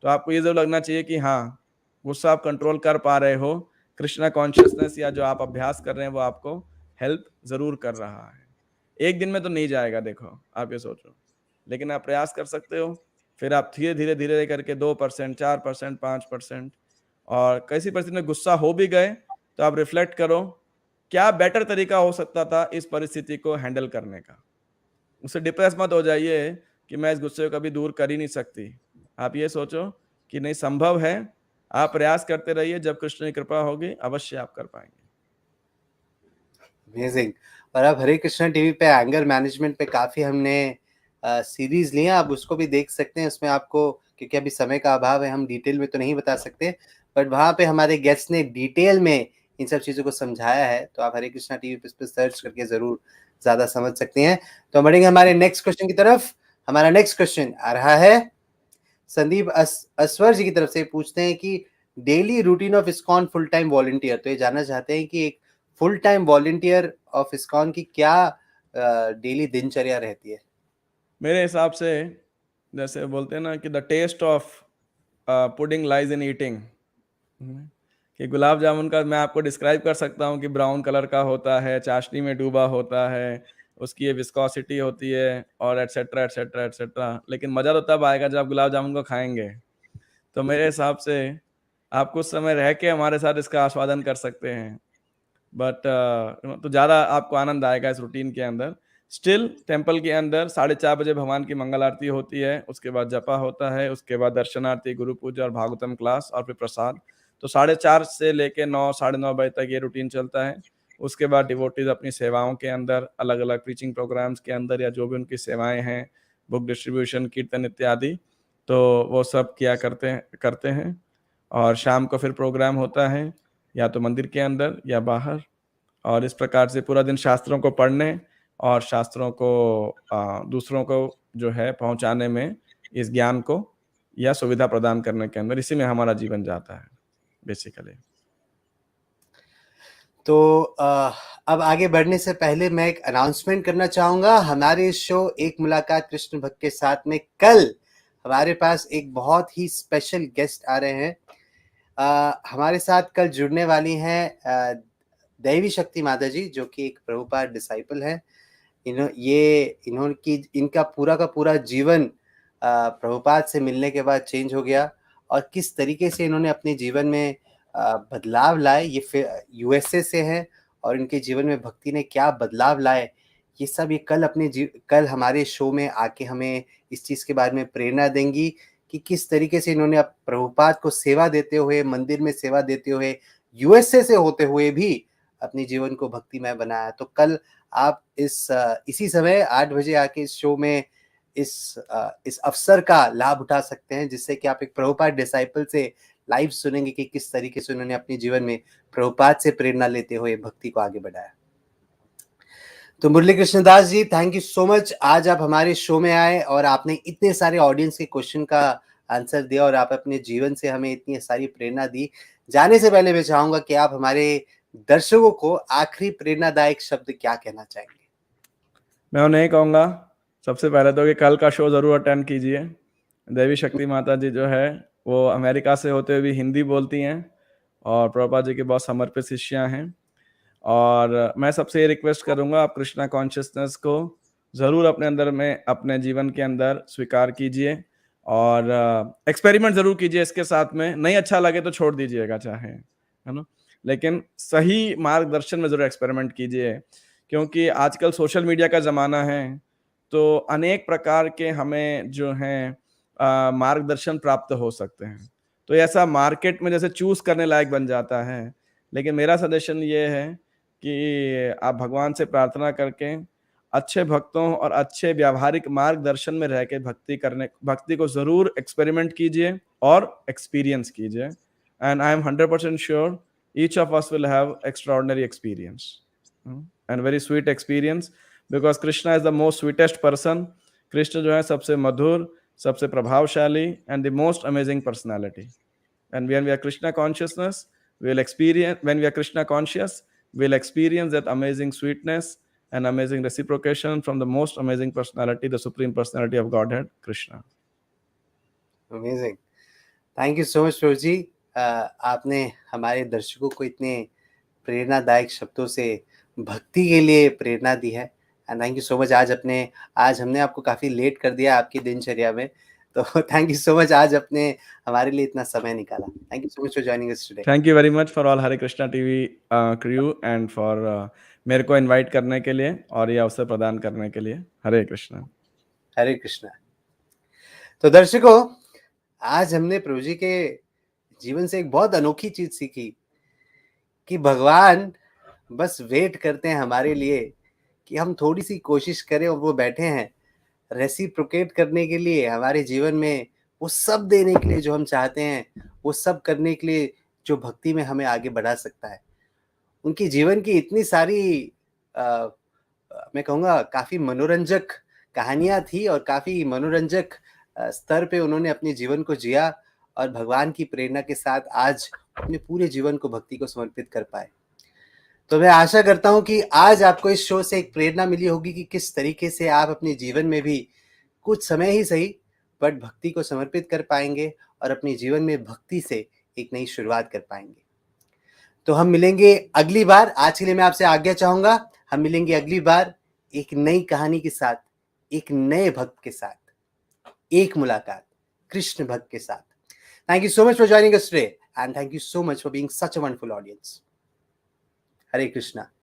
तो आपको ये ज़रूर लगना चाहिए कि हाँ, गुस्सा आप कंट्रोल कर पा रहे हो, कृष्णा कॉन्शियसनेस या जो आप अभ्यास कर रहे हैं वो आपको हेल्प ज़रूर कर रहा है। एक दिन में तो नहीं जाएगा, देखो आप ये सोचो, लेकिन आप प्रयास कर सकते हो। फिर आप धीरे-धीरे करके 2%, 4%, 5%, और कैसी परिस्थिति में गुस्सा हो भी गए तो आप रिफ्लेक्ट करो, क्या बेटर तरीका हो सकता था इस परिस्थिति को हैंडल करने का। उससे डिप्रेस मत हो जाइए कि मैं इस गुस्से को कभी दूर कर ही नहीं सकती। आप ये सोचो कि नहीं, संभव है, आप प्रयास करते रहिए, जब कृष्ण की कृपा होगी अवश्य आप कर पाएंगे। अमेजिंग। और अब हरे कृष्णा टीवी पे एंगर मैनेजमेंट पे काफ़ी हमने सीरीज ली है, आप उसको भी देख सकते हैं। उसमें आपको, क्योंकि अभी समय का अभाव है, हम डिटेल में तो नहीं बता सकते, बट वहाँ पे हमारे गेस्ट ने डिटेल में इन सब चीज़ों को समझाया है। तो आप हरे कृष्णा टीवी पे इस पर सर्च करके ज़रूर ज़्यादा समझ सकते हैं। तो बढ़ेंगे हमारे नेक्स्ट क्वेश्चन की तरफ। हमारा नेक्स्ट क्वेश्चन आ रहा है संदीप अस्वर जी की तरफ से। पूछते हैं कि daily routine of ISKCON full time volunteer. तो ये जानना चाहते हैं कि एक full time volunteer of ISKCON की क्या डेली दिनचर्या रहती है। मेरे हिसाब से जैसे बोलते हैं ना कि the taste of pudding lies in eating, कि गुलाब जामुन का मैं आपको डिस्क्राइब कर सकता हूँ कि ब्राउन कलर का होता है, चाशनी में डूबा होता है, उसकी ये विस्कोसिटी होती है और एटसेट्रा एटसेट्रा एटसेट्रा, लेकिन मज़ा तो तब आएगा जब आप गुलाब जामुन को खाएंगे। तो मेरे हिसाब से आप कुछ समय रह के हमारे साथ इसका आस्वादन कर सकते हैं, बट तो ज़्यादा आपको आनंद आएगा इस रूटीन के अंदर। स्टिल टेम्पल के अंदर 4:30 बजे भगवान की मंगल आरती होती है, उसके बाद जपा होता है, उसके बाद दर्शन आरती, गुरु पूजा और भागवतम क्लास और फिर प्रसाद। तो 4:30 से लेके 9, 9:30 बजे तक ये रूटीन चलता है। उसके बाद डिवोटीज अपनी सेवाओं के अंदर, अलग अलग प्रीचिंग प्रोग्राम्स के अंदर या जो भी उनकी सेवाएं हैं, बुक डिस्ट्रीब्यूशन, कीर्तन इत्यादि, तो वो सब किया करते हैं। और शाम को फिर प्रोग्राम होता है, या तो मंदिर के अंदर या बाहर। और इस प्रकार से पूरा दिन शास्त्रों को पढ़ने और शास्त्रों को दूसरों को जो है पहुँचाने में, इस ज्ञान को या सुविधा प्रदान करने के अंदर, इसी में हमारा जीवन जाता है बेसिकली। तो अब आगे बढ़ने से पहले मैं एक अनाउंसमेंट करना चाहूँगा। हमारे शो एक मुलाकात कृष्ण भक्त के साथ में कल हमारे पास एक बहुत ही स्पेशल गेस्ट आ रहे हैं। हमारे साथ कल जुड़ने वाली हैं दैवी शक्ति माता जी, जो कि एक प्रभुपाद डिसाइपल है। इनका पूरा का पूरा जीवन प्रभुपाद से मिलने के बाद चेंज हो गया, और किस तरीके से इन्होंने अपने जीवन में बदलाव लाए। ये यूएसए से हैं, और इनके जीवन में भक्ति ने क्या बदलाव लाए, ये सब ये कल हमारे शो में आके हमें इस चीज़ के बारे में प्रेरणा देंगी कि किस तरीके से इन्होंने अब प्रभुपाद को सेवा देते हुए, मंदिर में सेवा देते हुए, यूएसए से होते हुए भी अपने जीवन को भक्तिमय बनाया। तो कल आप इसी समय 8 बजे आके इस शो में इस अवसर का लाभ उठा सकते हैं, जिससे कि आप एक प्रभुपाद डिसाइपल से लाइव सुनेंगे कि किस तरीके से उन्होंने अपने जीवन में प्रभुपाद से प्रेरणा लेते हुए भक्ति को आगे बढ़ाया। तो मुरली कृष्णदास जी, थैंक यू सो मच। आज आप हमारे शो में आए और आपने इतने सारे ऑडियंस के क्वेश्चन का आंसर दिया, और आप अपने जीवन से हमें इतनी सारी प्रेरणा दी। जाने से पहले मैं चाहूंगा कि आप हमारे दर्शकों को आखिरी प्रेरणादायक शब्द क्या कहना चाहेंगे? मैं उन्हें यही कहूँगा, सबसे पहले तो कि कल का शो ज़रूर अटेंड कीजिए। देवी शक्ति माता जी जो है वो अमेरिका से होते हुए भी हिंदी बोलती हैं, और प्रभुपाद जी की बहुत समर्पित शिष्या हैं। और मैं सबसे ये रिक्वेस्ट करूँगा, आप कृष्णा कॉन्शियसनेस को ज़रूर अपने अंदर में, अपने जीवन के अंदर स्वीकार कीजिए, और एक्सपेरिमेंट ज़रूर कीजिए इसके साथ में। नहीं अच्छा लगे तो छोड़ दीजिएगा चाहे, है ना? लेकिन सही मार्गदर्शन में ज़रूर एक्सपेरिमेंट कीजिए, क्योंकि आजकल सोशल मीडिया का ज़माना है, तो अनेक प्रकार के हमें जो हैं मार्गदर्शन प्राप्त हो सकते हैं। तो ऐसा मार्केट में जैसे चूज़ करने लायक बन जाता है। लेकिन मेरा सजेशन ये है कि आप भगवान से प्रार्थना करके अच्छे भक्तों और अच्छे व्यावहारिक मार्गदर्शन में रह के भक्ति को ज़रूर एक्सपेरिमेंट कीजिए और एक्सपीरियंस कीजिए। And I am 100% sure each of us will have extraordinary experience and very sweet experience, because Krishna is the most sweetest person. Krishna जो है सबसे मधुर, सबसे प्रभावशाली and the most amazing personality. And when we are Krishna consciousness, when we are Krishna conscious, we'll experience that amazing sweetness and amazing reciprocation from the most amazing personality, the supreme personality of Godhead, Krishna. Amazing, thank you so much प्रभु जी। आपने हमारे दर्शकों को इतने प्रेरणादायक शब्दों से भक्ति के लिए प्रेरणा दी है, and thank you so much. आज हमने आपको काफ़ी लेट कर दिया आपकी दिनचर्या में, तो थैंक यू सो मच, आज आपने हमारे लिए इतना समय निकाला। Thank you so much for joining us today. Thank you very much for all Hare Krishna TV crew and for मेरे को इनवाइट करने के लिए और ये अवसर प्रदान करने के लिए। हरे कृष्णा। हरे कृष्णा। तो दर्शकों, आज हमने प्रभु जी के जीवन से एक बहुत अनोखी चीज सीखी कि भगवान बस वेट करते हैं हमारे लिए कि हम थोड़ी सी कोशिश करें, और वो बैठे हैं रेसिप्रोकेट करने के लिए, हमारे जीवन में वो सब देने के लिए जो हम चाहते हैं, वो सब करने के लिए जो भक्ति में हमें आगे बढ़ा सकता है। उनकी जीवन की इतनी सारी आ, मैं कहूँगा काफ़ी मनोरंजक कहानियाँ थी, और काफ़ी मनोरंजक स्तर पे उन्होंने अपने जीवन को जिया, और भगवान की प्रेरणा के साथ आज अपने पूरे जीवन को भक्ति को समर्पित कर पाए। तो मैं आशा करता हूँ कि आज आपको इस शो से एक प्रेरणा मिली होगी कि किस तरीके से आप अपने जीवन में भी कुछ समय ही सही, बट भक्ति को समर्पित कर पाएंगे, और अपने जीवन में भक्ति से एक नई शुरुआत कर पाएंगे। तो हम मिलेंगे अगली बार। आज के लिए मैं आपसे आज्ञा चाहूंगा। हम मिलेंगे अगली बार एक नई कहानी के साथ, एक नए भक्त के साथ, एक मुलाकात कृष्ण भक्त के साथ। Thank you so much for joining us today, and thank you so much for being such a wonderful audience. Hare Krishna.